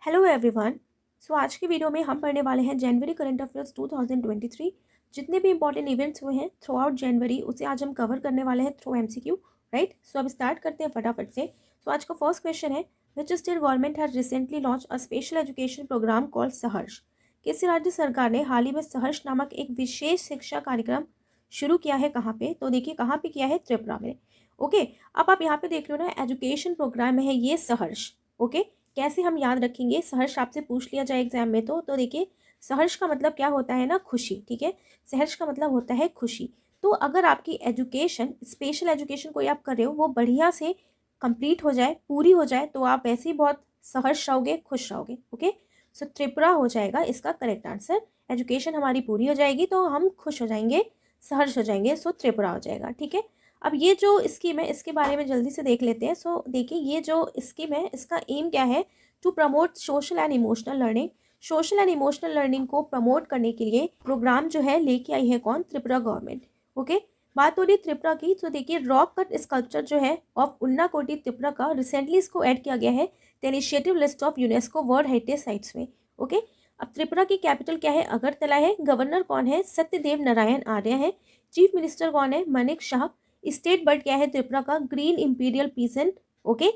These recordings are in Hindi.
Hello everyone. सो आज की वीडियो में हम पढ़ने वाले हैं जनवरी करंट अफेयर्स 2023। जितने भी इंपॉर्टेंट इवेंट्स हुए हैं थ्रू आउट जनवरी उसे आज हम कवर करने वाले हैं थ्रू एमसीक्यू। राइट, सो अब स्टार्ट करते हैं फटाफट से। सो आज का फर्स्ट क्वेश्चन है, which state government has recently launch a special education program called Saharsh. किस राज्य सरकार ने हाल ही में सहर्ष नामक एक विशेष शिक्षा कार्यक्रम शुरू किया है? कहाँ पे? तो देखिए कहाँ पे किया है, त्रिपुरा में। ओके, अब आप यहाँ पे देख रहे हो ना, एजुकेशन प्रोग्राम है ये सहर्ष। ओके, कैसे हम याद रखेंगे? सहर्ष आपसे पूछ लिया जाए एग्जाम में तो देखिए सहर्ष का मतलब क्या होता है ना, खुशी। ठीक है, सहर्ष का मतलब होता है खुशी। तो अगर आपकी एजुकेशन, स्पेशल एजुकेशन कोई आप कर रहे हो, वो बढ़िया से कंप्लीट हो जाए, पूरी हो जाए, तो आप वैसे ही बहुत सहर्ष रहोगे, खुश रहोगे। ओके, सो त्रिपुरा हो जाएगा इसका करेक्ट आंसर। एजुकेशन हमारी पूरी हो जाएगी तो हम खुश हो जाएंगे, सहर्ष हो जाएंगे, सो त्रिपुरा हो जाएगा। ठीक है, अब ये जो स्कीम है इसके बारे में जल्दी से देख लेते हैं। सो देखिए ये जो स्कीम है इसका एम क्या है? To promote social and emotional learning. Social and emotional learning को प्रमोट करने के लिए प्रोग्राम जो है लेके आई है कौन? त्रिपुरा गवर्नमेंट। ओके, बात हो रही त्रिपुरा की, तो देखिए रॉक कट स्कल्पचर जो है ऑफ उन्नाकोटी त्रिपुरा का रिसेंटली इसको ऐड किया गया है the initiative list of UNESCO world heritage sites में। ओके, अब त्रिपुरा की कैपिटल क्या है? अगरतला है। गवर्नर कौन है? सत्यदेव नारायण आर्य है। चीफ मिनिस्टर कौन है? मनिक शाह। स्टेट बर्ड क्या है त्रिपुरा का? Green imperial pheasant. Okay,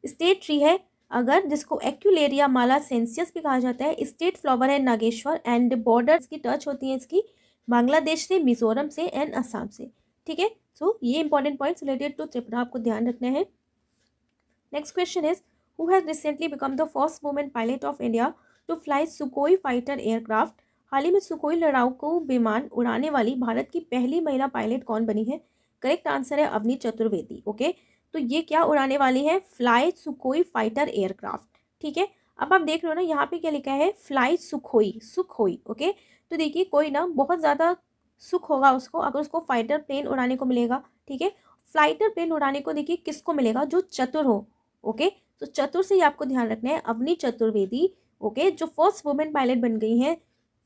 state tree है अगर, जिसको एक्यूलेरिया माला सेंसियस भी कहा जाता है। स्टेट फ्लावर है नागेश्वर एंड बॉर्डर्स की टच होती है इसकी बांग्लादेश से, मिजोरम से एंड असम से। ठीक है, सो ये important points related to Tripura आपको ध्यान रखना है। Next question is, who has recently become the first women pilot of India to fly Sukhoi fighter aircraft. हाल ही में सुकोई लड़ाकू विमान उड़ाने वाली भारत की पहली महिला पायलट कौन बनी है? करेक्ट आंसर है अवनी चतुर्वेदी। ओके, तो ये क्या उड़ाने वाली है? Fly Sukhoi fighter aircraft. ठीक है, अब आप देख रहे हो ना यहाँ पे क्या लिखा है? Fly Sukhoi, Sukhoi. ओके, तो देखिए कोई ना बहुत ज़्यादा सुख होगा उसको अगर उसको फाइटर प्लेन उड़ाने को मिलेगा। ठीक है, फाइटर प्लेन उड़ाने को देखिए किसको मिलेगा? जो चतुर हो। ओके, तो चतुर से ही आपको ध्यान रखना है, अवनी चतुर्वेदी। ओके, जो फर्स्ट वुमेन पायलट बन गई हैं,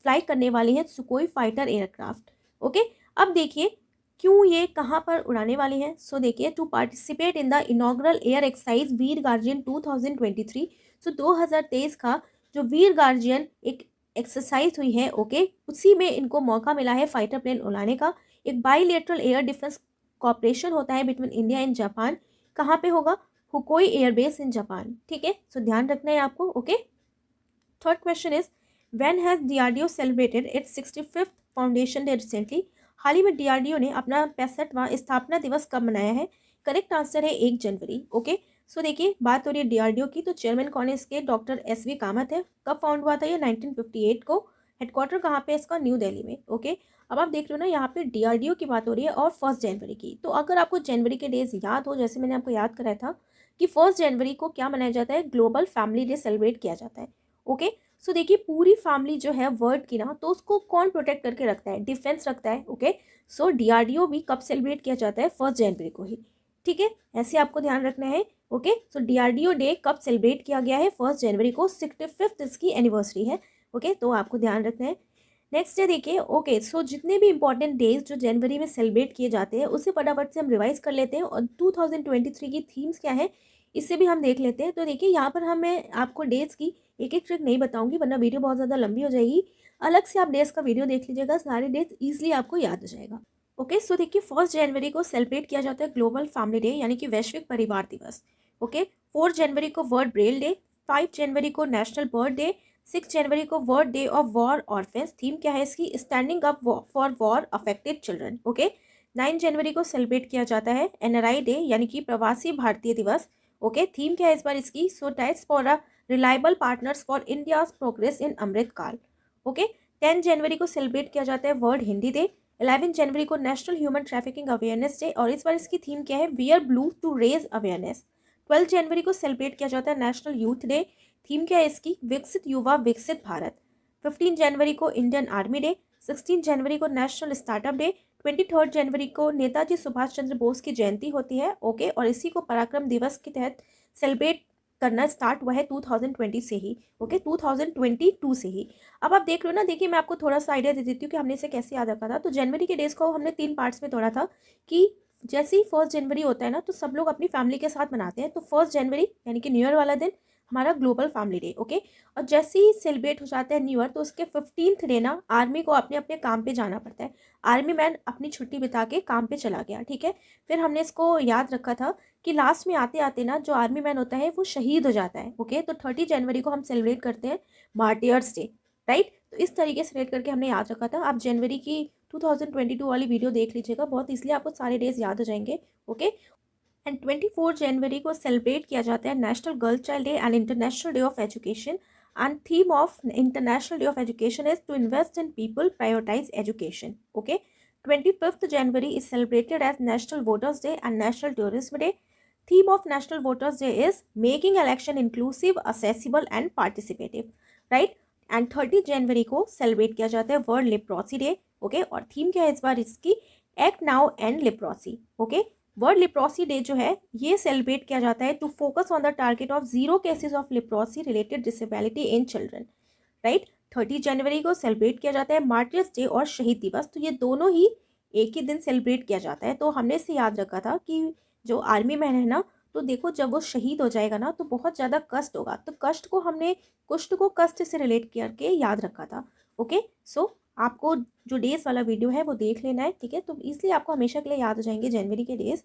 फ्लाई करने वाली है सुकोई फाइटर एयरक्राफ्ट। ओके, अब देखिए क्यों ये कहाँ पर उड़ाने वाली है। सो देखिए, to participate in the inaugural air exercise Veer guardian 2023। So 2023 का जो वीर गार्जियन एक एक्सरसाइज हुई है, ओके, उसी में इनको मौका मिला है फाइटर प्लेन उड़ाने का। एक बाईलेटरल एयर डिफेंस कॉपरेशन होता है बिटवीन इंडिया एंड जापान। कहाँ पे होगा? Hyakuri airbase in Japan. ठीक है, सो ध्यान रखना है आपको। Okay, third question is, when has DRDO celebrated its 65th foundation day recently. हाल ही में डीआरडीओ ने अपना 65वां स्थापना दिवस कब मनाया है? करेक्ट आंसर है 1 जनवरी। ओके, सो देखिए बात हो रही है डीआरडीओ की, तो चेयरमैन कौन है इसके? डॉक्टर एस वी कामत है। कब फाउंड हुआ था ये? 1958 को। हेडक्वार्टर कहाँ पे इसका? न्यू दिल्ली में। ओके, अब आप देख रहे हो ना यहाँ पे डीआरडीओ की बात हो रही है और 1 जनवरी की। तो अगर आपको जनवरी के डेज याद हो, जैसे मैंने आपको याद कराया था कि 1 जनवरी को क्या मनाया जाता है? ग्लोबल फैमिली डे सेलिब्रेट किया जाता है। ओके, सो देखिए पूरी फैमिली जो है वर्ल्ड की ना, तो उसको कौन प्रोटेक्ट करके रखता है? डिफेंस रखता है। ओके, सो डीआरडीओ भी कब सेलिब्रेट किया जाता है? 1 जनवरी को ही। ठीक है, ऐसे आपको ध्यान रखना है। ओके, सो डीआरडीओ डे कब सेलिब्रेट किया गया है? 1 जनवरी को। 65th इसकी एनिवर्सरी है। ओके, तो आपको ध्यान रखना है। नेक्स्ट डे देखिए। ओके, सो जितने भी इंपॉर्टेंट डेज जो जनवरी में सेलिब्रेट किए जाते हैं उसे फटाफट से हम रिवाइज कर लेते हैं और 2023 की थीम्स क्या है इससे भी हम देख लेते हैं। तो देखिए यहाँ पर मैं आपको डेज की एक एक ट्रिक नहीं बताऊंगी वरना वीडियो बहुत ज़्यादा लंबी हो जाएगी। अलग से आप डेज का वीडियो देख लीजिएगा, सारे डेज ईजिली आपको याद हो जाएगा। ओके, सो देखिए 1 जनवरी को सेलिब्रेट किया जाता है ग्लोबल फैमिली डे यानी कि वैश्विक परिवार दिवस। ओके, 4 जनवरी को वर्ल्ड ब्रेल डे। 5 जनवरी को नेशनल बर्ड डे। 6 जनवरी को world day of war orphans. Theme क्या है इसकी? Standing up for war affected children. Okay, 9 जनवरी को सेलिब्रेट किया जाता है एनआरआई डे यानी कि प्रवासी भारतीय दिवस। ओके, थीम क्या है इस बार इसकी? So ties for a reliable partners for India's progress in Amrit Kaal. Okay, 10 जनवरी को सेलिब्रेट किया जाता है वर्ल्ड हिंदी डे। 11 जनवरी को national human trafficking awareness day और इस बार इसकी थीम क्या है? Wear blue to raise awareness. 12 जनवरी को सेलिब्रेट किया जाता है नेशनल यूथ डे। थीम क्या है इसकी? विकसित युवा विकसित भारत। 15 जनवरी को इंडियन आर्मी डे। 16 जनवरी को नेशनल स्टार्टअप डे। 23 जनवरी को नेताजी सुभाष चंद्र बोस की जयंती होती है। ओके, और इसी को पराक्रम दिवस के तहत सेलिब्रेट करना स्टार्ट हुआ है 2020 से ही। ओके, 2022 से ही। अब आप देख रहे हो ना, देखिए मैं आपको थोड़ा सा आइडिया दे देती हूँ कि हमने इसे कैसे याद रखा था। तो जनवरी के डेज को हमने 3 पार्ट्स में तोड़ा था कि जैसे ही 1 जनवरी होता है ना तो सब लोग अपनी फैमिली के साथ मनाते हैं। तो 1 जनवरी यानी कि न्यू ईयर वाला दिन हमारा ग्लोबल फैमिली डे। ओके, और जैसे ही सेलिब्रेट हो जाता है न्यू ईयर, तो उसके 15th डे ना आर्मी को अपने अपने काम पे जाना पड़ता है। आर्मी मैन अपनी छुट्टी बिता के काम पे चला गया, ठीक है। फिर हमने इसको याद रखा था कि लास्ट में आते आते ना जो आर्मी मैन होता है वो शहीद हो जाता है। ओके, तो 30 जनवरी को हम सेलिब्रेट करते हैं मार्टियर्स डे, राइट। तो इस तरीके से रेट करके हमने याद रखा था। आप जनवरी की 2022 वाली वीडियो देख लीजिएगा, बहुत इसलिए आपको सारे डेज याद हो जाएंगे। ओके, एंड 24 जनवरी को सेलिब्रेट किया जाता है national girl child day and international day of education. And theme of international day of education is to invest in people, prioritize education. Okay, 25th January is celebrated as national voters day and national tourism day. Theme of national voters day is making election inclusive, accessible and participative, right. And 30 जनवरी को सेलिब्रेट किया जाता है वर्ल्ड लेप्रोसी डे। ओके, और थीम क्या है इस बार इसकी, act now and leprosy. Okay, world leprosy day जो है ये सेलिब्रेट किया जाता है to focus on the target of 0 cases of leprosy related disability in children, right. 30 जनवरी को सेलिब्रेट किया जाता है मार्टियर्स डे और शहीद दिवस, तो ये दोनों ही एक ही दिन सेलिब्रेट किया जाता है। तो हमने इसे याद रखा था कि जो आर्मी मैन है ना, तो देखो जब वो शहीद हो जाएगा ना तो बहुत ज़्यादा कष्ट होगा, तो कष्ट को हमने कुष्ठ को कष्ट से रिलेट करके याद रखा था। ओके, सो आपको जो डेज वाला वीडियो है वो देख लेना है, ठीक है। तो इसलिए आपको हमेशा के लिए याद हो जाएंगे जनवरी के डेज।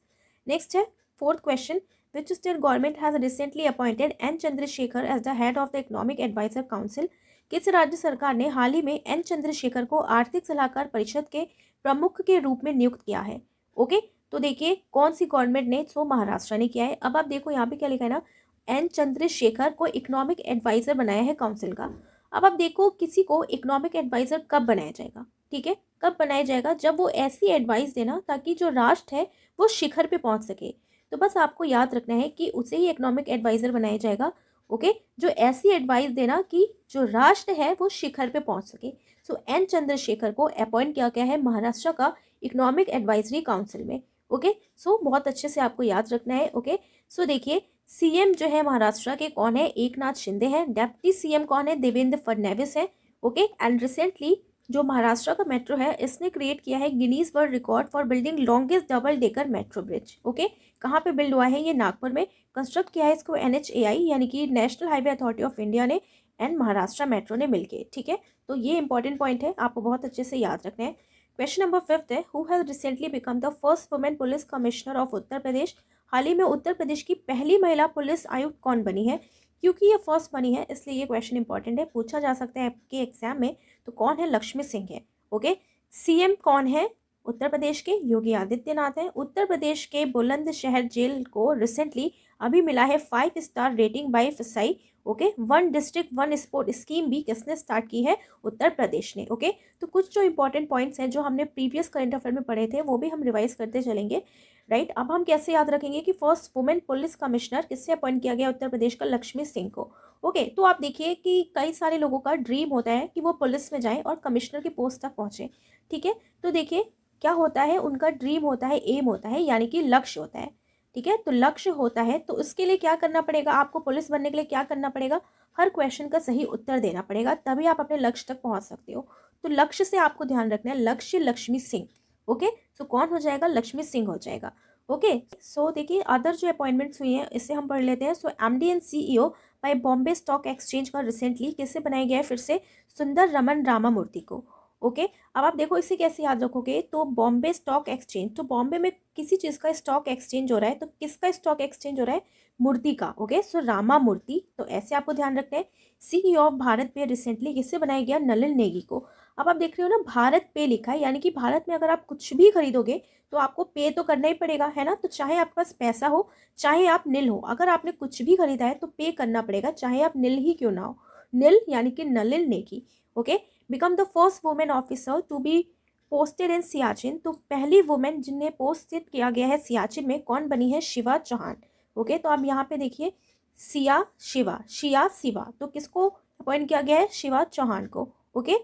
नेक्स्ट है 4th question, which state government has recently appointed N Chandrashekhar as the head of the economic advisor council. किस राज्य सरकार ने हाल ही में एन चंद्रशेखर को आर्थिक सलाहकार परिषद के प्रमुख के रूप में नियुक्त किया है? ओके, तो देखिए कौन सी गवर्नमेंट ने, सो महाराष्ट्र ने किया है। अब आप देखो यहाँ पे क्या लिखा है ना, एन चंद्रशेखर को इकोनॉमिक एडवाइजर बनाया है काउंसिल का। अब आप देखो किसी को इकोनॉमिक एडवाइजर कब बनाया जाएगा, ठीक है, कब बनाया जाएगा, जब वो ऐसी एडवाइस देना ताकि जो राष्ट्र है वो शिखर पे पहुंच सके। तो बस आपको याद रखना है कि उसे ही इकोनॉमिक एडवाइजर बनाया जाएगा। ओके, जो ऐसी एडवाइस देना कि जो राष्ट्र है वो शिखर पे पहुंच सके। सो एन चंद्रशेखर को अपॉइंट किया गया है महाराष्ट्र का इकोनॉमिक एडवाइजरी काउंसिल में। ओके, सो बहुत अच्छे से आपको याद रखना है। ओके, सो देखिए सीएम जो है महाराष्ट्र के कौन है, एकनाथ शिंदे हैं। डेप्टी सीएम कौन है, देवेंद्र फडणवीस है। ओके, एंड रिसेंटली जो महाराष्ट्र का मेट्रो है इसने क्रिएट किया है Guinness world record for building longest double decker metro bridge. Okay, कहाँ पे बिल्ड हुआ है, ये नागपुर में कंस्ट्रक्ट किया है इसको NHAI यानी कि national highway authority of India ने एंड महाराष्ट्र मेट्रो ने मिलके, ठीक है। तो ये इंपॉर्टेंट पॉइंट है, आपको बहुत अच्छे से याद रखना है। क्वेश्चन नंबर 5 है, who has recently become the first women police commissioner of Uttar Pradesh. हाल ही में उत्तर प्रदेश की पहली महिला पुलिस आयुक्त कौन बनी है? क्योंकि ये फर्स्ट बनी है इसलिए ये क्वेश्चन इंपॉर्टेंट है, पूछा जा सकता है आपके एग्जाम में। तो कौन है, लक्ष्मी सिंह है। ओके, सीएम कौन है उत्तर प्रदेश के, योगी आदित्यनाथ है। उत्तर प्रदेश के बुलंदशहर जेल को रिसेंटली अभी मिला है 5 star rating by FSI। Okay, 1 district 1 sport scheme भी किसने स्टार्ट की है, उत्तर प्रदेश ने। ओके, तो कुछ जो इंपॉर्टेंट पॉइंट्स हैं जो हमने प्रीवियस करंट अफेयर में पढ़े थे वो भी हम रिवाइज करते चलेंगे, राइट। अब हम कैसे याद रखेंगे कि फर्स्ट वुमेन पुलिस कमिश्नर किससे अपॉइंट किया गया, उत्तर प्रदेश का लक्ष्मी सिंह को। ओके, तो आप देखिए कि कई सारे लोगों का ड्रीम होता है कि वो पुलिस में जाएं और कमिश्नर की पोस्ट तक पहुंचे, ठीक है। तो देखिए क्या होता है, उनका ड्रीम होता है, एम होता है, यानी कि लक्ष्य होता है, ठीक है। तो लक्ष्य होता है तो उसके लिए क्या करना पड़ेगा, आपको पुलिस बनने के लिए क्या करना पड़ेगा, हर क्वेश्चन का सही उत्तर देना पड़ेगा, तभी आप अपने लक्ष्य तक पहुंच सकते हो। तो लक्ष्य से आपको ध्यान रखना है, लक्ष्य लक्ष्मी सिंह। ओके, सो कौन हो जाएगा, लक्ष्मी सिंह हो जाएगा। ओके, सो देखिए अदर जो अपॉइंटमेंट्स हुई हैं इससे हम पढ़ लेते हैं। So MD and CEO by Bombay stock exchange का रिसेंटली किससे बनाया गया है, फिर से सुंदर रमन रामामूर्ति को। ओके, अब आप देखो इसे कैसे याद रखोगे, तो बॉम्बे स्टॉक एक्सचेंज, तो बॉम्बे में किसी चीज़ का स्टॉक एक्सचेंज हो रहा है, तो किसका स्टॉक एक्सचेंज हो रहा है, मूर्ति का। ओके, सो रामा मूर्ति, तो ऐसे आपको ध्यान रखना है। CEO ऑफ भारत पे रिसेंटली किससे बनाया गया, नलिन नेगी को। अब आप देख रहे हो ना भारत पे लिखा है, यानी कि भारत में अगर आप कुछ भी खरीदोगे तो आपको पे तो करना ही पड़ेगा, है ना। तो चाहे आपके पास पैसा हो चाहे आप नील हो, अगर आपने कुछ भी खरीदा है तो पे करना पड़ेगा, चाहे आप नील ही क्यों ना हो। नील यानी कि Nalin Negi. Okay, become the first women officer to be posted in Siachen, तो पहली वुमेन जिन्हें पोस्टेड किया गया है सियाचिन में कौन बनी है, शिवा चौहान। ओके, तो आप यहाँ पे देखिए सिया शिवा, तो किसको अपॉइंट किया गया है, शिवा चौहान को। ओके,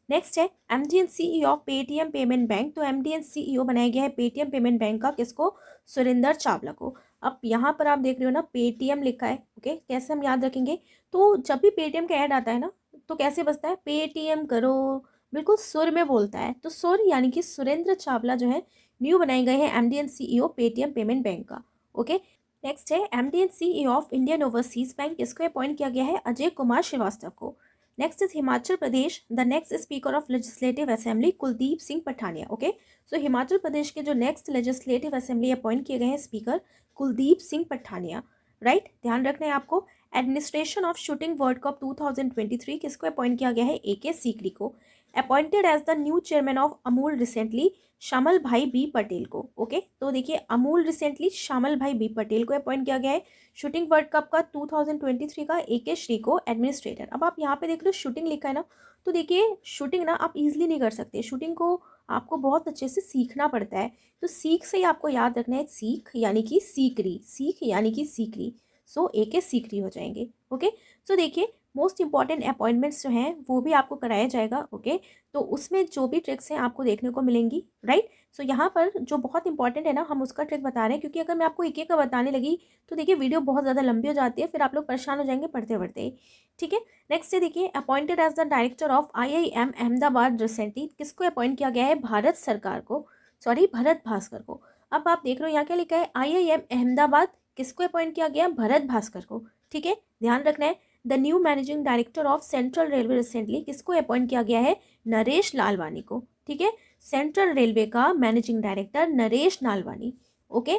नेक्स्ट है MD and CEO of Paytm payment bank, तो MD एंड CEO बनाया गया है पेटीएम पेमेंट बैंक का, किसको, सुरेंद्र चावला को। अब यहाँ पर आप देख रहे हो ना पेटीएम लिखा है। ओके, कैसे हम याद रखेंगे, तो जब भी पेटीएम का ऐड आता है ना तो कैसे बजता है, पेटीएम करो, बिल्कुल सुर में बोलता है। तो सुर यानी कि सुरेंद्र चावला जो है न्यू बनाए गए हैं MD and CEO Paytm payment bank का। ओके, नेक्स्ट है MD and CEO of Indian overseas bank, इसको अपॉइंट किया गया है अजय कुमार श्रीवास्तव को। Next is Himachal Pradesh, the next speaker of legislative assembly Kuldeep Singh Pathania. Okay, so Himachal Pradesh के जो नेक्स्ट लेजिस्लेटिव असेंबली अपॉइंट किए गए हैं स्पीकर कुलदीप सिंह पठानिया, राइट। ध्यान रखना है आपको। Administration of shooting world cup 2023 किसको अपॉइंट किया गया है, AK सीकरी को। Appointed as the new chairman of Amul recently Shyamal bhai B Patel को। ओके, तो देखिए अमूल रिसेंटली श्यामल भाई बी पटेल को अपॉइंट किया गया है शूटिंग वर्ल्ड कप का 2023 का AK श्री को एडमिनिस्ट्रेटर। अब आप यहाँ पे देख रहे हो शूटिंग लिखा है ना, तो देखिए शूटिंग ना आप इजीली नहीं कर सकते, शूटिंग को आपको बहुत अच्छे से सीखना पड़ता है। तो सीख से ही आपको याद रखना है, सीख यानी कि सीकरी, सीख यानी कि सीकरी, सो AK सीकरी हो जाएंगे। ओके, सो देखिए मोस्ट इंपॉर्टेंट अपॉइंटमेंट्स जो हैं वो भी आपको कराया जाएगा। ओके, तो उसमें जो भी ट्रिक्स हैं आपको देखने को मिलेंगी, राइट। सो यहाँ पर जो बहुत इंपॉर्टेंट है ना, हम उसका ट्रिक बता रहे हैं, क्योंकि अगर मैं आपको एक एक का बताने लगी तो देखिए वीडियो बहुत ज़्यादा लंबी हो जाती है, फिर आप लोग परेशान हो जाएंगे पढ़ते पढ़ते। ठीक है, नेक्स्ट है देखिए appointed as the director of IIM Ahmedabad recently, किसको अपॉइंट किया गया है, भारत सरकार को, सॉरी भरत भास्कर को। अब आप देख रहे हो यहाँ क्या लिखा है, IIM अहमदाबाद किसको अपॉइंट किया गया, भरत भास्कर को। ठीक है, ध्यान रखना है। The new managing director of central railway recently किसको अपॉइंट किया गया है, नरेश लालवानी को। ठीक है, सेंट्रल रेलवे का managing director Naresh Lalwani. Okay,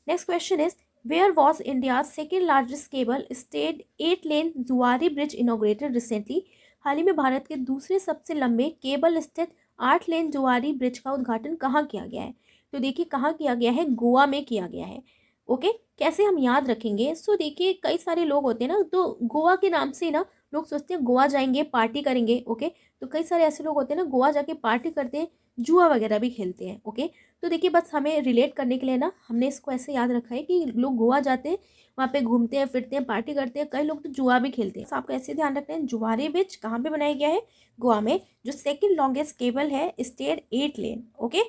next question is where was India second largest cable stayed 8 lane Zuari bridge inaugurated recently, हाल ही में भारत के दूसरे सबसे लंबे केबल स्थित 8 लेन जुआरी ब्रिज का उद्घाटन कहाँ किया गया है। तो देखिए कहाँ किया गया है, गोवा में किया गया है। ओके, कैसे हम याद रखेंगे, सो देखिए कई सारे लोग होते हैं ना, तो गोवा के नाम से ना लोग सोचते हैं गोवा जाएंगे पार्टी करेंगे। ओके, तो कई सारे ऐसे लोग होते हैं ना गोवा जाके पार्टी करते हैं, जुआ वगैरह भी खेलते हैं। ओके, तो देखिए बस हमें रिलेट करने के लिए ना हमने इसको ऐसे याद रखा है कि लोग गोवा जाते हैं, वहाँ पे घूमते हैं फिरते हैं पार्टी करते हैं, कई लोग तो जुआ भी खेलते हैं। तो आपको ऐसे ध्यान रखना है, जुआरी ब्रिज कहाँ पे बनाया गया है, गोवा में, जो सेकेंड लॉन्गेस्ट केबल है स्टेड 8 लेन। ओके,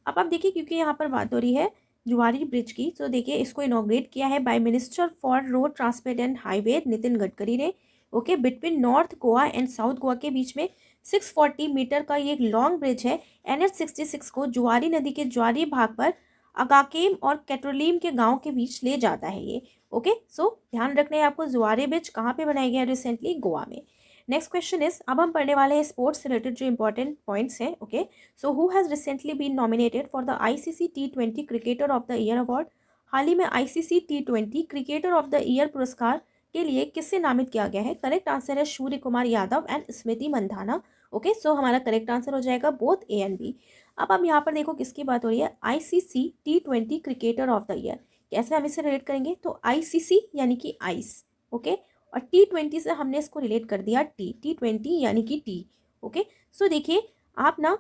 अब आप देखिए क्योंकि यहाँ पर बात हो रही है जुआरी ब्रिज की, तो देखिए इसको इनॉग्रेट किया है by minister for road transport and highway Nitin Gadkari ने। Okay, between north Goa and south Goa के बीच में 640 मीटर का ये एक लॉन्ग ब्रिज है। NH66 को जुआरी नदी के ज्वारी भाग पर अगाकेम और कैट्रोलीम के गांव के बीच ले जाता है ये। ओके, सो ध्यान रखना है आपको, जुआरी ब्रिज कहाँ पे बनाया गया रिसेंटली, गोवा में। नेक्स्ट क्वेश्चन इज, अब हम पढ़ने वाले हैं स्पोर्ट्स रिलेटेड जो इंपॉर्टेंट पॉइंट्स हैं। Okay, so who has recently been nominated for the ICC T20 cricketer of the year award, हाल ही में ICC T20 cricketer of the year पुरस्कार के लिए किससे नामित किया गया है। करेक्ट आंसर है Surya Kumar Yadav and Smriti Mandhana. Okay, so हमारा करेक्ट आंसर हो जाएगा बोथ A एंड B। अब हम यहाँ पर देखो किसकी बात हो रही है, ICC T20 cricketer of the year, कैसे हम इसे रिलेट करेंगे, तो ICC यानी कि आइस। ओके, और T20 से हमने इसको रिलेट कर दिया T20 यानी कि टी। ओके, सो देखिए आप ना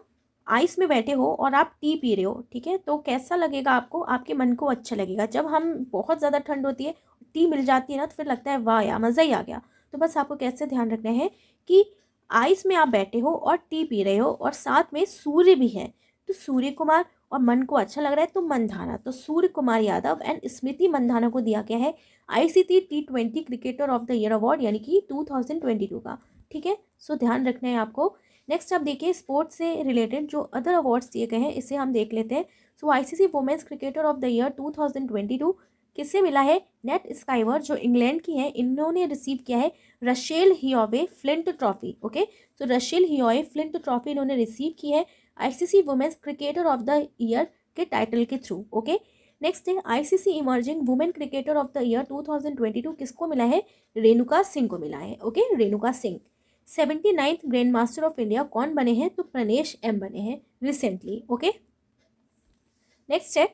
आइस में बैठे हो और आप टी पी रहे हो, ठीक है, तो कैसा लगेगा आपको, आपके मन को अच्छा लगेगा। जब हम बहुत ज़्यादा ठंड होती है टी मिल जाती है ना, तो फिर लगता है वाह यार मज़ा ही आ गया। तो बस आपको कैसे ध्यान रखना है कि आइस में आप बैठे हो और टी पी रहे हो और साथ में सूर्य भी है, तो सूर्य कुमार, और मन को अच्छा लग रहा है तो मंधाना, तो सूर्य कुमार यादव एंड स्मृति मंधाना को दिया गया है ICC T20 cricketer of the year award यानी कि 2022 का। ठीक है, सो ध्यान रखना है आपको। नेक्स्ट आप देखिए स्पोर्ट्स से रिलेटेड जो अदर अवार्ड्स दिए गए हैं इसे हम देख लेते हैं। So ICC women's cricketer of the year 2022 किससे मिला है, नेट स्काइवर जो इंग्लैंड की हैं, इन्होंने रिसीव किया है Rachael Heyhoe Flint trophy. Okay, तो रशेल हियोवे फ्लिंट ट्रॉफी इन्होंने रिसीव की है ICC women's cricketer of the year के टाइटल के थ्रू। ओके, नेक्स्ट है ICC emerging women cricketer of the year 2022 किसको मिला है, रेणुका सिंह को मिला है। Okay, Renuka Singh. 79th grand master of India कौन बने हैं, तो प्रनेश M बने हैं रिसेंटली। ओके, नेक्स्ट है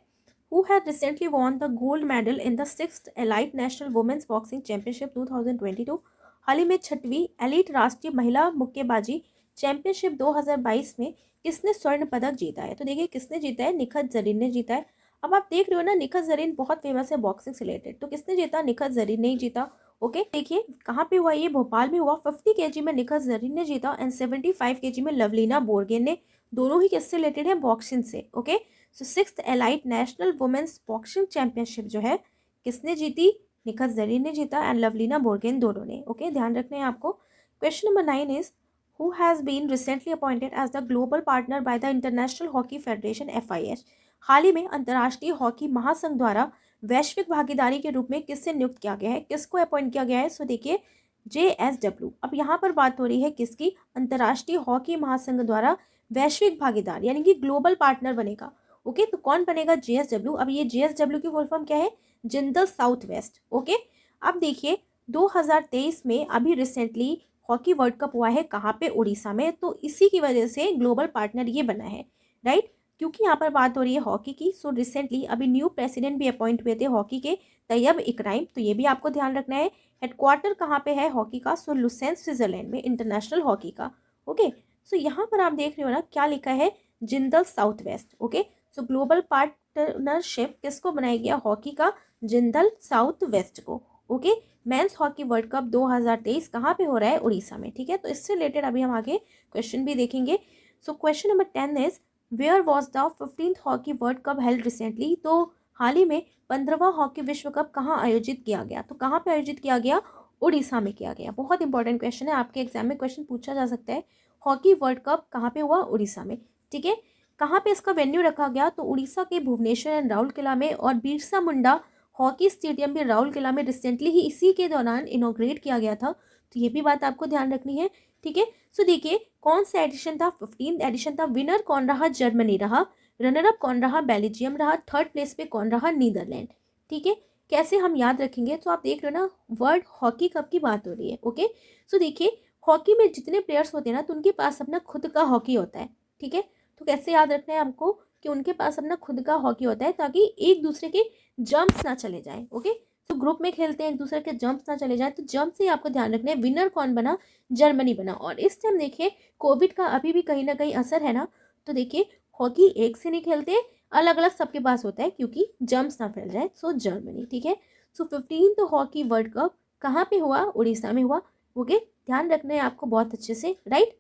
who had recently won the gold medal in the 6th elite national women's boxing championship 2022, हाल ही में 6वीं एलिट राष्ट्रीय महिला मुक्केबाजी चैंपियनशिप 2022 में किसने स्वर्ण पदक जीता है। तो देखिए किसने जीता है, निखत जरीन ने जीता है। अब आप देख रहे हो ना निखत जरीन बहुत फेमस है बॉक्सिंग से रिलेटेड, तो किसने जीता, निखत जरीन ने ही जीता। ओके, देखिए कहाँ पे हुआ ये, भोपाल में हुआ। 50 kg में निखत जरीन ने जीता एंड 75 kg में लवलीना बोरगेन ने, दोनों ही किससे रिलेटेड है, बॉक्सिंग से। Okay, so 6th elite national women's boxing championship जो है किसने जीती, निखत जरीन ने जीता एंड लवलीना बोरगेन दोनों ने। ओके, ध्यान रखना है आपको। Question number 9 is who has been recently appointed as the global partner by the International Hockey Federation FIH, हाल ही में अंतर्राष्ट्रीय हॉकी महासंघ द्वारा वैश्विक भागीदारी के रूप में किससे नियुक्त किया गया है, किसको अपॉइंट किया गया है? सो देखिए JSW। अब यहाँ पर बात हो रही है किसकी? अंतर्राष्ट्रीय हॉकी महासंघ द्वारा वैश्विक भागीदार यानी कि ग्लोबल पार्टनर बनेगा। ओके, तो कौन बनेगा? JSW। अब ये JSW की फुल फॉर्म क्या है? Jindal south west. ओके, अब देखिए 2023 में अभी रिसेंटली हॉकी वर्ल्ड कप हुआ है, कहाँ पे? उड़ीसा में। तो इसी की वजह से ग्लोबल पार्टनर ये बना है, राइट? क्योंकि यहाँ पर बात हो रही है हॉकी की। सो रिसेंटली अभी न्यू प्रेसिडेंट भी अपॉइंट हुए थे हॉकी के, तैयब इकराम। तो ये भी आपको ध्यान रखना है। हेडक्वार्टर कहाँ पे है हॉकी का? सो लुसेंस स्विट्जरलैंड में, इंटरनेशनल हॉकी का। ओके, सो यहाँ पर आप देख रहे हो ना क्या लिखा है? Jindal south west. ओके, सो ग्लोबल पार्टनरशिप किसको बनाया गया? हॉकी का जिंदल साउथ वेस्ट को। Okay, men's hockey world cup 2023 कहाँ पे हो रहा है? उड़ीसा में। ठीक है, तो इससे रिलेटेड अभी हम आगे क्वेश्चन भी देखेंगे। So question number 10 is where was the 15th hockey world cup held recently? तो हाल ही में 15वां हॉकी विश्व कप कहाँ आयोजित किया गया? तो कहाँ पे आयोजित किया गया? उड़ीसा में किया गया। बहुत इंपॉर्टेंट क्वेश्चन है, आपके एग्जाम में क्वेश्चन पूछा जा सकता है। हॉकी वर्ल्ड कप कहाँ पे हुआ? उड़ीसा में। ठीक है, कहाँ पे इसका वेन्यू रखा गया? तो उड़ीसा के भुवनेश्वर एंड राउरकेला में, और बिरसा मुंडा हॉकी स्टेडियम भी राउरकेला में रिसेंटली ही इसी के दौरान इनॉग्रेट किया गया था। तो ये भी बात आपको ध्यान रखनी है। ठीक है, सो देखिए कौन सा एडिशन था? 15th एडिशन था। विनर कौन रहा? जर्मनी रहा। रनर अप कौन रहा? बेल्जियम रहा। थर्ड प्लेस पे कौन रहा? नीदरलैंड। ठीक है, कैसे हम याद रखेंगे? तो आप देख रहे हो ना, वर्ल्ड हॉकी कप की बात हो रही है। ओके, सो देखिए हॉकी में जितने प्लेयर्स होते हैं ना, तो उनके पास अपना खुद का हॉकी होता है। ठीक है, तो कैसे याद रखना है आपको कि उनके पास अपना खुद का हॉकी होता है, ताकि एक दूसरे के जंप्स ना चले जाएं। ओके, तो ग्रुप में खेलते हैं, एक दूसरे के जंप्स ना चले जाएं, तो जंप से ही आपको ध्यान रखना है। विनर कौन बना? जर्मनी बना। और इस टाइम देखिए कोविड का अभी भी कहीं ना कहीं असर है ना, तो देखिए हॉकी एक से नहीं खेलते, अलग अलग सबके पास होता है, क्योंकि जंप्स ना फैल जाए। सो जर्मनी। ठीक है, सो 15th हॉकी वर्ल्ड कप कहाँ पे हुआ? उड़ीसा में हुआ। ओके, ध्यान रखना है आपको बहुत अच्छे से, राइट?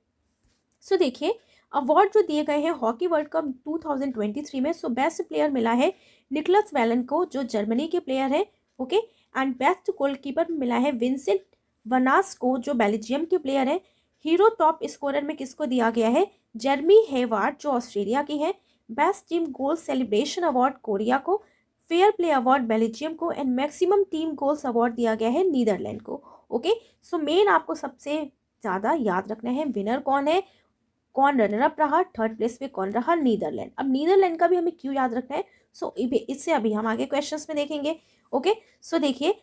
सो देखिए अवार्ड जो दिए गए हैं हॉकी वर्ल्ड कप 2023 में, सो बेस्ट प्लेयर मिला है निकलस वैलन को, जो जर्मनी के प्लेयर है। ओके, एंड बेस्ट गोलकीपर मिला है विंसेंट वनास को, जो बेल्जियम के प्लेयर है। हीरो टॉप स्कोरर में किसको दिया गया है? जेरमी हेवार्ड, जो ऑस्ट्रेलिया की है। Best team goal celebration award Korea को। फेयर प्ले अवार्ड बेल्जियम को। And maximum team goals award दिया गया है नीदरलैंड को। ओके, सो मेन आपको सबसे ज़्यादा याद रखना है विनर कौन है, कौन रनर अप रहा, थर्ड प्लेस पे कौन रहा? नीदरलैंड। अब नीदरलैंड का भी हमें क्यों याद रखना है? सो इससे अभी हम आगे क्वेश्चंस में देखेंगे। ओके, सो देखिए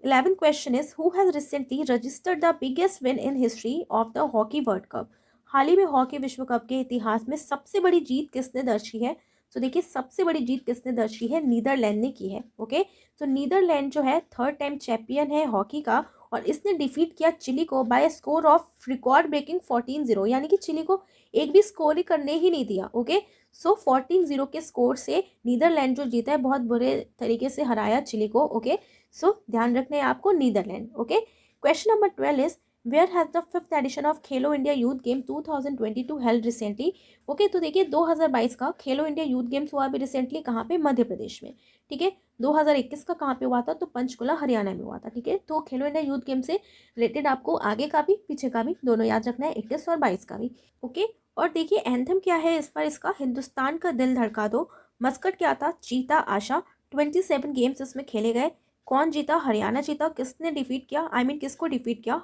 11th question is who has recently registered the biggest win in history of the hockey world cup? हाल ही में हॉकी विश्व कप के इतिहास में सबसे बड़ी जीत किसने दर्ज की है? तो देखिए सबसे बड़ी जीत किसने दर्ज की है? नीदरलैंड ने की है। ओके, तो नीदरलैंड जो है थर्ड टाइम चैंपियन है हॉकी का, और इसने डिफीट किया चिली को by score of record breaking 14-0, यानी कि चिली को एक भी स्कोर ही करने ही नहीं दिया। ओके, सो 14-0 के स्कोर से नीदरलैंड जो जीता है, बहुत बुरे तरीके से हराया चिली को। ओके, सो ध्यान रखना है आपको Netherland. Okay, question number 12 is where has the 5th edition of Khelo India youth game 2022 held recently? Okay, तो देखिए 2022 का खेलो इंडिया यूथ गेम्स हुआ अभी रिसेंटली, कहाँ पे? मध्य प्रदेश में। ठीक है, 2021 का कहाँ पे हुआ था? तो पंचकुला हरियाणा में हुआ था। ठीक है, तो खेलो इंडिया यूथ गेम से रिलेटेड आपको आगे का भी पीछे का भी दोनों याद रखना है, 21 और 22 का भी। ओके, और देखिए एंथम क्या है इस पर? इसका हिंदुस्तान का दिल धड़का दो। मस्कट क्या था? चीता आशा। 27 गेम्स इसमें खेले गए। कौन जीता? हरियाणा जीता। किसने डिफीट किया? किसको डिफीट किया?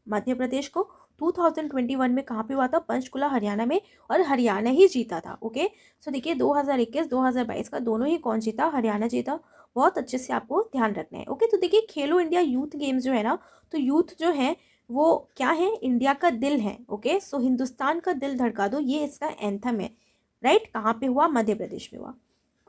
मध्य प्रदेश को। 2021 में कहाँ पे हुआ था? पंचकुला हरियाणा में, और हरियाणा ही जीता था। ओके, सो देखिए 2021 2022 का दोनों ही कौन जीता? हरियाणा जीता। बहुत अच्छे से आपको ध्यान रखना है। ओके, तो देखिए खेलो इंडिया यूथ गेम्स जो है ना, तो यूथ जो है वो क्या है? इंडिया का दिल है। ओके, सो हिंदुस्तान का दिल धड़का दो, ये इसका एंथम है, राइट? कहाँ पे हुआ? मध्य प्रदेश में हुआ।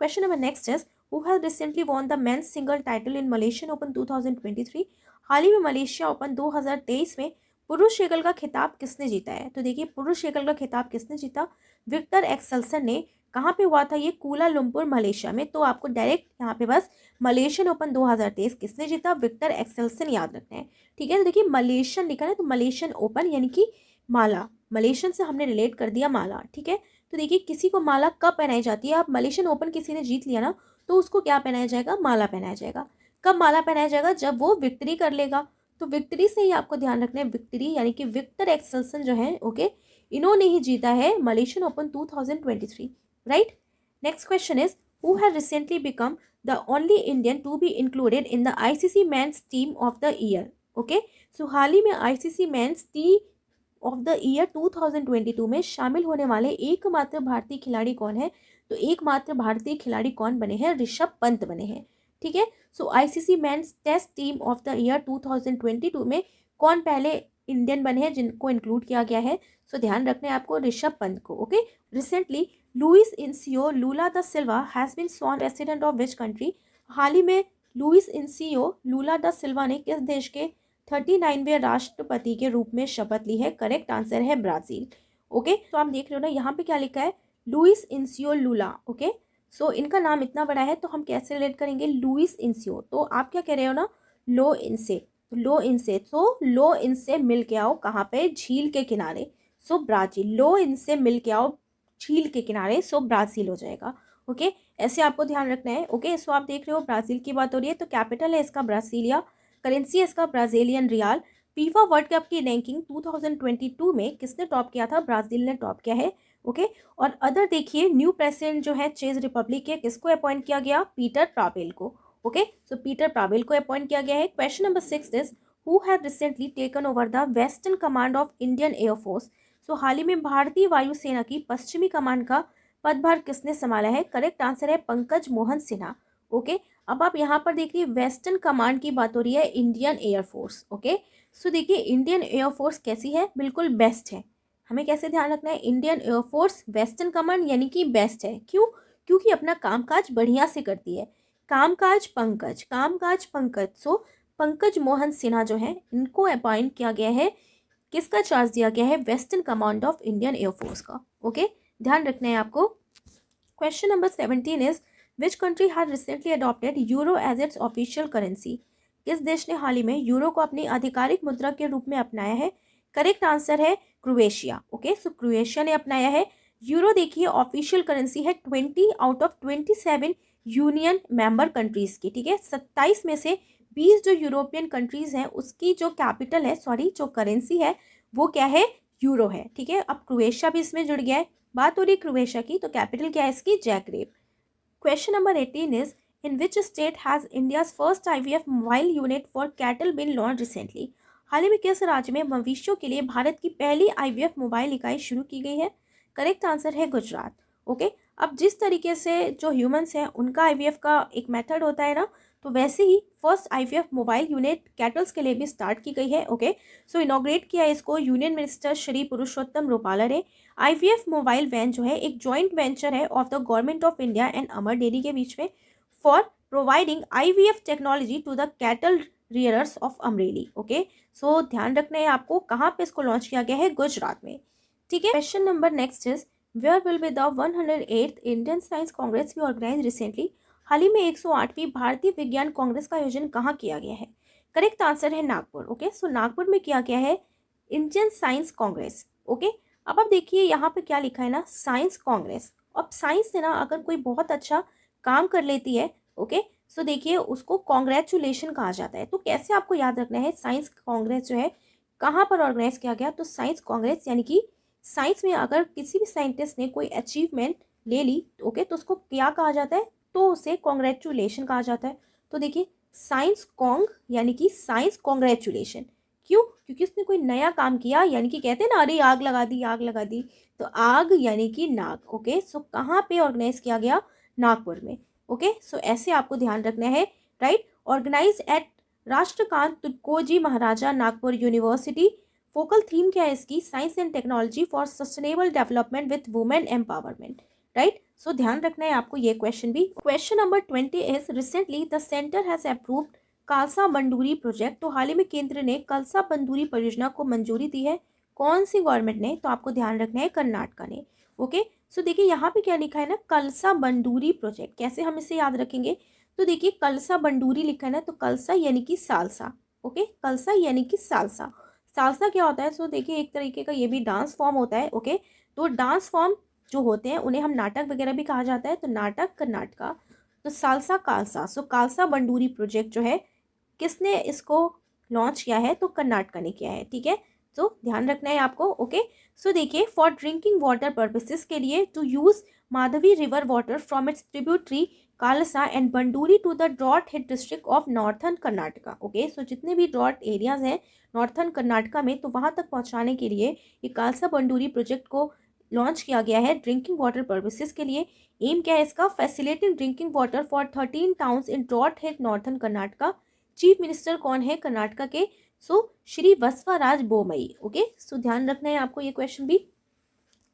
Question number next is who has recently won the men's single title in Malaysian open 2023? हाल ही में मलेशिया ओपन 2023 में पुरुष युगल का खिताब किसने जीता है? तो देखिए पुरुष युगल का खिताब किसने जीता? विक्टर एक्सेल्सन ने। कहाँ पे हुआ था ये? कुआलालंपुर मलेशिया में। तो आपको डायरेक्ट यहाँ पे बस मलेशियन ओपन 2023 किसने जीता? विक्टर एक्सेल्सन याद रखना है। ठीक है, तो देखिए मलेशियन लिखा है, तो मलेशियन ओपन यानी कि माला, मलेशियन से हमने रिलेट कर दिया माला। ठीक है, तो देखिए किसी को माला कब पहनाई जाती है? आप मलेशियन ओपन किसी ने जीत लिया ना, तो उसको क्या पहनाया जाएगा? माला पहनाया जाएगा। कब माला पहनाया जाएगा? जब वो विक्ट्री कर लेगा। तो विक्ट्री से ही आपको ध्यान रखना है, विक्ट्री यानी कि विक्टर एक्सेल्सन जो है, ओके, इन्होंने ही जीता है Malaysian open 2023, right? Next question is who has recently become the only Indian to be included in the ICC men's team of the year. Okay, so हाल ही में ICC men's team of the year 2022 में शामिल होने वाले एकमात्र भारतीय खिलाड़ी कौन है? तो एकमात्र भारतीय खिलाड़ी कौन बने हैं? ऋषभ पंत बने हैं। ठीक है, so ICC men's test team of the year 2022 में कौन पहले इंडियन बने हैं जिनको इंक्लूड किया गया है? सो ध्यान रखना है आपको ऋषभ पंत को। Okay, recently Luiz Inacio Lula da Silva has been sworn president of which country? हाल ही में लुइस इनसियो लूला द सिल्वा ने किस देश के 39वें राष्ट्रपति के रूप में शपथ ली है? करेक्ट आंसर है ब्राजील। ओके, तो आप देख रहे हो ना यहाँ पे क्या लिखा है? लुइस इनसियो लूला। ओके, सो इनका नाम इतना बड़ा है तो हम कैसे रिलेट करेंगे? लुइस इनसियो, तो आप क्या कह रहे हो ना? लो इनसे, तो लो इनसे, तो लो इनसे मिल के आओ कहाँ पे? झील के किनारे, सो ब्राजील। लो इनसे मिल के आओ झील के किनारे, सो ब्राजील हो जाएगा। ओके, ऐसे आपको ध्यान रखना है। ओके, सो आप देख रहे हो ब्राजील की बात हो रही है, तो कैपिटल है इसका ब्रासीलिया, करेंसी है इसका Brazilian riyal. FIFA world cup की रैंकिंग 2022 में किसने टॉप किया था? ब्राजील ने टॉप किया है। ओके, और अदर देखिए न्यू प्रेसिडेंट जो है चेक रिपब्लिक के, किसको अपॉइंट किया गया? पीटर प्रावेल को। ओके, सो पीटर प्रावेल को अपॉइंट किया गया है। Question number 6 is who have recently taken over the western command of Indian air force? So हाल ही में भारतीय वायुसेना की पश्चिमी कमान का पदभार किसने संभाला है? करेक्ट आंसर है पंकज मोहन सिन्हा। ओके, अब आप यहाँ पर देखिए वेस्टर्न कमांड की बात हो रही है इंडियन एयरफोर्स। ओके, सो देखिए इंडियन एयरफोर्स कैसी है? बिल्कुल बेस्ट है। हमें कैसे ध्यान रखना है? इंडियन एयरफोर्स वेस्टर्न कमांड यानी कि बेस्ट है। क्यों? क्योंकि अपना कामकाज बढ़िया से करती है। कामकाज पंकज, कामकाज पंकज, सो पंकज मोहन सिन्हा जो है इनको अपॉइंट किया गया है। किसका चार्ज दिया गया है? Western command of Indian air force का। ओके, ध्यान रखना है आपको। Question number 17 is which country has recently adopted euro as its official currency? किस देश ने हाल ही में यूरो को अपनी आधिकारिक मुद्रा के रूप में अपनाया है? करेक्ट आंसर है क्रोएशिया। ओके, सो क्रोएशिया ने अपनाया है यूरो। देखिए ऑफिशियल करेंसी है 20 out of 27 union member countries की। ठीक है, 27 में से 20 जो यूरोपियन कंट्रीज हैं उसकी जो कैपिटल है, सॉरी जो करेंसी है वो क्या है? यूरो है। ठीक है, अब क्रोएशिया भी इसमें जुड़ गया है। बात हो रही है क्रोएशिया की, तो कैपिटल क्या है इसकी? Zagreb. Question number 18 is in which state has India's first IVF mobile unit for cattle been launch recently? हाल ही में किस राज्य में मवेशियों के लिए भारत की पहली आईवीएफ मोबाइल इकाई शुरू की गई है? करेक्ट आंसर है गुजरात। ओके, अब जिस तरीके से जो ह्यूमंस हैं उनका आईवीएफ का एक मेथड होता है ना, तो वैसे ही first IVF mobile unit cattles के लिए भी स्टार्ट की गई है। ओके, सो इनॉग्रेट किया इसको यूनियन मिनिस्टर श्री पुरुषोत्तम रूपाला ने। आईवीएफ मोबाइल वैन जो है एक जॉइंट वेंचर है of the government of India and Amar dairy के बीच में for providing IVF technology to the cattle rearers of Amreli. Okay, so ध्यान रखना है आपको कहाँ पे इसको लॉन्च किया गया है? गुजरात में। ठीक है, question number next is where will be the 108th Indian science congress be organise recently? हाल ही में 108वीं भारतीय विज्ञान कांग्रेस का आयोजन कहाँ किया गया है? करेक्ट आंसर है नागपुर। ओके, सो नागपुर में किया गया है इंडियन साइंस कांग्रेस। ओके, अब आप देखिए यहाँ पे क्या लिखा है ना, साइंस कांग्रेस। अब साइंस से ना अगर कोई बहुत अच्छा काम कर लेती है, ओके, सो देखिए उसको कॉन्ग्रेचुलेशन कहा जाता है। तो कैसे आपको याद रखना है? साइंस कांग्रेस जो है कहाँ पर ऑर्गेनाइज किया गया? तो साइंस कांग्रेस यानी कि साइंस में अगर किसी भी साइंटिस्ट ने कोई अचीवमेंट ले ली, ओके, तो उसको क्या कहा जाता है? तो उसे कॉन्ग्रेचुलेशन कहा जाता है। तो देखिए साइंस कॉन्ग यानी कि साइंस कॉन्ग्रेचुलेशन। क्यों? क्योंकि उसने कोई नया काम किया, यानी कि कहते हैं ना, अरे आग लगा दी, आग लगा दी, तो आग यानी कि नाग। ओके, सो कहाँ पे ऑर्गेनाइज किया गया? नागपुर में। ओके, सो ऐसे आपको ध्यान रखना है, right. Organise at Rashtrakant Tukadoji Maharaja Nagpur university. Focal theme क्या है इसकी? Science and technology for sustainable development with women empowerment, right. So ध्यान रखना है आपको ये क्वेश्चन भी। Question number 20 is recently the centre has approved Kalsa Banduri project. तो हाल ही में केंद्र ने कलसा बंदूरी परियोजना को मंजूरी दी है। कौन सी गवर्नमेंट ने? तो आपको ध्यान रखना है कर्नाटका ने। ओके, सो देखिए यहाँ पे क्या लिखा है ना, कलसा बंडूरी प्रोजेक्ट। कैसे हम इसे याद रखेंगे? तो देखिए कलसा बंडूरी लिखा है ना, तो कलसा यानी कि सालसा। ओके, कलसा यानी कि सालसा। सालसा क्या होता है? सो देखिए एक तरीके का ये भी डांस फॉर्म होता है। ओके, तो डांस फॉर्म जो होते हैं उन्हें हम नाटक वगैरह भी कहा जाता है। तो नाटक कर्नाटका, तो सालसा कालसा। सो कालसा बंडूरी प्रोजेक्ट जो है किसने इसको लॉन्च किया है? तो कर्नाटका ने किया है। ठीक है, तो ध्यान रखना है आपको। ओके, सो देखिए फॉर ड्रिंकिंग वाटर पर्पसेस के लिए to use Madhavi river water from its tributary Kalsa and Banduri to the drought hit district of northern Karnataka. Okay, so जितने भी ड्रॉट एरियाज हैं नॉर्थन कर्नाटका में, तो वहाँ तक पहुँचाने के लिए ये कालसा बंडूरी प्रोजेक्ट को लॉन्च किया गया है ड्रिंकिंग वाटर पर्पसेस के लिए। एम क्या है इसका? Facilitating drinking water for 13 towns in drought hit northern Karnataka. Chief minister कौन है कर्नाटका के? So Shri Basavaraj Bommai. Okay, so ध्यान रखना है आपको ये क्वेश्चन भी।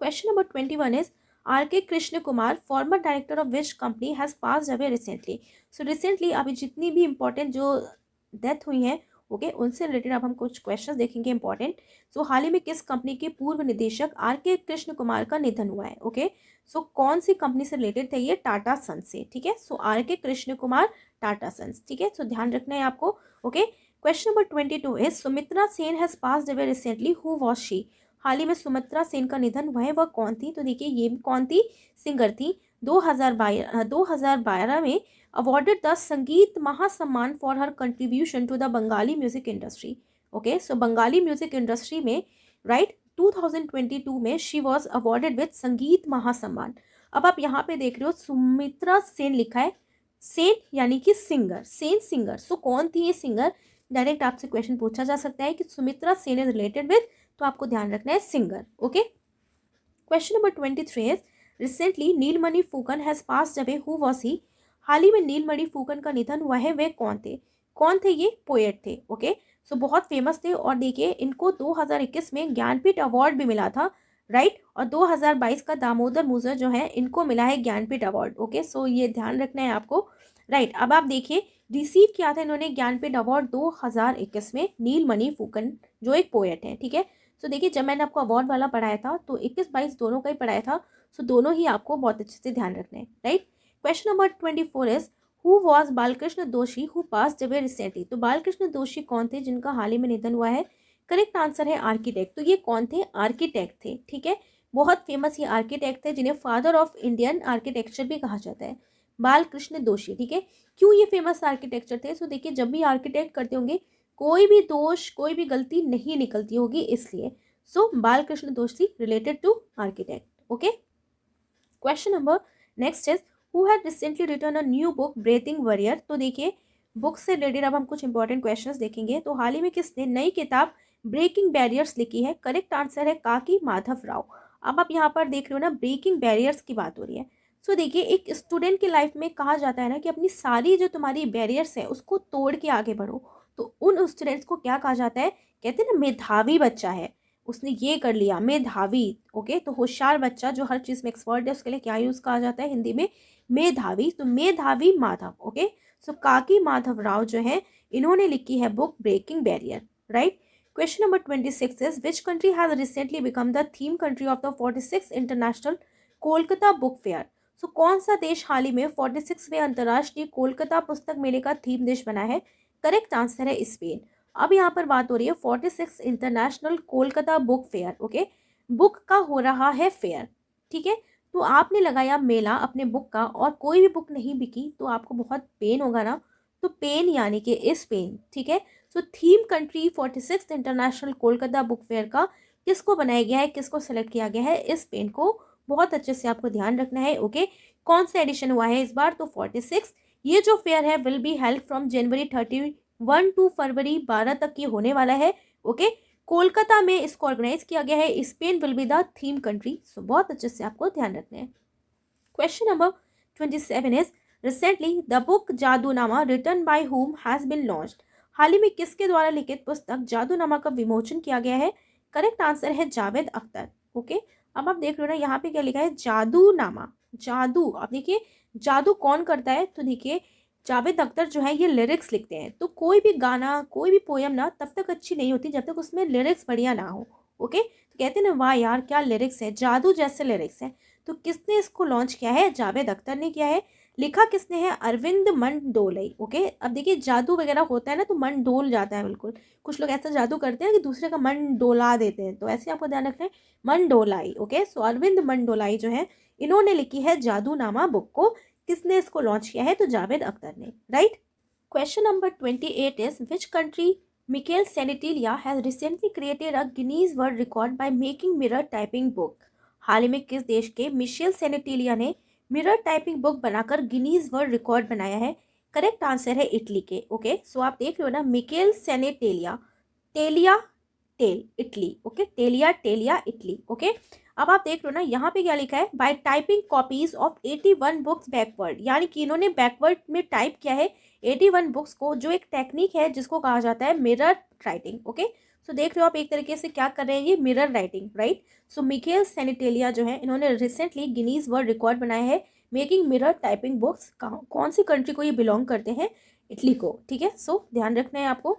Question number 21 is R.K. Krishna Kumar former director of which company has passed away recently. So recently अभी जितनी भी इंपॉर्टेंट जो डेथ हुई हैं, ओके, उनसे रिलेटेड अब हम कुछ क्वेश्चन देखेंगे इंपॉर्टेंट। सो हाल ही में किस कंपनी के पूर्व निदेशक R.K. कृष्ण कुमार का निधन हुआ है? ओके, सो कौन सी कंपनी से रिलेटेड थे ये? टाटा सन्स से। ठीक है, so R.K. Krishna Kumar Tata Sons. ठीक है, सो ध्यान रखना है आपको। Okay, question number 22 is Sumitra Sen has passed away recently, who was she? हाल ही में सुमित्रा सेन का निधन हुआ है, वह कौन थी? तो देखिए ये कौन थी? सिंगर थी। 2012 में awarded the Sangeet Mahasamman for her contribution to the Bengali music industry. Okay, so Bengali music industry में राइट 2022 में शी वॉज अवॉर्डेड विद संगीत महासम्मान। अब आप यहाँ पे देख रहे हो सुमित्रा सेन लिखा है, सेन यानी कि सिंगर, सेन सिंगर। सो कौन थी ये सिंगर? डायरेक्ट आपसे क्वेश्चन पूछा जा सकता है कि Sumitra Sen is related with, तो आपको ध्यान रखना है singer. Okay, question number 23 is recently Nilmani Phukan has passed away, who was he? हाल ही में नीलमणि फुकन का निधन हुआ है, वे कौन थे? कौन थे ये? पोएट थे। ओके, सो बहुत फेमस थे और देखिए इनको 2021 में ज्ञानपीठ अवार्ड भी मिला था, राइट, और 2022 का दामोदर मुजर जो है इनको मिला है ज्ञानपीठ अवार्ड। ओके, सो ये ध्यान रखना है आपको, राइट। अब आप देखिए रिसीव किया था इन्होंने ज्ञानपीठ अवार्ड 2021 में, नीलमणि फुकन जो एक पोएट है। ठीक है, सो देखिए जब मैंने आपको अवार्ड वाला पढ़ाया था तो 21-22 दोनों का ही पढ़ाया था, सो दोनों ही आपको बहुत अच्छे से ध्यान रखना है, right. Question number 24 is who was Balkrishna दोषी हु पास्ड अवे रिसेंटली। तो बालकृष्ण दोषी कौन थे जिनका हाल ही में निधन हुआ है? करेक्ट आंसर है आर्किटेक्ट। तो ये कौन थे? आर्किटेक्ट थे। ठीक है, बहुत फेमस ये आर्किटेक्ट थे जिन्हें फादर ऑफ इंडियन आर्किटेक्चर भी कहा जाता है, बालकृष्ण दोषी। ठीक है, क्यों ये फेमस आर्किटेक्चर थे? सो देखिए जब भी आर्किटेक्ट करते होंगे कोई भी दोष कोई भी गलती नहीं निकलती होगी, इसलिए so Balkrishna Doshi related to architect. Okay, question number next is who had recently written a new book breathing warrior. तो देखिए बुक से रिलेटेड अब हम कुछ इंपॉर्टेंट क्वेश्चंस देखेंगे। तो हाल ही में किसने नई किताब ब्रेकिंग बैरियर्स लिखी है? करेक्ट आंसर है काकी माधव राव। अब आप यहाँ पर देख रहे हो ना, ब्रेकिंग बैरियर्स की बात हो रही है। सो देखिए एक स्टूडेंट की लाइफ में कहा जाता है ना कि अपनी सारी जो तुम्हारी बैरियर्स है उसको तोड़ के आगे बढ़ो, तो उन स्टूडेंट्स को क्या कहा जाता है? कहते हैं ना मेधावी बच्चा है, उसने ये कर लिया, मेधावी। ओके, तो होशियार बच्चा जो हर चीज़ में एक्सपर्ट है उसके लिए क्या यूज़ कहा जाता है हिंदी में? मेधावी। तो मेधावी माधव। ओके, सो काकी माधव राव जो है इन्होंने लिखी है book breaking barrier, right. Question number 26 is which country has recently become the theme country of the 46 international Kolkata book fair. So कौन सा देश हाल ही में 46वें अंतर्राष्ट्रीय कोलकाता पुस्तक मेले का थीम देश बना है? करेक्ट आंसर है स्पेन। अब यहाँ पर बात हो रही है 46 international Kolkata book fair. Okay, book का हो रहा है फेयर। ठीक है, तो आपने लगाया मेला अपने बुक का और कोई भी बुक नहीं बिकी तो आपको बहुत पेन होगा ना, तो पेन यानी कि स्पेन। ठीक है, so theme country 46 international Kolkata book fair का किसको बनाया गया है, किसको सेलेक्ट किया गया है? स्पेन को। बहुत अच्छे से आपको ध्यान रखना है। ओके, कौन सा एडिशन हुआ है इस बार? तो 46। ये जो फेयर है will be held from January 31 to February 12 तक ये होने वाला है। ओके, कोलकाता में इसको ऑर्गेनाइज किया गया है, Spain will be the theme country. So बहुत अच्छे से आपको ध्यान रखना है। Question number 27 is recently the book Jadunama written by whom has been launched. हाल ही में किसके द्वारा लिखित पुस्तक जादूनामा का विमोचन किया गया है? करेक्ट आंसर है जावेद अख्तर। ओके, अब आप देख रहे हो ना यहाँ पे क्या लिखा है? जादूनामा, जादू। अब देखिए जादू कौन करता है? तो देखिए जावेद अख्तर जो है ये लिरिक्स लिखते हैं, तो कोई भी गाना कोई भी पोयम ना तब तक अच्छी नहीं होती जब तक उसमें लिरिक्स बढ़िया ना हो। ओके, तो कहते हैं ना वाह यार क्या लिरिक्स है, जादू जैसे लिरिक्स है। तो किसने इसको लॉन्च किया है? जावेद अख्तर ने किया है। लिखा किसने है? अरविंद मंडोलई। ओके, अब देखिए जादू वगैरह होता है ना तो मन डोल जाता है बिल्कुल, कुछ लोग ऐसा जादू करते हैं कि दूसरे का मन डोला देते हैं, तो ऐसे आपको ध्यान रखना है मंडोलाई। ओके, सो अरविंद मंडोलाई जो है इन्होंने लिखी है जादूनामा बुक को। किसने इसको लॉन्च किया है? तो जावेद अख्तर ने, right. Question number 28 is which country Michele Santelia has recently created a Guinness world record by making mirror typing book. हाल ही में किस देश के मिशेल सेनेटिलिया ने मिरर टाइपिंग बुक बनाकर गिनीज वर्ल्ड रिकॉर्ड बनाया है? करेक्ट आंसर है इटली के। ओके, सो आप देख रहे हो ना, मिकेल सेनेटेलिया, टेलिया टेल इटली। ओके, टेलिया टेलिया इटली। ओके, अब आप देख रहे हो ना, यहाँ पे क्या लिखा है, bye typing copies of 81 books backward, यानी कि इन्होंने बैकवर्ड में टाइप किया है 81 बुक्स को, जो एक टेक्निक है जिसको कहा जाता है मिरर राइटिंग। ओके, सो देख रहे हो आप एक तरीके से क्या कर रहे हैं, ये मिरर राइटिंग, राइट। सो मिकेल सेनेटेलिया जो है, इन्होंने रिसेंटली गिनीज वर्ल्ड रिकॉर्ड बनाया है मेकिंग मिरर टाइपिंग बुक्स। कौन सी कंट्री को ये बिलोंग करते हैं? इटली को। ठीक है, सो ध्यान रखना है आपको।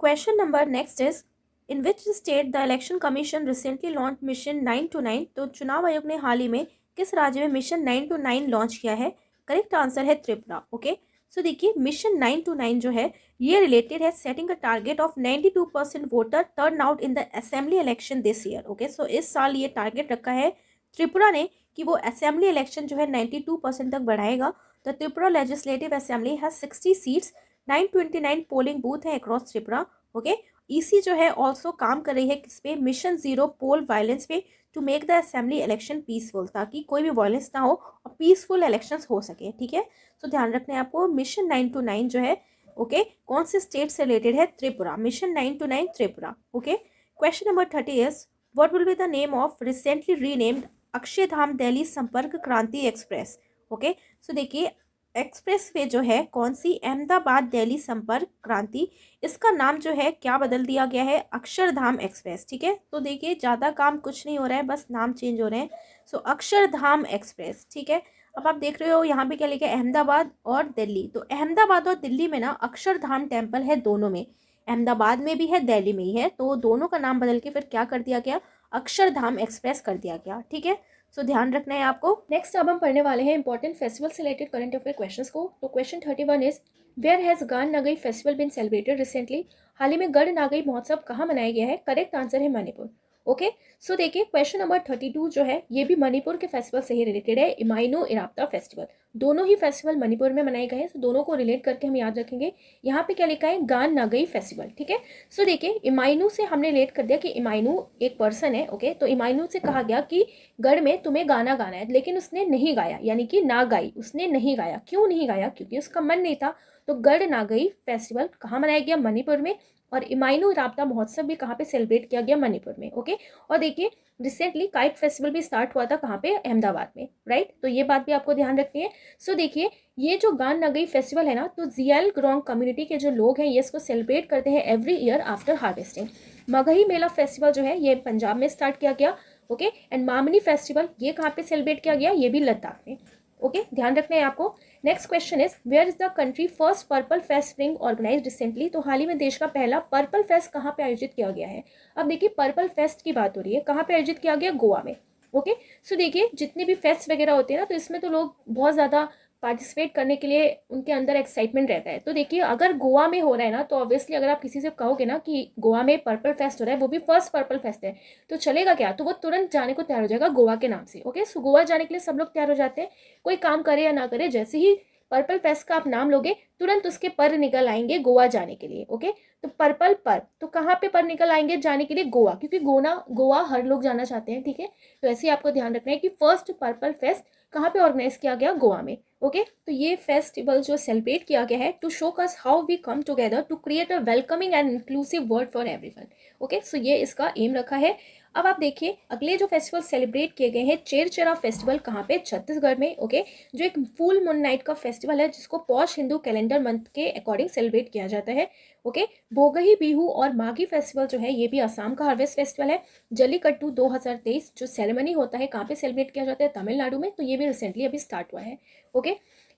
Question number next is, in which state the election commission recently launch mission 9 to 9? तो चुनाव आयोग ने हाल ही में किस राज्य में मिशन 9 to 9 लॉन्च किया है? करेक्ट आंसर है त्रिपुरा। ओके, सो देखिए, मिशन 9 to 9 जो है, ये रिलेटेड है setting a target of 92% voter turnout in the assembly election this year. Okay, so इस साल ये टारगेट रखा है त्रिपुरा ने कि वो असेंबली इलेक्शन जो है 92% तक बढ़ाएगा। The Tripura legislative assembly has 60 seats, 929 polling booth है अक्रॉस त्रिपुरा। ओके, ईसी जो है ऑल्सो काम कर रही है किस पे? मिशन जीरो पोल वायलेंस पे, to make the assembly election peaceful, ताकि कोई भी वायलेंस ना हो और पीसफुल इलेक्शंस हो सके। ठीक है, तो ध्यान रखना है आपको। मिशन 9 to 9 जो है, ओके, कौन से स्टेट से रिलेटेड है? Tripura. Mission 9 to 9 Tripura. Okay, question number 30 is, what will be the name of recently renamed Akshaydham Delhi Sampark Kranti express? Okay, so देखिए, एक्सप्रेस वे जो है कौन सी? अहमदाबाद दिल्ली संपर्क क्रांति, इसका नाम जो है क्या बदल दिया गया है? अक्षरधाम एक्सप्रेस। ठीक है, तो देखिए ज़्यादा काम कुछ नहीं हो रहा है, बस नाम चेंज हो रहे हैं। सो अक्षरधाम एक्सप्रेस। ठीक है, अब आप देख रहे हो यहाँ पे क्या लिखा है, अहमदाबाद और दिल्ली। तो अहमदाबाद और दिल्ली में ना अक्षरधाम टेम्पल है दोनों में, अहमदाबाद में भी है, दिल्ली में ही है, तो दोनों का नाम बदल के फिर क्या कर दिया गया? अक्षरधाम एक्सप्रेस कर दिया गया। ठीक है, सो ध्यान रखना है आपको। नेक्स्ट अब हम पढ़ने वाले हैं इंपॉर्टेंट फेस्टिवल से रिलेटेड करंट अफेयर क्वेश्चंस को। तो क्वेश्चन 31 इज, वेयर हैज गान नागई फेस्टिवल बीन सेलिब्रेटेड रिसेंटली? हाल ही में गढ़ नागई महोत्सव कहाँ मनाया गया है? करेक्ट आंसर है मणिपुर। ओके, सो देखिए, क्वेश्चन नंबर 32 जो है, ये भी मणिपुर के फेस्टिवल से ही रिलेटेड है, इमाइनो इराप्ता फेस्टिवल। दोनों ही फेस्टिवल मणिपुर में मनाए गए हैं, तो दोनों को रिलेट करके हम याद रखेंगे। यहाँ पे क्या लिखा है? गान नागई फेस्टिवल। ठीक है, सो देखिए, इमाइनू से हमने रिलेट कर दिया कि इमाइनू एक पर्सन है। ओके, तो इमाइनू से कहा गया कि गढ़ में तुम्हें गाना गाना है, लेकिन उसने नहीं गाया, यानी कि ना गाई, उसने नहीं गाया। क्यों नहीं गाया? क्योंकि उसका मन नहीं था। तो गढ़ नागई फेस्टिवल कहाँ मनाया गया? मणिपुर में। और इमाइनू इराप्ता महोत्सव भी कहाँ पे सेलिब्रेट किया गया? मणिपुर में। ओके, और देखिए, रिसेंटली काइट फेस्टिवल भी स्टार्ट हुआ था कहाँ पे? अहमदाबाद में, राइट। तो ये बात भी आपको ध्यान रखनी है। सो देखिए, ये जो गान नागई फेस्टिवल है ना, तो जियल ग्रोंग कम्युनिटी के जो लोग हैं ये इसको सेलिब्रेट करते हैं every year after harvesting. Magahi Mela festival जो है ये पंजाब में स्टार्ट किया गया। ओके, एंड मामनी फेस्टिवल ये कहाँ पे सेलिब्रेट किया गया? ये भी लद्दाख में। ओके, ध्यान रखना है आपको। Next question is, where is the country first purple fest spring organize recently? तो हाल ही में देश का पहला पर्पल फेस्ट कहाँ पे आयोजित किया गया है? अब देखिए, पर्पल फेस्ट की बात हो रही है, कहाँ पे आयोजित किया गया? गोवा में। ओके, सो देखिए, जितने भी फेस्ट वगैरह होते हैं ना, तो इसमें तो लोग बहुत ज़्यादा पार्टिसिपेट करने के लिए उनके अंदर एक्साइटमेंट रहता है। तो देखिए, अगर गोवा में हो रहा है ना, तो ऑब्वियसली अगर आप किसी से कहोगे ना कि गोवा में पर्पल फेस्ट हो रहा है, वो भी फर्स्ट पर्पल फेस्ट है, तो चलेगा क्या? तो वो तुरंत जाने को तैयार हो जाएगा गोवा के नाम से। ओके, सो गोवा जाने के लिए सब लोग तैयार हो जाते हैं, कोई काम करे या ना करे, जैसे ही पर्पल फेस्ट का आप नाम लोगे, तुरंत उसके पर निकल आएंगे गोवा जाने के लिए। ओके, तो पर्पल पर, तो कहाँ पे पर निकल आएंगे जाने के लिए? गोवा, क्योंकि गोवा हर लोग जाना चाहते हैं। ठीक है, तो ऐसे ही आपको ध्यान रखना है कि फर्स्ट पर्पल फेस्ट कहाँ पे ऑर्गेनाइज किया गया? गोवा में। ओके, तो ये फेस्टिवल जो सेलिब्रेट किया गया है to show us how we come together to create a welcoming and inclusive world for everyone. Okay, so ये इसका एम रखा है। अब आप देखिए, अगले जो फेस्टिवल सेलिब्रेट किए गए हैं, चेरचेरा फेस्टिवल कहाँ पे? छत्तीसगढ़ में। ओके, जो एक फुल मून नाइट का फेस्टिवल है, जिसको पौष हिंदू कैलेंडर मंथ के अकॉर्डिंग सेलिब्रेट किया जाता है। ओके, भोगही बिहू और माघी फेस्टिवल जो है ये भी असम का हार्वेस्ट फेस्टिवल है। जल्लीकट्टू 2023 जो सेरेमनी होता है कहाँ पे सेलिब्रेट किया जाता है? तमिलनाडु में। तो ये भी रिसेंटली अभी स्टार्ट हुआ है। ओके,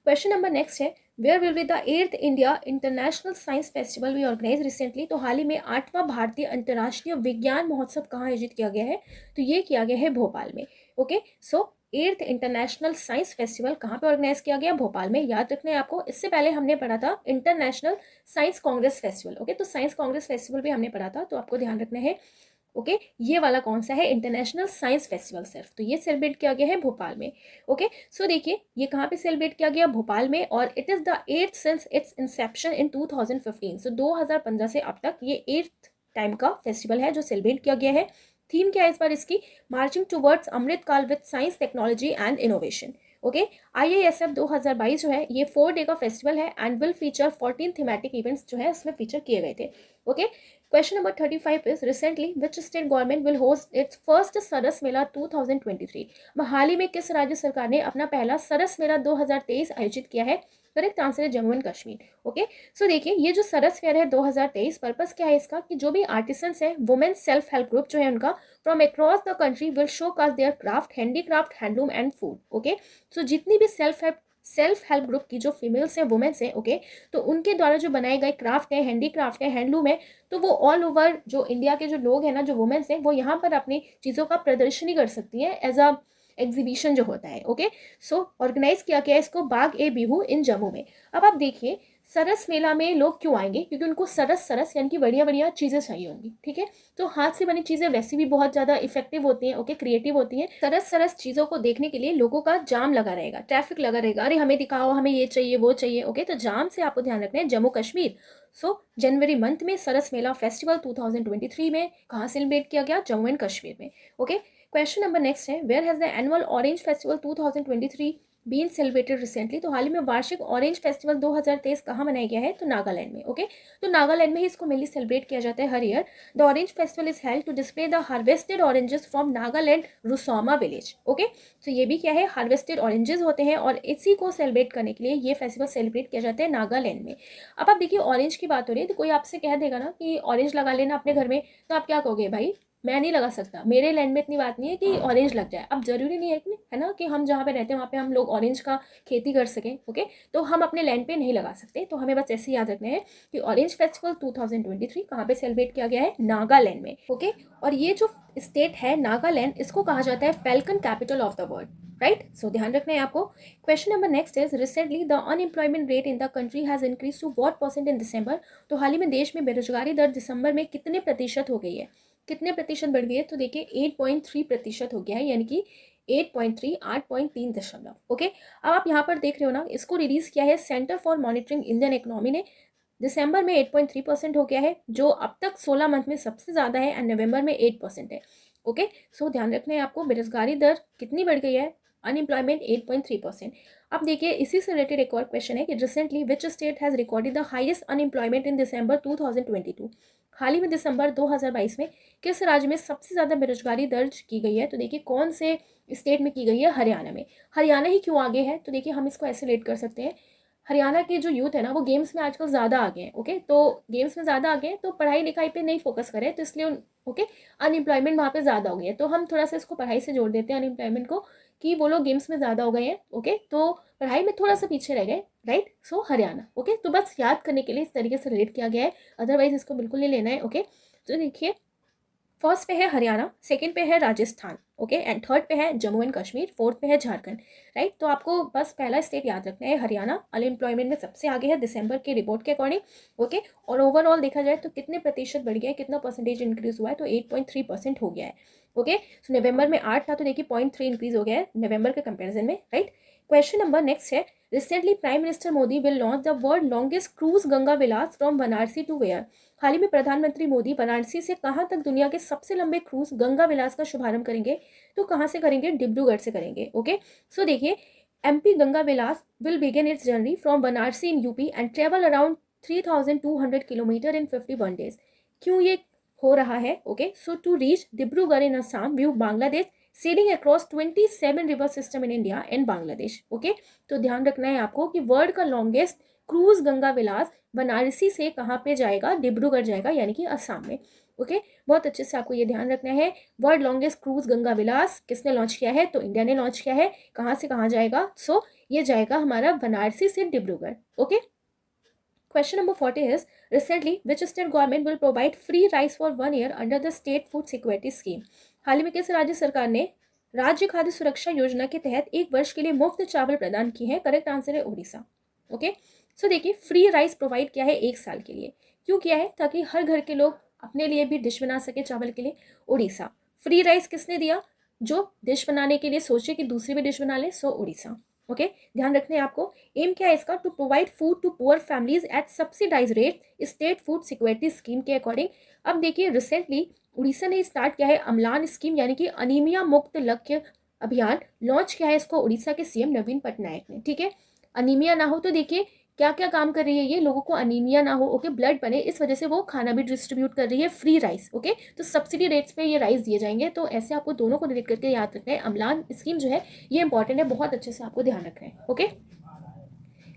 क्वेश्चन नंबर नेक्स्ट है, where will be the 8th India international science festival we organize recently? तो हाल ही में 8वां भारतीय अंतर्राष्ट्रीय विज्ञान महोत्सव कहाँ आयोजित किया गया है? तो ये किया गया है भोपाल में। ओके, सो 8th इंटरनेशनल साइंस फेस्टिवल कहाँ पे ऑर्गेनाइज किया गया? भोपाल में। याद रखना है आपको। इससे पहले हमने पढ़ा था international science Congress festival. Okay, तो साइंस कांग्रेस फेस्टिवल भी हमने पढ़ा था, तो आपको ध्यान रखना है। ओके, ये वाला कौन सा है? इंटरनेशनल साइंस फेस्टिवल सिर्फ, तो ये सेलिब्रेट किया गया है भोपाल में। ओके, सो देखिए, ये कहाँ पे सेलिब्रेट किया गया? भोपाल में। और it is the 8th since its inception in 2015। So 2015 से अब तक ये 8th टाइम का फेस्टिवल है जो सेलिब्रेट किया गया है। थीम क्या है इस बार इसकी? मार्चिंग टूवर्ड्स अमृत काल with science technology and innovation. Okay. IISF 2022 जो है ये 4 डे का फेस्टिवल है and will feature 14 thematic events जो है इसमें फीचर किए गए थे। Okay. Question number 35 is recently which state government will host its first Saras Mela 2023। हाल ही में किस राज्य सरकार ने अपना पहला सरस मेला 2023 आयोजित किया है? करेक्ट आंसर है Jammu and Kashmir. Okay. So देखिए ये जो सरस फेयर है 2023, पर्पस क्या है इसका कि जो भी आर्टिसंस है, वुमेन सेल्फ हेल्प ग्रुप जो है उनका from across the country will showcase their craft, handicraft, handloom and food. Okay. So जितनी भी सेल्फ हेल्प ग्रुप की जो फीमेल्स हैं, वुमेन्स हैं, ओके, तो उनके द्वारा जो बनाए गए क्राफ्ट है, हैंडीक्राफ्ट है, हैंडलूम है, तो वो ऑल ओवर जो इंडिया के जो लोग हैं ना, जो वुमेन्स हैं, वो यहाँ पर अपनी चीज़ों का प्रदर्शनी कर सकती हैं एज अ एग्जीबिशन जो होता है। ओके। सो ऑर्गेनाइज किया गया इसको बाग ए बिहू इन जम्मू में। अब आप देखिए सरस मेला में लोग क्यों आएंगे? क्योंकि उनको सरस यानी कि बढ़िया बढ़िया चीज़ें चाहिए होंगी। ठीक है। तो हाथ से बनी चीज़ें वैसे भी बहुत ज़्यादा इफेक्टिव होती हैं, ओके, क्रिएटिव होती हैं। सरस चीज़ों को देखने के लिए लोगों का जाम लगा रहेगा, ट्रैफिक लगा रहेगा, अरे हमें दिखाओ, हमें ये चाहिए वो चाहिए। ओके। तो जाम से आपको ध्यान रखना है जम्मू कश्मीर। सो जनवरी मंथ में सरस मेला फेस्टिवल 2023 में कहाँ सेलिब्रेट किया गया? जम्मू एंड कश्मीर में। ओके। क्वेश्चन नंबर नेक्स्ट है where has the annual orange festival 2023 been celebrated recently. तो हाल ही में वार्षिक ऑरेंज फेस्टिवल 2023 कहाँ मनाया गया है? तो नागालैंड में। ओके। तो नागालैंड में ही इसको मेनली सेलिब्रेट किया जाता है हर year. The orange festival is held to display the harvested oranges from Nagaland Rusoma village. Okay. तो ये भी क्या है? हार्वेस्टेड ऑरेंजेस होते हैं और इसी को सेलिब्रेट करने के लिए ये फेस्टिवल सेलिब्रेट किया जाता है नागालैंड में। अब आप देखिए ऑरेंज की बात हो रही है तो कोई आपसे कह देगा ना कि ऑरेंज लगा लेना अपने घर में, तो आप क्या कहोगे? भाई मैं नहीं लगा सकता, मेरे लैंड में इतनी बात नहीं है कि ऑरेंज लग जाए। अब जरूरी नहीं है कि है ना कि हम जहाँ पे रहते हैं वहाँ पे हम लोग ऑरेंज का खेती कर सकें। ओके। तो हम अपने लैंड पे नहीं लगा सकते, तो हमें बस ऐसे याद रखना है कि ऑरेंज फेस्टिवल 2023 कहाँ पे सेलिब्रेट किया गया है? नागालैंड में। ओके। और ये जो स्टेट है नागालैंड, इसको कहा जाता है falcon capital of the world, right. So ध्यान रखना है आपको। Question number next is recently the unemployment rate in the country has increase to what percent in December. तो हाल ही में देश में बेरोजगारी दर दिसंबर में कितने प्रतिशत हो गई है? कितने प्रतिशत बढ़ गई है? तो देखिए 8.3% हो गया है, यानी कि 8.3 8.3 ओके। अब आप यहाँ पर देख रहे हो ना, इसको रिलीज किया है centre for monitoring Indian economy ने। दिसंबर में 8.3% हो गया है, जो अब तक 16 मंथ में सबसे ज़्यादा है, एंड नवंबर में 8% है। ओके। सो ध्यान रखना है आपको, बेरोजगारी दर कितनी बढ़ गई है? अनएम्प्लॉयमेंट 8.3%। अब देखिए इसी से रिलेटेड एक और क्वेश्चन है कि recently which state has recorded the highest unemployment in December 2022। हाल ही में दिसंबर 2022 में किस राज्य में सबसे ज़्यादा बेरोजगारी दर्ज की गई है? तो देखिए कौन से स्टेट में की गई है? हरियाणा में। हरियाणा ही क्यों आगे है? तो देखिए हम इसको ऐसे रिलेट कर सकते हैं, हरियाणा के जो यूथ है ना वो गेम्स में आजकल ज़्यादा आगे हैं। ओके। तो गेम्स में ज़्यादा आगे हैं तो पढ़ाई लिखाई पे नहीं फोकस करें, तो इसलिए ओके अनएम्प्लॉयमेंट वहाँ पे ज़्यादा हो गई है। तो हम थोड़ा सा इसको पढ़ाई से जोड़ देते हैं अनएम्प्लॉयमेंट को, कि वो लोग गेम्स में ज़्यादा हो गए हैं। ओके। तो पढ़ाई में थोड़ा सा पीछे रह गए, राइट। सो हरियाणा। ओके। तो बस याद करने के लिए इस तरीके से रिलेट किया गया है, अदरवाइज इसको बिल्कुल नहीं लेना है। ओके। तो देखिए फर्स्ट पे है हरियाणा, सेकंड पे है राजस्थान, ओके, एंड थर्ड पे है जम्मू एंड कश्मीर, फोर्थ पे है झारखंड, राइट। तो आपको बस पहला स्टेट याद रखना है, हरियाणा अनएम्प्लॉयमेंट में सबसे आगे है दिसंबर के रिपोर्ट के अकॉर्डिंग। ओके। और ओवरऑल देखा जाए तो कितने प्रतिशत बढ़ गया है, कितना परसेंटेज इंक्रीज हुआ है? तो 8.3% हो गया है। ओके। सो नवंबर में 8 था तो देखिए 0.3 इंक्रीज हो गया है नवंबर के कंपेरिजन में, राइट। क्वेश्चन नंबर नेक्स्ट है recently prime minister Modi will launch the world longest cruise Ganga Vilas from Varanasi to where. हाल ही में प्रधानमंत्री मोदी वाराणसी से कहाँ तक दुनिया के सबसे लंबे क्रूज गंगा विलास का शुभारंभ करेंगे? तो कहाँ से करेंगे? डिब्रूगढ़ से करेंगे। ओके। सो देखिए MP Ganga Vilas will begin its journey from Varanasi in UP and travel around 3200 kilometre in 51 days. क्यों ये हो रहा है? Okay. So to reach Dibrugarh in Assam via Bangladesh sailing across 27 river system in India and Bangladesh. Okay. तो ध्यान रखना है आपको कि वर्ल्ड का लॉन्गेस्ट क्रूज गंगा विलास वाराणसी से कहाँ पे जाएगा? डिब्रूगढ़ जाएगा, यानी कि असम में। ओके। बहुत अच्छे से आपको ये ध्यान रखना है। वर्ल्ड लॉन्गेस्ट क्रूज गंगा विलास किसने लॉन्च किया है? तो इंडिया ने लॉन्च किया है। कहाँ से कहाँ जाएगा? सो ये जाएगा हमारा वाराणसी से Dibrugarh. Okay. Question number 40 is recently which state government will provide free rice for 1 year under the state food security scheme। हाल ही में किस राज्य सरकार ने राज्य खाद्य सुरक्षा योजना के तहत 1 वर्ष के लिए मुफ्त चावल प्रदान किए हैं? करेक्ट आंसर है उड़ीसा। ओके। सो देखिए फ्री राइस प्रोवाइड किया है 1 साल के लिए। क्यों किया है? ताकि हर घर के लोग अपने लिए भी डिश बना सके चावल के लिए। उड़ीसा। फ्री राइस किसने दिया? जो डिश बनाने के लिए सोचे कि दूसरी भी डिश बना ले, सो उड़ीसा। ओके। ध्यान रखने हैं आपको। एम क्या है इसका? To provide food to poor families at subsidize rate state food security scheme के अकॉर्डिंग। अब देखिए रिसेंटली उड़ीसा ने स्टार्ट किया है अम्लान स्कीम, यानी कि अनीमिया मुक्त लक्ष्य अभियान लॉन्च किया है इसको उड़ीसा के सीएम नवीन पटनायक ने, ठीक है। अनीमिया ना हो, तो देखिए क्या क्या काम कर रही है ये, लोगों को अनीमिया ना हो, ओके, ब्लड बने, इस वजह से वो खाना भी डिस्ट्रीब्यूट कर रही है, फ्री राइस, ओके। तो सब्सिडी रेट्स पे ये राइस दिए जाएंगे, तो ऐसे आपको दोनों को रिलेट करके याद रखना है। अम्लान स्कीम जो है ये इंपॉर्टेंट है, बहुत अच्छे से आपको ध्यान रखना है, okay.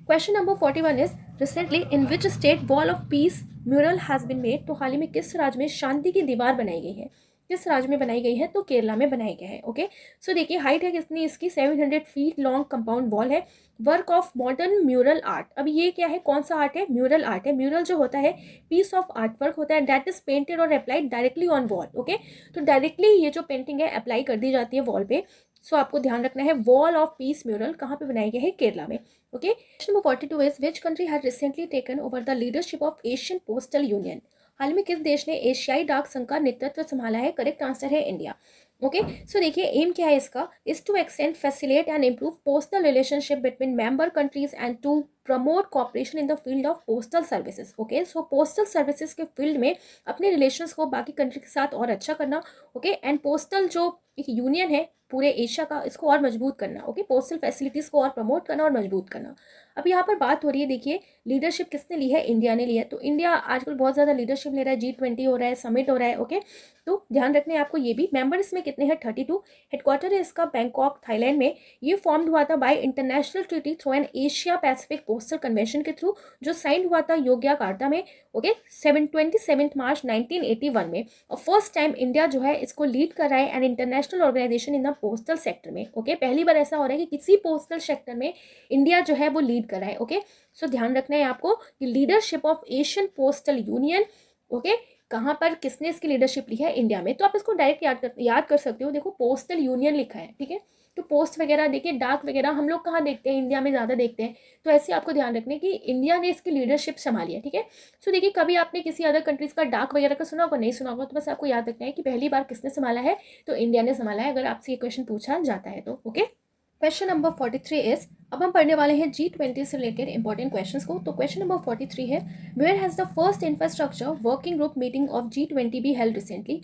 Question number 41 is recently in which state wall of peace mural has been made, तो हाल ही में किस राज्य में शांति की दीवार बनाई गई है, किस राज्य में बनाई गई है, तो केरला में बनाया गया है, ओके। सो देखिए हाइट है कितनी इसकी, 700 फीट लॉन्ग कंपाउंड वॉल है। Work of modern mural art, अब ये क्या है, कौन सा आर्ट है, म्यूरल आर्ट है। म्यूरल जो होता है पीस ऑफ आर्ट वर्क होता है दैट इज पेंटेड और applied directly on wall, okay. तो डायरेक्टली ये जो पेंटिंग है अप्लाई कर दी जाती है वॉल पे। सो आपको ध्यान रखना है वॉल ऑफ पीस म्यूरल कहाँ पे बनाया गया है, केरला में, okay. Question number 42 is which country had recently taken over the leadership of Asian postal union, हाल में किस देश ने एशियाई डाक संघ का नेतृत्व संभाला है, करेक्ट आंसर है इंडिया, ओके। सो देखिए एम क्या है इसका, is to extend facilitate and improve postal relationship between member countries and to promote cooperation in the field of postal services, okay. So postal services के फील्ड में अपने रिलेशंस को बाकी कंट्री के साथ और अच्छा करना, ओके। एंड पोस्टल जो एक यूनियन है पूरे एशिया का, इसको और मजबूत करना, ओके। पोस्टल फैसिलिटीज़ को और प्रमोट करना और मजबूत करना। अब यहाँ पर बात हो रही है, देखिए लीडरशिप किसने ली है, इंडिया ने लिया है। तो इंडिया आजकल बहुत ज़्यादा लीडरशिप ले रहा है, G20 हो रहा है, समिट हो रहा है, ओके। तो ध्यान रखना है आपको ये भी। मेंबर इसमें कितने हैं, 32। हेडक्वार्टर है इसका बैंकॉक थाईलैंड में। ये फॉर्म्ड हुआ था bye international treaty through an Asia Pacific postal convention के थ्रू, जो साइन हुआ था योग्याकार्ता में, ओके, 27 मार्च 1981 में। और फर्स्ट टाइम इंडिया जो है इसको लीड कर रहा है an international organization in the postal sector में, ओके। पहली बार ऐसा हो रहा है कि किसी पोस्टल सेक्टर में इंडिया जो है वो लीड कर रहा है, ओके। सो ध्यान रखना है आपको कि leadership of Asian postal union, okay, कहाँ पर किसने इसकी लीडरशिप ली है, इंडिया में। तो आप इसको डायरेक्ट याद कर सकते हो, देखो पोस्टल यूनियन लिखा है, ठीक है। तो पोस्ट वगैरह देखिए, डाक वगैरह हम लोग कहाँ देखते हैं, इंडिया में ज़्यादा देखते हैं। तो ऐसे आपको ध्यान रखने कि इंडिया ने इसकी लीडरशिप संभाली है, ठीक है। सो देखिए कभी आपने किसी अदर कंट्रीज़ का डाक वगैरह का सुना होगा, नहीं सुना होगा, तो बस आपको याद रखना है कि पहली बार किसने संभाला है, तो इंडिया ने संभाला है, अगर आपसे ये क्वेश्चन पूछा जाता है तो, ओके। क्वेश्चन नंबर 43 इज, अब हम पढ़ने वाले हैं G20 से रिलेटेड इंपॉर्टेंट क्वेश्चंस को। तो क्वेश्चन नंबर 43 है, where has the first infrastructure working group meeting of G20 be held recently,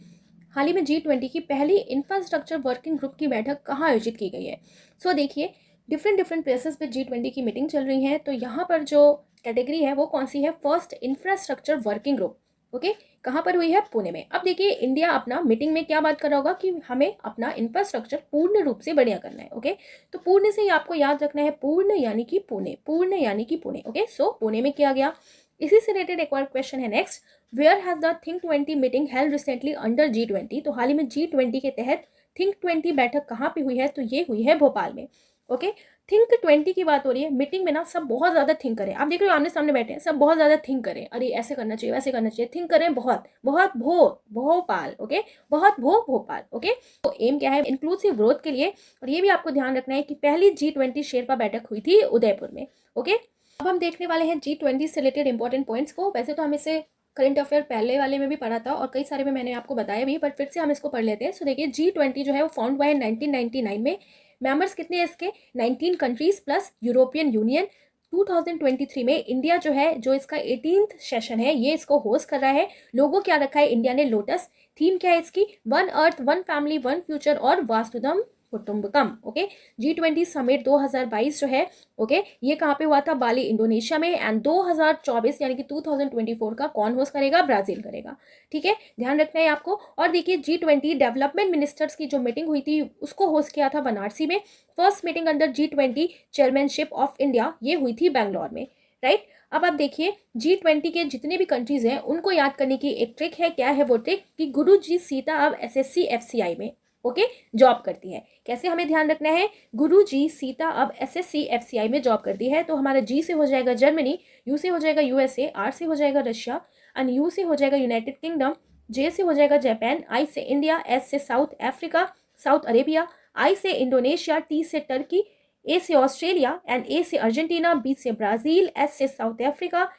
हाल ही में G20 की पहली इंफ्रास्ट्रक्चर वर्किंग ग्रुप की बैठक कहाँ आयोजित की गई है। सो देखिए डिफरेंट प्लेसेस पे G20 की मीटिंग चल रही है, तो यहाँ पर जो कैटेगरी है वो कौन सी है, first infrastructure working group, okay. कहाँ पर हुई है, पुणे में। अब देखिए इंडिया अपना मीटिंग में क्या बात कर रहा होगा कि हमें अपना इंफ्रास्ट्रक्चर पूर्ण रूप से बढ़िया करना है, ओके। तो पूर्ण से ही आपको याद रखना है, पूर्ण यानी कि पुणे, पूर्ण यानी कि पुणे, ओके। सो पुणे में किया गया। इसी से रिलेटेड एक और क्वेश्चन है next, where has the think 20 meeting held recently under G20, तो हाल ही में G20 के तहत थिंक 20 बैठक कहाँ पे हुई है, तो ये हुई है भोपाल में, ओके। थिंक 20 की बात हो रही है, मीटिंग में ना सब बहुत ज़्यादा थिंक करें। आप देख रहे हो आमने सामने बैठे हैं, सब बहुत ज़्यादा थिंक करें, अरे ऐसे करना चाहिए, वैसे करना चाहिए, थिंक करें बहुत बहुत भोपाल, ओके, बहुत भोपाल, ओके। तो एम क्या है, इंक्लूसिव ग्रोथ के लिए। और ये भी आपको ध्यान रखना है कि पहली G20 शेरपा बैठक हुई थी उदयपुर में, ओके। अब हम देखने वाले हैं G20 से रिलेटेड इंपॉर्टेंट पॉइंट्स को। वैसे तो हम इसे करंट अफेयर पहले वाले में भी पढ़ा था और कई सारे में मैंने आपको बताया भी, बट फिर से हम इसको पढ़ लेते हैं। सो देखिए G20 जो है वो फाउंड हुआ है 1999 में। मेंबर्स कितने हैं इसके, 19 कंट्रीज प्लस यूरोपियन यूनियन। 2023 में इंडिया जो है, जो इसका 18th सेशन है, ये इसको होस्ट कर रहा है। लोगो क्या रखा है इंडिया ने, लोटस। थीम क्या है इसकी, one earth one family one future और वासुधम कुटुंबकम, ओके। G20 समिट 2022 जो है, ओके, ये कहाँ पे हुआ था, बाली इंडोनेशिया में। एंड 2024 यानी कि 2024 का कौन होस्ट करेगा, ब्राजील करेगा, ठीक है। ध्यान रखना है आपको। और देखिए G20 डेवलपमेंट मिनिस्टर्स की जो मीटिंग हुई थी उसको होस्ट किया था बनारसी में। First meeting under G20 chairmanship of India ये हुई थी बैंगलोर में, राइट। अब आप देखिए G20 के जितने भी कंट्रीज हैं उनको याद करने की एक ट्रिक है। क्या है वो ट्रिक, कि गुरु जी सीता अब SSC FCI में, ओके, जॉब करती है। कैसे हमें ध्यान रखना है, गुरु जी सीता अब SSC FCI में जॉब करती है। तो हमारा G से हो जाएगा जर्मनी, U से हो जाएगा USA, R से हो जाएगा रशिया, एंड U से हो जाएगा यूनाइटेड किंगडम, J से हो जाएगा जापान, I से इंडिया, S से south Africa, south Arabia, I से इंडोनेशिया, T से टर्की, A से ऑस्ट्रेलिया, एंड A से अर्जेंटीना, B से ब्राज़ील, S से साउथ अफ्रीका,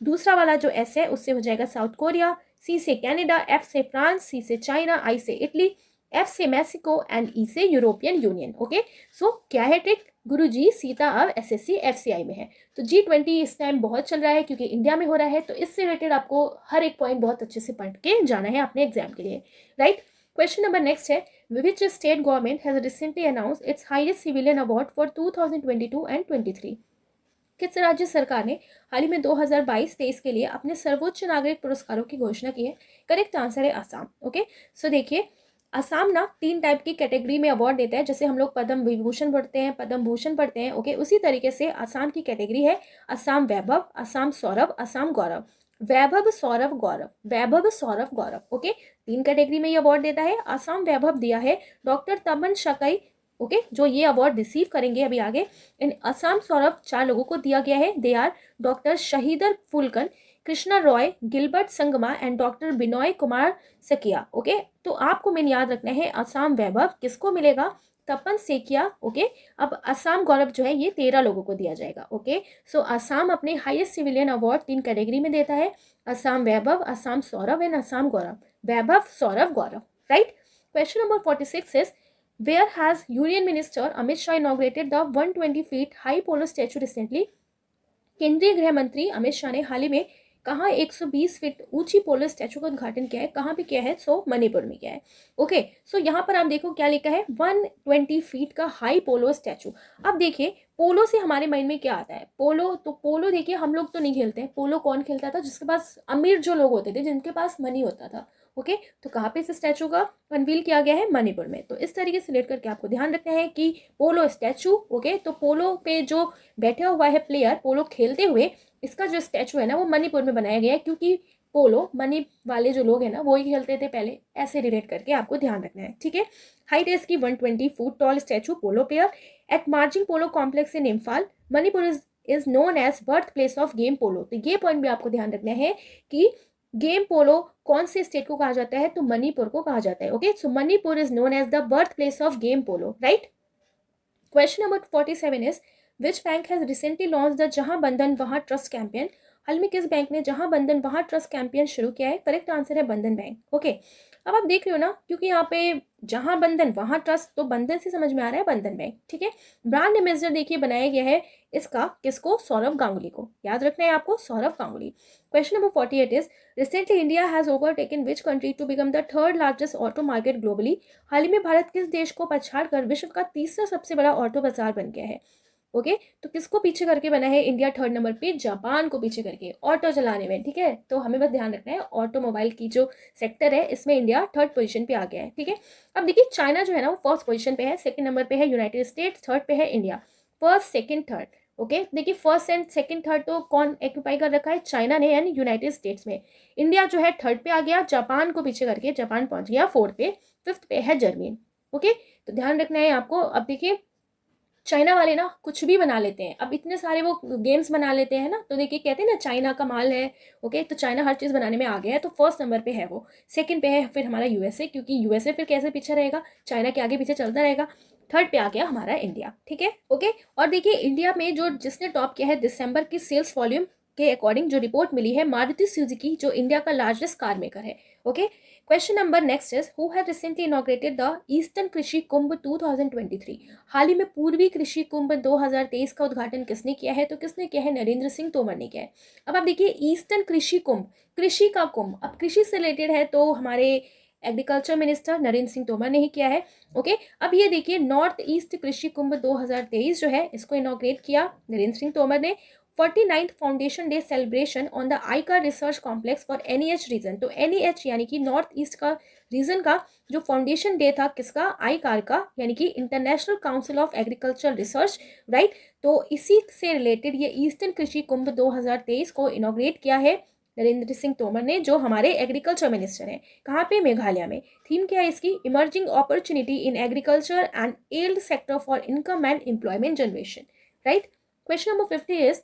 दूसरा वाला जो S है उससे हो जाएगा साउथ कोरिया, C से कनाडा, F से फ्रांस, C से चाइना, I से इटली, F से मैक्सिको, एंड E से यूरोपियन यूनियन, ओके। सो क्या है ट्रिक, गुरुजी सीता अब SSC FCI में है। तो G20 इस टाइम बहुत चल रहा है क्योंकि इंडिया में हो रहा है, तो इससे रिलेटेड आपको हर एक पॉइंट बहुत अच्छे से पढ़ के जाना है अपने एग्जाम के लिए, राइट। क्वेश्चन नंबर नेक्स्ट है, which state government has recently announced it's highest civilian award for 2022 and 23? किस राज्य सरकार ने हाल ही में 2022-23 के लिए अपने सर्वोच्च नागरिक पुरस्कारों की घोषणा की है? करेक्ट आंसर है असम। ओके, सो देखिए असम ना 3 टाइप की कैटेगरी में अवार्ड देता है, जैसे हम लोग पद्म विभूषण पढ़ते हैं, पद्म भूषण पढ़ते हैं। ओके, उसी तरीके से असम की कैटेगरी है असम वैभव, असम सौरभ, असम गौरव। वैभव सौरभ गौरव, वैभव सौरभ गौरव। ओके, 3 कैटेगरी में ये अवार्ड देता है। असम वैभव दिया है डॉक्टर तमन शकई, ओके, जो ये अवार्ड रिसीव करेंगे अभी आगे। इन असम सौरभ 4 लोगों को दिया गया है। They are doctor Shahidar Phulkan, Krishna Roy, Gilbert Sangma and doctor Binoy Kumar Saikia. Okay, तो आपको मेन याद रखना है असम वैभव किसको मिलेगा? तपन सेकिया। ओके, अब असम गौरव जो है ये 13 लोगों को दिया जाएगा। ओके, सो असम अपने हाईएस्ट सिविलियन अवार्ड 3 कैटेगरी में देता है, Assam Vaibhav, Assam Saurav and Assam Gaurav. Vaibhav Saurav Gaurav, right. Question number 46 is where has Union Minister Amit Shah inaugurated the 120 feet high polo statue recently? केंद्रीय गृह मंत्री अमित शाह ने हाल ही में कहाँ 120 फीट ऊंची पोलो स्टैचू का उद्घाटन किया है? कहाँ पे किया है? सो मणिपुर में किया है। ओके, सो यहाँ पर आप देखो क्या लिखा है, 120 फीट का हाई पोलो स्टैचू। अब देखिए पोलो से हमारे माइंड में क्या आता है? पोलो, तो पोलो देखिए हम लोग तो नहीं खेलते हैं। पोलो कौन खेलता था? जिसके पास अमीर जो लोग होते थे, जिनके पास मनी होता था। ओके, तो कहाँ पे इस स्टैचू का अनवील किया गया है? मणिपुर में। तो इस तरीके से लेट करके आपको ध्यान रखना है कि पोलो स्टैचू, ओके, तो पोलो पे जो बैठा हुआ है प्लेयर पोलो खेलते हुए, इसका जो स्टैचू है ना वो मणिपुर में बनाया गया है, क्योंकि पोलो मणि वाले जो लोग हैं ना वो ही खेलते थे पहले। ऐसे रिलेट करके आपको ध्यान रखना है, ठीक है। हाइट है इसकी 120 foot tall statue polo player at Marjing polo complex in Imphal. Manipur is known as birth place of game polo. तो ये पॉइंट भी आपको ध्यान रखना है कि गेम पोलो कौन से स्टेट को कहा जाता है? तो मणिपुर को कहा जाता है। Okay, so Manipur is known as the birth place of game polo, right. Question number 47 is which bank has recently launch the जहां बंधन वहां ट्रस्ट कैंपेन? हाल में किस बैंक ने जहां बंधन वहां ट्रस्ट कैंपेन शुरू किया है? करेक्ट आंसर है बंधन बैंक। ओके, अब आप देख रहे हो ना, क्योंकि यहाँ पे जहां बंधन वहां ट्रस्ट, तो बंधन से समझ में आ रहा है बंधन बैंक, ठीक है। ब्रांड एम्बेसडर देखिए बनाया गया है इसका किसको? सौरभ गांगुली को। याद रखना है आपको, Sourav Ganguly. Question number 48 is recently India has overtaken which country to become the 3rd largest auto market globally? हाल ही में भारत किस देश को पछाड़ कर विश्व का 3रा सबसे बड़ा ऑटो बाजार बन गया है? ओके, तो किसको पीछे करके बना है इंडिया 3rd नंबर पे? जापान को पीछे करके ऑटो चलाने में, ठीक है। तो हमें बस ध्यान रखना है ऑटोमोबाइल की जो सेक्टर है इसमें इंडिया 3rd पोजीशन पे आ गया है, ठीक है। अब देखिए चाइना जो है ना वो 1st पोजीशन पे है, 2nd नंबर पे है यूनाइटेड स्टेट्स, 3rd पे है India. 1st, 2nd, 3rd। Okay, देखिए 1st एंड 2nd, 3rd तो कौन एक्यूपाई कर रखा है? चाइना ने यानी यूनाइटेड स्टेट्स में। इंडिया जो है 3rd पे आ गया, जापान को पीछे करके जापान पहुंच गया 4th पे, 5th पे है जर्मनी। ओके, तो ध्यान रखना है आपको। अब देखिए चाइना वाले ना कुछ भी बना लेते हैं, अब इतने सारे वो गेम्स बना लेते हैं ना, तो देखिए कहते हैं ना चाइना का माल है। ओके, तो चाइना हर चीज़ बनाने में आ गया है, तो 1st नंबर पे है वो। 2nd पे है फिर हमारा यूएसए, क्योंकि यूएसए फिर कैसे पीछे रहेगा? चाइना के आगे पीछे चलता रहेगा। 3rd पे आ गया हमारा इंडिया, ठीक है। ओके, और देखिए इंडिया में जो जिसने टॉप किया है दिसंबर की सेल्स वॉल्यूम के अकॉर्डिंग जो रिपोर्ट मिली है, मारुति सुजुकी जो इंडिया का लार्जेस्ट कार मेकर है। Okay, question number next is who has recently inaugurated the eastern कृषि कुंभ 2023? हाल ही में पूर्वी कृषि कुंभ 2023 का उद्घाटन किसने किया है? तो किसने किया है? नरेंद्र सिंह तोमर ने किया है। अब आप देखिए ईस्टर्न कृषि कुंभ, कृषि का कुंभ, अब कृषि से रिलेटेड है तो हमारे एग्रीकल्चर मिनिस्टर नरेंद्र सिंह तोमर ने ही किया है। ओके, अब ये देखिए नॉर्थ ईस्ट कृषि कुंभ 2023 जो है इसको इनॉग्रेट किया नरेंद्र सिंह तोमर ने। 49th foundation day celebration on the ICAR research complex for NEH region. तो NEH यानी कि नॉर्थ ईस्ट का रीजन का जो फाउंडेशन डे था किसका? आईकार का, यानी कि international council of agriculture research, right. तो इसी से रिलेटेड ये ईस्टर्न कृषि कुंभ 2023 को इनॉग्रेट किया है नरेंद्र सिंह तोमर ने, जो हमारे एग्रीकल्चर मिनिस्टर हैं। कहाँ पे? मेघालय में। थीम क्या है इसकी? Emerging opportunity in agriculture and allied sector for income and employment generation, right. Question number 50 is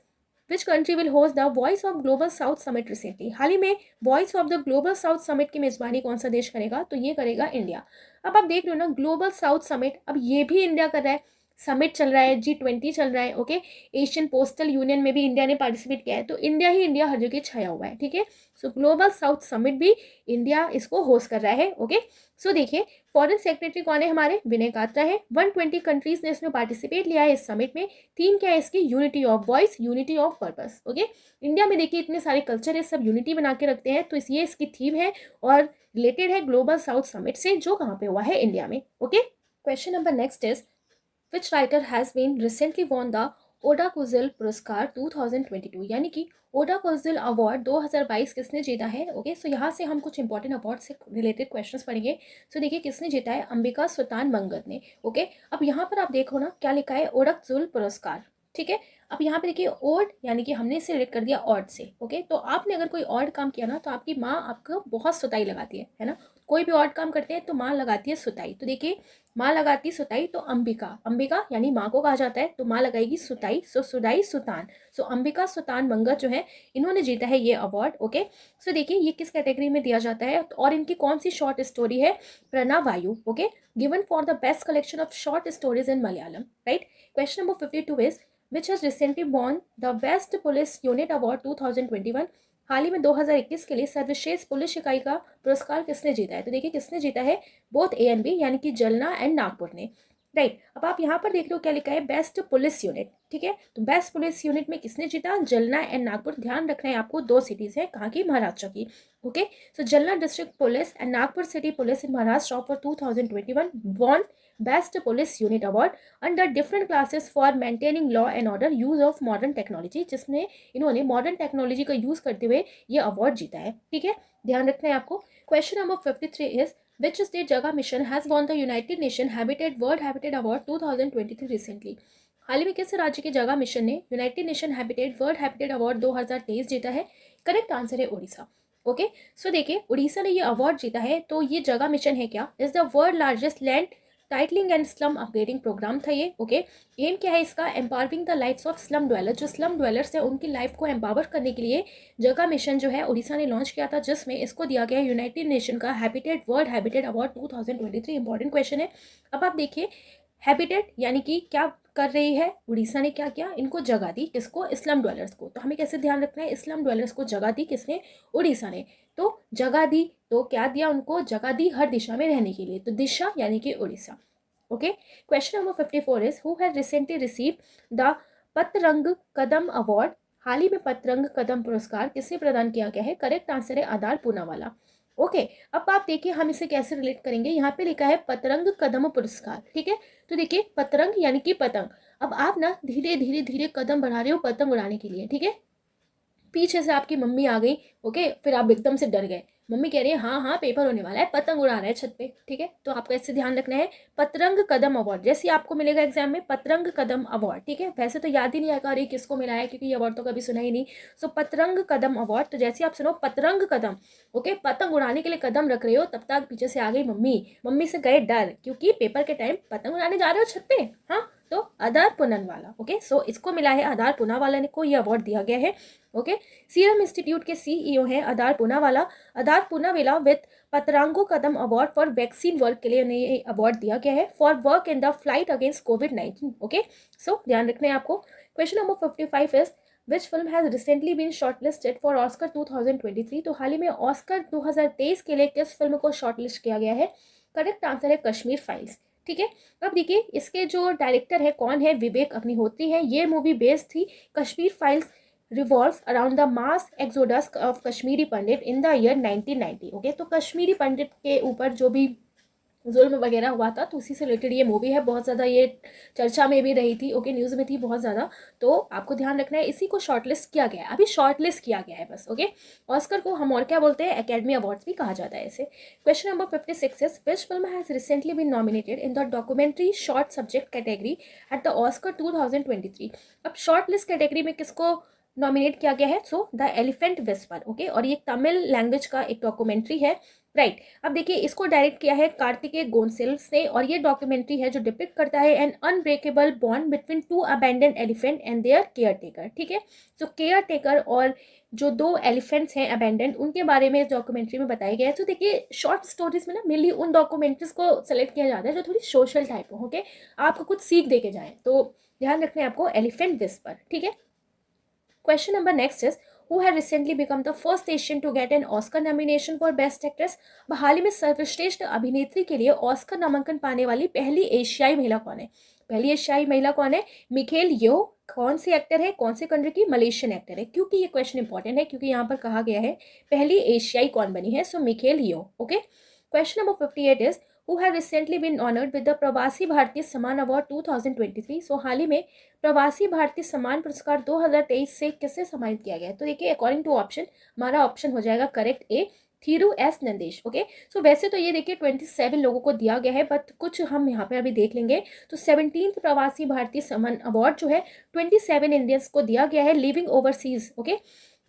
which country will host the voice of global south summit recently? हाल ही में voice of the global south summit की मेजबानी कौन सा देश करेगा? तो ये करेगा इंडिया। अब आप देख रहे हो ना ग्लोबल साउथ समिट, अब ये भी इंडिया कर रहा है। समिट चल रहा है, G20 चल रहा है, ओके। एशियन पोस्टल यूनियन में भी इंडिया ने पार्टिसिपेट किया है, तो इंडिया ही इंडिया हर जगह छाया हुआ है, ठीक है। सो ग्लोबल साउथ समिट भी इंडिया इसको होस्ट कर रहा है, ओके। सो देखिए फॉरेन सेक्रेटरी कौन है हमारे, विनय कात्रा है। 120 कंट्रीज ने इसमें पार्टिसिपेट लिया है इस समिट में। थीम क्या है इसकी, unity of voice, unity of purpose, okay. India में देखिए इतने सारे कल्चर है, सब यूनिटी बना के रखते हैं, तो ये इसकी थीम है और रिलेटेड है ग्लोबल साउथ समिट से, जो कहाँ पे हुआ है, इंडिया में, okay. Question number next is which writer has been recently won the Odakkuzhal पुरस्कार 2022, यानी कि ओडा कुजिल अवार्ड 2022 किसने जीता है, ओके। सो यहाँ से हम कुछ इंपॉर्टेंट अवार्ड से रिलेटेड क्वेश्चंस पढ़ेंगे। सो देखिए किसने जीता है, अंबिका सुल्तान मंगत ने, ओके। अब यहाँ पर आप देखो ना क्या लिखा है, ओडा कुजिल पुरस्कार, ठीक है। अब यहाँ पे देखिए ओड यानी कि हमने इसे रिलेट कर दिया ऑड से, ओके। तो आपने अगर कोई ऑड काम किया ना तो आपकी माँ आपको बहुत सुताई लगाती है ना। कोई भी ऑड काम करते हैं तो माँ लगाती है सुताई, तो देखिए माँ लगाती है सुताई, तो अंबिका, अंबिका यानी माँ को कहा जाता है, तो माँ लगाएगी सुताई, सो सुदाई सुतान। सो अंबिका सुतान मंगत जो है इन्होंने जीता है ये अवार्ड, ओके। सो देखिए ये किस कैटेगरी में दिया जाता है और इनकी कौन सी शॉर्ट स्टोरी है, Pranavayu, okay, given for the best collection of short stories in Malayalam, right. Question number 52 is which has recently won the Best Police Unit Award 2021। हाल ही में 2021 के लिए सर्वश्रेष्ठ पुलिस इकाई का पुरस्कार किसने जीता है, तो देखिए किसने जीता है, बोथ ए एंड बी, यानी कि जलना एंड नागपुर ने, राइट। अब आप यहाँ पर देख रहे हो क्या लिखा है, बेस्ट पुलिस यूनिट, ठीक है। तो बेस्ट पुलिस यूनिट में किसने जीता, जलना एंड नागपुर। ध्यान रखना है आपको, दो सिटीज है, कहाँ की, महाराष्ट्र की, okay. So Jalna district police and Nagpur city police in Maharashtra for 2021 won best police unit award under different classes for maintaining law and order use of modern technology, जिसने इन्होंने मॉडर्न टेक्नोलॉजी का यूज करते हुए ये अवार्ड जीता है, ठीक है। ध्यान रखना है आपको। Question number 53 is which state Jaga mission has won the united nation habitat world habitat award 2023 recently. हाल ही में किस राज्य के जगह मिशन ने united nation habitat world habitat award 2023 जीता है, करेक्ट आंसर है उड़ीसा, ओके। सो देखिए उड़ीसा ने ये अवार्ड जीता है, तो ये जगह मिशन है क्या, is the world largest land titling and slum upgrading program था ये, ओके। एम क्या है इसका, empowering the lifes of slum dweller, जो स्लम डवेलर्स है उनकी लाइफ को एम्पावर करने के लिए जगह मिशन जो है उड़ीसा ने लॉन्च किया था, जिसमें इसको दिया गया यूनाइटेड नेशन का habitat world habitat award 2023। Important question है। अब आप देखिए हैबिटेट यानी कि क्या कर रही है उड़ीसा ने, क्या किया, इनको जगह दी, किसको, स्लम डवेलर्स को। तो हमें कैसे ध्यान रखना है, स्लम डवेलर्स को जगह दी किसने, उड़ीसा ने। तो जगह दी तो क्या दिया, उनको जगह दी हर दिशा में रहने के लिए, तो दिशा यानी कि Orissa, okay. Question number 54 is who has recently receive the Patangrao Kadam award. हाल ही में पतरंग कदम पुरस्कार किसे प्रदान किया गया है, करेक्ट आंसर है आधार पूनावाला, ओके। अब आप देखिए हम इसे कैसे रिलेट करेंगे, यहाँ पे लिखा है पतरंग कदम पुरस्कार, ठीक है। तो देखिए पतरंग यानी कि पतंग, अब आप ना धीरे धीरे धीरे कदम बढ़ा रहे हो पतंग उड़ाने के लिए, ठीक है। पीछे से आपकी मम्मी आ गई, ओके, फिर आप एकदम से डर गए, मम्मी कह रही है हाँ हाँ पेपर होने वाला है, पतंग उड़ा रहा है छत पे, ठीक है। तो आपका इससे ध्यान रखना है पतरंग कदम अवार्ड, जैसे आपको मिलेगा एग्जाम में पतरंग कदम अवार्ड, ठीक है। वैसे तो याद ही नहीं आएगा अरे किसको मिला है, क्योंकि ये अवार्ड तो कभी सुना ही नहीं। सो पतरंग कदम अवार्ड, तो जैसे आप सुनो पतरंग कदम, ओके, पतंग उड़ाने के लिए कदम रख रहे हो, तब तक पीछे से आ गई मम्मी, मम्मी से गए डर, क्योंकि पेपर के टाइम पतंग उड़ाने जा रहे हो छत पे, हाँ। तो आधार पूनावाला, ओके। सो इसको मिला है आधार पूनावाला ने को ये अवार्ड दिया गया है, ओके। सीरम इंस्टीट्यूट के सीईओ हैं Adar Poonawalla. Adar Poonawalla with Patangrao Kadam award for vaccine work के लिए उन्हें ये अवार्ड दिया गया है for work in the flight against कोविड-19, ओके। सो ध्यान रखना है आपको। Question number 55 is which film has recently been shortlisted for Oscar 2023। तो हाल ही में ऑस्कर 2023 के लिए किस फिल्म को शॉर्टलिस्ट किया गया है, करेक्ट आंसर है कश्मीर फाइल्स, ठीक है। अब देखिए इसके जो डायरेक्टर है कौन है, विवेक अग्निहोत्री है। ये मूवी बेस्ड थी Kashmir files revolves around the mass exodus of Kashmiri Pandit in the year 1990, okay. तो कश्मीरी पंडित के ऊपर जो भी जुल्म वगैरह हुआ था तो उसी से रिलेटेड ये मूवी है, बहुत ज़्यादा ये चर्चा में भी रही थी, ओके, न्यूज़ में थी बहुत ज़्यादा। तो आपको ध्यान रखना है इसी को शॉर्टलिस्ट किया गया है, अभी शॉर्टलिस्ट किया गया है बस, ओके। ऑस्कर को हम और क्या बोलते हैं, एकेडमी अवार्ड्स भी कहा जाता है इसे। Question number 56 is which film has recently been nominated in the documentary short subject category at the Oscar 2023। अब शॉर्ट लिस्ट कैटेगरी में किसको नॉमिनेट किया गया है, so the elephant whisper, okay. और ये तमिल लैंग्वेज का एक डॉक्यूमेंट्री है, राइट अब देखिए इसको डायरेक्ट किया है कार्तिकेय गोंसेल्स ने और ये डॉक्यूमेंट्री है जो डिपिक्ट करता है an unbreakable bond between two abandon elephant and their caretaker. ठीक है, सो केयर टेकर और जो दो एलिफेंट्स हैं अबैंडन, उनके बारे में इस डॉक्यूमेंट्री में बताया गया है। तो देखिए शॉर्ट स्टोरीज में ना मेनली उन डॉक्यूमेंट्रीज को सेलेक्ट किया जाता है जो थोड़ी सोशल टाइप हो, ओके, आपको कुछ सीख दे के जाए, तो ध्यान रखना है आपको एलिफेंट विस्पर। ठीक है, question number next is who had recently become the first Asian to get an Oscar nomination for Best Actress। हाल ही में सर्वश्रेष्ठ अभिनेत्री के लिए ऑस्कर नामांकन पाने वाली पहली एशियाई महिला कौन है? पहली एशियाई महिला कौन है? मिखेल यो। कौन सी एक्टर है, कौन से कंट्री की? मलेशियन एक्टर है। क्योंकि ये क्वेश्चन इंपॉर्टेंट है, क्योंकि यहाँ पर कहा गया है पहली एशियाई कौन बनी है, so Michelle Yeoh. Okay, question number 58 is who have recently been honored with the प्रवासी भारतीय सम्मान अवार्ड 2023। सो हाल ही में प्रवासी भारतीय सम्मान पुरस्कार 2023 से किसे सम्मानित किया गया है? तो देखिए अकॉर्डिंग टू ऑप्शन हमारा ऑप्शन हो जाएगा correct A, Thiru S Nandesh. Okay, so वैसे तो ये देखिए 27 लोगों को दिया गया है, बट कुछ हम यहाँ पे अभी देख लेंगे। तो 17th प्रवासी भारतीय सम्मान अवार्ड जो है 27 इंडियंस को दिया गया है living overseas. Okay,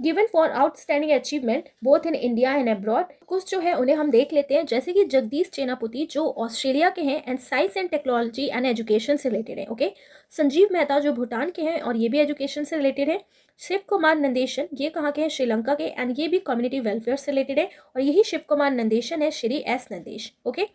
given for outstanding achievement both in India and abroad. कुछ जो है उन्हें हम देख लेते हैं, जैसे कि जगदीश चेनापुती जो ऑस्ट्रेलिया के हैं and science and technology and education से रिलेटेड है। ओके, संजीव मेहता जो भूटान के हैं और ये भी एजुकेशन से रिलेटेड है। शिव कुमार नंदेशन ये कहाँ के हैं? श्रीलंका के, एंड ये भी कम्युनिटी वेलफेयर से रिलेटेड है, और यही शिव कुमार नंदेशन है श्री एस नंदेश। ओके,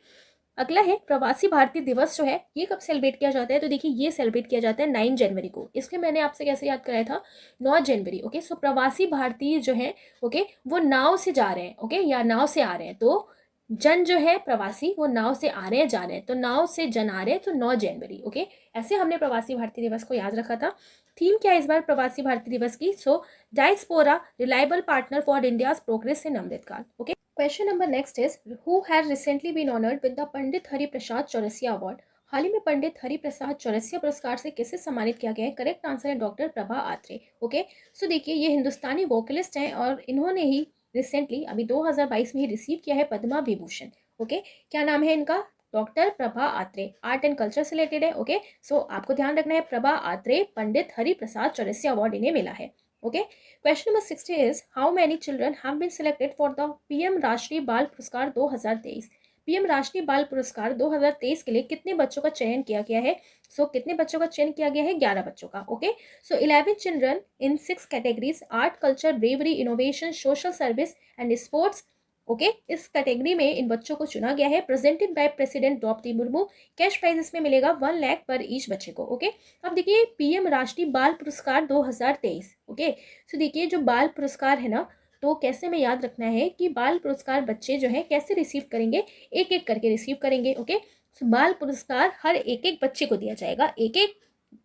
अगला है प्रवासी भारतीय दिवस जो है ये कब सेलिब्रेट किया जाता है? तो देखिए ये सेलिब्रेट किया जाता है 9 जनवरी को। इसके मैंने आपसे कैसे याद कराया था, 9 जनवरी। ओके, सो प्रवासी भारतीय जो है ओके वो नाव से जा रहे हैं, ओके, या नाव से आ रहे हैं, तो जन जो है प्रवासी वो नाव से आ रहे हैं जा रहे हैं, तो नाव से जन आ रहे हैं, तो 9 जनवरी। ओके, ऐसे हमने प्रवासी भारतीय दिवस को याद रखा था। थीम क्या है इस बार प्रवासी भारतीय दिवस की? So diaspora reliable partner for India's progress in Amritkaal. Okay, question number next is who has recently been honoured with the Pandit Hari Prasad Chaurasia award. हाल ही में पंडित हरि प्रसाद चौरसिया पुरस्कार से किसे सम्मानित किया गया है? करेक्ट आंसर है doctor Prabha Atre. Okay, so देखिए ये हिंदुस्तानी वोकलिस्ट हैं और इन्होंने ही रिसेंटली अभी 2022 में ही रिसीव किया है पद्मा विभूषण। ओके, क्या नाम है इनका? Doctor Prabha Atre, art and culture से रिलेटेड है। ओके, सो आपको ध्यान रखना है प्रभा आत्रे पंडित हरि प्रसाद चौरसिया अवार्ड इन्हें मिला है। Okay, question number 60 is how many children have been selected for the PM Rashtriya Bal पुरस्कार 2023। पीएम राष्ट्रीय बाल पुरस्कार 2023 के लिए कितने बच्चों का चयन किया गया है? सो कितने बच्चों का चयन किया गया है? 11 बच्चों का। Okay, so 11 children in 6 categories art, culture, bravery, innovation, social service and sports. Okay, इस कैटेगरी में इन बच्चों को चुना गया है। Presented by president Draupadi Murmu. Cash prize इसमें मिलेगा 1 लाख पर ईच बच्चे को। ओके, अब देखिए पीएम राष्ट्रीय बाल पुरस्कार 2023। ओके, सो देखिए जो बाल पुरस्कार है ना, तो कैसे में याद रखना है कि बाल पुरस्कार बच्चे जो है कैसे रिसीव करेंगे? एक एक करके रिसीव करेंगे। ओके, सो बाल पुरस्कार हर एक एक बच्चे को दिया जाएगा, एक एक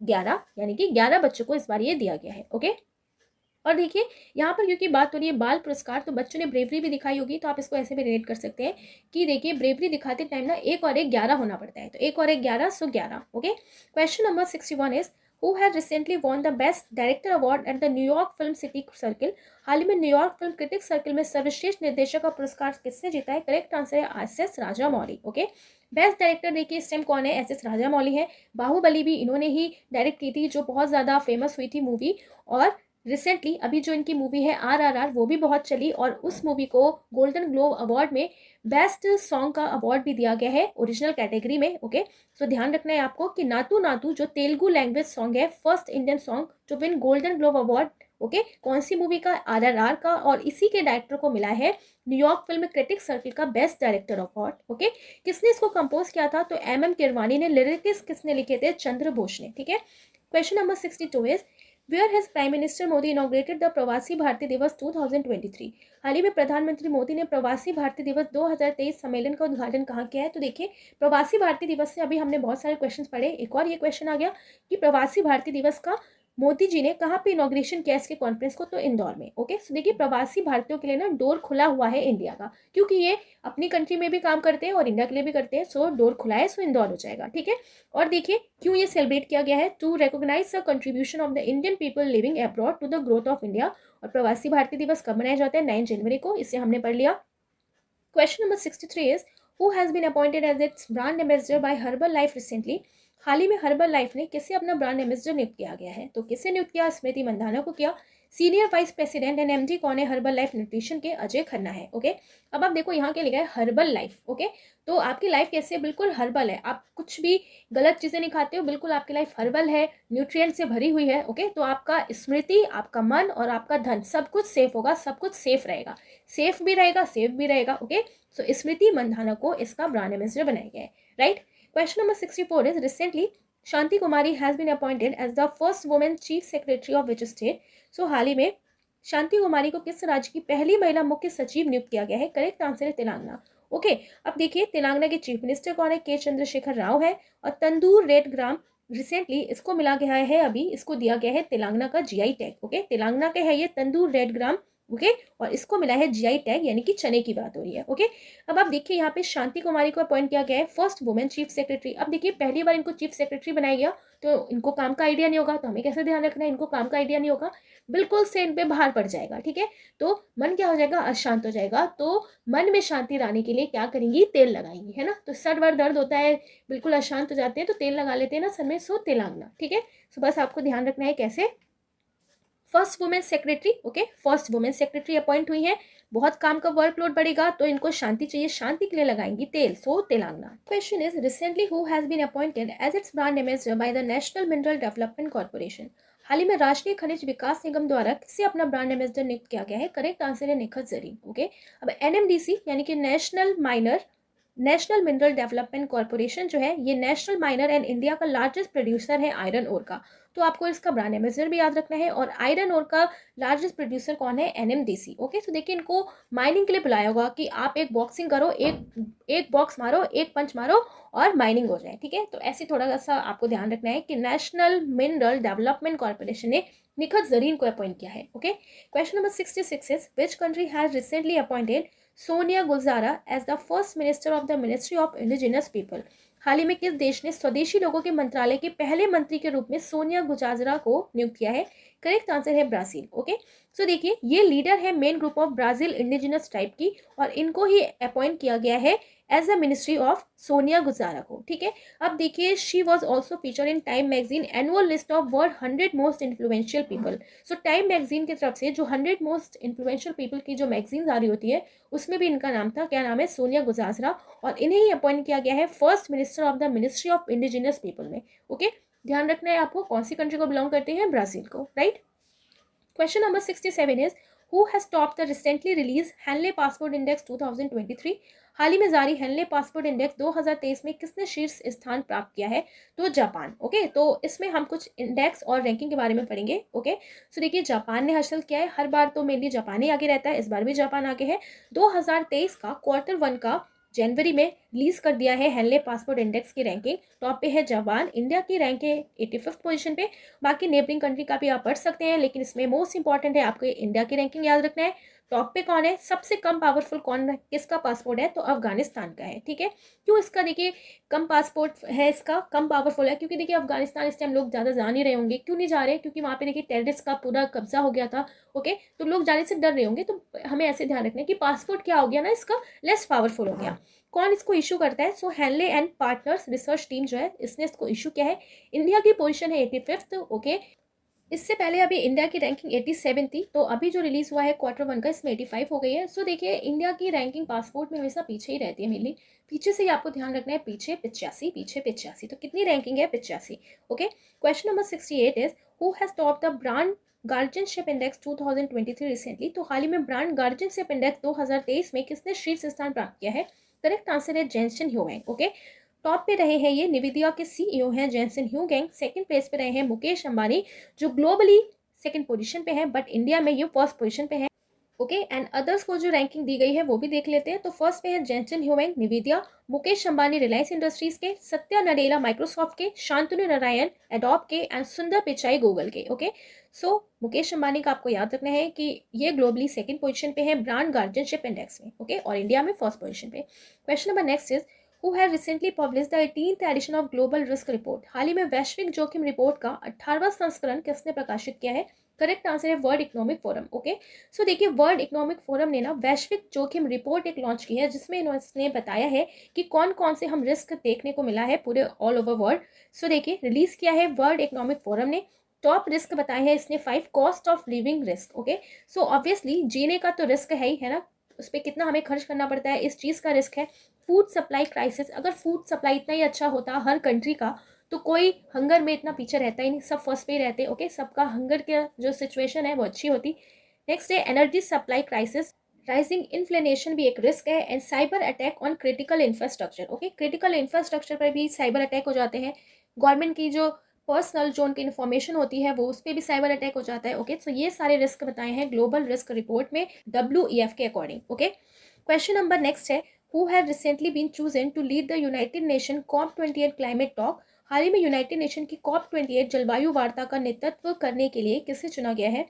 11, यानी कि 11 बच्चों को इस बार ये दिया गया है। ओके, और देखिए यहाँ पर क्योंकि बात हो रही है बाल पुरस्कार, तो बच्चों ने ब्रेवरी भी दिखाई होगी, तो आप इसको ऐसे भी रिलेट कर सकते हैं कि देखिए ब्रेवरी दिखाते टाइम ना 1 और 1 11 होना पड़ता है, तो 1 और 1 11, so 11। Okay, question number 61 is who has recently won the best director award at the New York film city circle. हाल ही में न्यूयॉर्क फिल्म क्रिटिक्स सर्किल में सर्वश्रेष्ठ निर्देशक का पुरस्कार किसने जीता है? करेक्ट आंसर है S Rajamouli. Okay, best director देखिए इस टाइम कौन है? एस राजामौली है। बाहुबली भी इन्होंने ही डायरेक्ट की थी, जो बहुत ज़्यादा फेमस हुई थी मूवी, और रिसेंटली अभी जो इनकी मूवी है RRR वो भी बहुत चली, और उस मूवी को गोल्डन ग्लोब अवार्ड में बेस्ट सॉन्ग का अवार्ड भी दिया गया है ओरिजिनल कैटेगरी में। ओके, सो ध्यान रखना है आपको कि नातू नातू जो तेलुगु लैंग्वेज सॉन्ग है, फर्स्ट इंडियन सॉन्ग जो win golden globe award. Okay, कौन सी मूवी का? RRR का, और इसी के डायरेक्टर को मिला है न्यूयॉर्क फिल्म क्रिटिक्स सर्किल का बेस्ट डायरेक्टर अवार्ड। ओके, किसने इसको कंपोज किया था? तो MM किरवानी ने। लिरिक्स किसने लिखे थे? चंद्र बोस ने। ठीक है, question number 62 is Where has Prime Minister Modi inaugurated the प्रवासी भारतीय दिवस 2023। हाल ही में प्रधानमंत्री मोदी ने प्रवासी भारतीय दिवस 2023 सम्मेलन का उद्घाटन कहाँ किया है? तो देखिए प्रवासी भारतीय दिवस से अभी हमने बहुत सारे क्वेश्चंस पढ़े, एक और ये क्वेश्चन आ गया कि प्रवासी भारतीय दिवस का मोदी जी ने कहाँ पे इनॉग्रेशन किया इसके कॉन्फ्रेंस को? तो इंदौर में। ओके, सो देखिए प्रवासी भारतीयों के लिए ना डोर खुला हुआ है इंडिया का, क्योंकि ये अपनी कंट्री में भी काम करते हैं और इंडिया के लिए भी करते हैं, सो डोर खुला है, सो इंदौर हो जाएगा। ठीक है, और देखिए क्यों ये सेलिब्रेट किया गया है? To recognise the contribution of the Indian people living abroad to the growth of India. और प्रवासी भारतीय दिवस कब मनाया जाता है? 9 जनवरी को, इसे हमने पढ़ लिया। Question number 63 is who has been appointed as its brand ambassador by Herbalife recently. हाल ही में हर्बल लाइफ ने किसे अपना ब्रांड एम्बेसडर नियुक्त किया गया है? तो किसे नियुक्त किया? स्मृति मंदाना को किया। Senior vice president and MD कौन है हर्बल लाइफ न्यूट्रिशन के? अजय खन्ना है। ओके, अब आप देखो यहाँ क्या लिखा है, हर्बल लाइफ। ओके, तो आपकी लाइफ कैसे? बिल्कुल हर्बल है, आप कुछ भी गलत चीजें नहीं खाते हो, बिल्कुल आपकी लाइफ हर्बल है, न्यूट्रिएंट से भरी हुई है। ओके, तो आपका स्मृति, आपका मन और आपका धन सब कुछ सेफ होगा, सब कुछ सेफ रहेगा, सेफ भी रहेगा, सेफ भी रहेगा। ओके, सो स्मृति मंदाना को इसका ब्रांड एम्बेसडर बनाया गया है, right. Question number 64 is recently Shanti Kumari has been appointed as the first women chief secretary of which state? So हाल ही में शांति कुमारी को किस राज्य की पहली महिला मुख्य सचिव नियुक्त किया गया है? करेक्ट आंसर है तेलंगाना। ओके, अब देखिए तेलंगाना के चीफ मिनिस्टर कौन है? के चंद्रशेखर राव है। और तंदूर रेड ग्राम रिसेंटली इसको मिला गया है, अभी इसको दिया गया है तेलंगाना का जीआई टैग। ओके, तेलंगाना का है ये तंदूर रेड ग्राम। ओके, और इसको मिला है जीआई टैग, यानी कि चने की बात हो रही है। ओके, अब आप देखिए यहाँ पे शांति कुमारी को अपॉइंट किया गया है फर्स्ट वुमेन चीफ सेक्रेटरी। अब देखिए पहली बार इनको चीफ सेक्रेटरी बनाया गया, तो इनको काम का आइडिया नहीं होगा, तो हमें कैसे ध्यान रखना है, इनको काम का आइडिया नहीं होगा, बिल्कुल से इन पे बाहर पड़ जाएगा। ठीक है, तो मन क्या हो जाएगा? अशांत हो जाएगा। तो मन में शांति लाने के लिए क्या करेंगी? तेल लगाएंगी, है ना। तो सर वर दर्द होता है, बिल्कुल अशांत हो जाते हैं, तो तेल लगा लेते हैं ना सर में, सो तेलंगाना। ठीक है, सो बस आपको ध्यान रखना है कैसे। First women secretary, okay, first women secretary appoint हुई है, बहुत काम का वर्कलोड बढ़ेगा, तो इनको शांति चाहिए, शांति के लिए लगाएंगी तेल, so Telangana. Question is recently who has been appointed as its brand ambassador by the national mineral development corporation? हाल ही में राष्ट्रीय खनिज विकास निगम द्वारा किसे अपना ब्रांड एम्बेसडर नियुक्त किया गया है? करेक्ट आंसर है निखत जरीन। ओके, अब एनएमडीसी यानी कि नेशनल मिनरल डेवलपमेंट कॉर्पोरेशन जो है, ये नेशनल माइनर एंड इंडिया का लार्जेस्ट प्रोड्यूसर है आयरन ओर का, तो आपको इसका ब्रांड एम्बेसडर भी याद रखना है। और आयरन ओर का लार्जेस्ट प्रोड्यूसर कौन है? एनएमडीसी। ओके, तो देखिए इनको माइनिंग के लिए बुलाया होगा कि आप एक बॉक्सिंग करो, एक बॉक्स मारो, एक पंच मारो और माइनिंग हो जाए। ठीक है, तो ऐसे थोड़ा सा आपको ध्यान रखना है कि नेशनल मिनरल डेवलपमेंट कॉर्पोरेशन ने निखत जरीन को अपॉइंट किया है। Okay, question number 66 is which country has recently appointed Sonia Guajajara as the first minister of the ministry of indigenous people? हाल ही में किस देश ने स्वदेशी लोगों के मंत्रालय के पहले मंत्री के रूप में सोनिया गुजाजरा को नियुक्त किया है? करेक्ट आंसर है ब्राजील। ओके, सो देखिए ये लीडर है main group of Brazil indigenous type की, और इनको ही अपॉइंट किया गया है as the ministry of Sonia Guajajara को। ठीक है, अब देखिए she was also feature in Time magazine annual list of world 100 most influential people. So Time magazine की तरफ से जो 100 मोस्ट इन्फ्लुएंशियल पीपल की जो मैगजीन आ रही होती है, उसमें भी इनका नाम था, क्या नाम है? सोनिया गुजाजरा, और इन्हें ही अपॉइंट किया गया है first minister of the ministry of indigenous people में। ओके, ध्यान रखना है आपको कौन सी कंट्री को बिलोंग करते हैं? ब्राजील को, right. Question number 67 is who has topped the recently release Henley passport index 2023? हाल ही में जारी हेनले पासपोर्ट इंडेक्स 2023 में किसने शीर्ष स्थान प्राप्त किया है? तो जापान। ओके, तो इसमें हम कुछ इंडेक्स और रैंकिंग के बारे में पढ़ेंगे। ओके, सो देखिए जापान ने हासिल किया है, हर बार तो मेनली जापान ही आगे रहता है, इस बार भी जापान आगे है। 2023 का Q1 का जनवरी में रिलीज कर दिया है हेनले पासपोर्ट इंडेक्स की रैंकिंग। टॉप पे है जापान, इंडिया की रैंक है 85th पोजीशन पे, बाकी नेबरिंग कंट्री का भी आप पढ़ सकते हैं, लेकिन इसमें मोस्ट इंपॉर्टेंट है आपको इंडिया की रैंकिंग याद रखना है। टॉप पे कौन है? सबसे कम पावरफुल कौन है, किसका पासपोर्ट है? तो अफगानिस्तान का है। ठीक है, क्यों इसका देखिए कम पासपोर्ट है, इसका कम पावरफुल है? क्योंकि देखिए अफगानिस्तान इस टाइम लोग ज़्यादा जा नहीं रहे होंगे। क्यों नहीं जा रहे? क्योंकि वहाँ पे देखिए टेररिस्ट का पूरा कब्जा हो गया था। ओके, तो लोग जाने से डर रहे होंगे, तो हमें ऐसे ध्यान रखना है कि पासपोर्ट क्या हो गया ना, इसका लेस पावरफुल हो गया। कौन इसको इशू करता है? So Henley and partners research team जो है, इसने इसको इशू किया है। इंडिया की पोजीशन है 85th। ओके, इससे पहले अभी इंडिया की रैंकिंग 87 थी, तो अभी जो रिलीज हुआ है Q1 का, इसमें 85 हो गई है। सो देखिए इंडिया की रैंकिंग पासपोर्ट में हमेशा पीछे ही रहती है, मेनली पीछे से ही आपको ध्यान रखना है, पीछे 85, पीछे 85, तो कितनी रैंकिंग है? 85। Okay, question number 68 is who has top the brand guardianship index 2023 recently? तो हाल ही में ब्रांड गार्जियनशिप इंडेक्स 2023 में किसने शीर्ष स्थान प्राप्त किया है? करेक्ट आंसर है जेंसन ह्यूएंग। ओके, टॉप पे रहे हैं ये निविदिया के सीईओ हैं जेंसन ह्यूएंग। सेकंड प्लेस पे रहे हैं मुकेश अंबानी, जो ग्लोबली सेकंड पोजीशन पे है, बट इंडिया में ये फर्स्ट पोजीशन पे है। ओके, एंड अदर्स को जो रैंकिंग दी गई है वो भी देख लेते हैं। तो फर्स्ट पे है Jensen Huang, Nvidia, Mukesh Ambani Reliance industries के, सत्या नडेला माइक्रोसॉफ्ट के, शांतनु नारायण एडोब के, एंड सुंदर पिचाई गूगल के। ओके, सो मुकेश अंबानी का आपको याद रखना है कि ये ग्लोबली सेकंड पोजीशन पे है ब्रांड गार्जियनशिप इंडेक्स में। ओके, और इंडिया में फर्स्ट पोजीशन पे। Question number next is who have recently publish the 18th edition of global risk report. हाल ही में वैश्विक जोखिम रिपोर्ट का 18वां संस्करण किसने प्रकाशित किया है? करेक्ट आंसर है world economic forum. Okay, so देखिए वर्ल्ड इकोनॉमिक फोरम ने ना वैश्विक जोखिम रिपोर्ट एक लॉन्च की है, जिसमें इन्होंने बताया है कि कौन कौन से हम रिस्क देखने को मिला है पूरे ऑल ओवर वर्ल्ड। सो देखिए रिलीज किया है वर्ल्ड इकोनॉमिक फोरम ने। टॉप रिस्क बताए हैं इसने 5 cost of living risk. Okay, so obviously जीने का तो रिस्क है ही, है ना, उस पर कितना हमें खर्च करना पड़ता है, इस चीज़ का रिस्क है। फूड सप्लाई क्राइसिस, अगर फूड सप्लाई इतना ही अच्छा होता हर कंट्री का तो कोई हंगर में इतना पीछे रहता ही नहीं, सब फर्स्ट पे ही रहते। ओके, सबका हंगर का जो सिचुएशन है वो अच्छी होती। नेक्स्ट है energy supply crisis, rising inflation भी एक रिस्क है। And cyber attack on critical infrastructure. Okay, critical infrastructure पर भी साइबर अटैक हो जाते हैं। गवर्नमेंट की जो पर्सनल जो उनकी इन्फॉर्मेशन होती है वो उस पर भी साइबर अटैक हो जाता है। ओके, सो ये सारे रिस्क बताए हैं ग्लोबल रिस्क रिपोर्ट में WEF के according. Okay, question number next है, who have recently been chosen to lead the united nation COP28 climate talk. हाल ही में यूनाइटेड नेशन की COP28 जलवायु वार्ता का नेतृत्व करने के लिए किसे चुना गया है?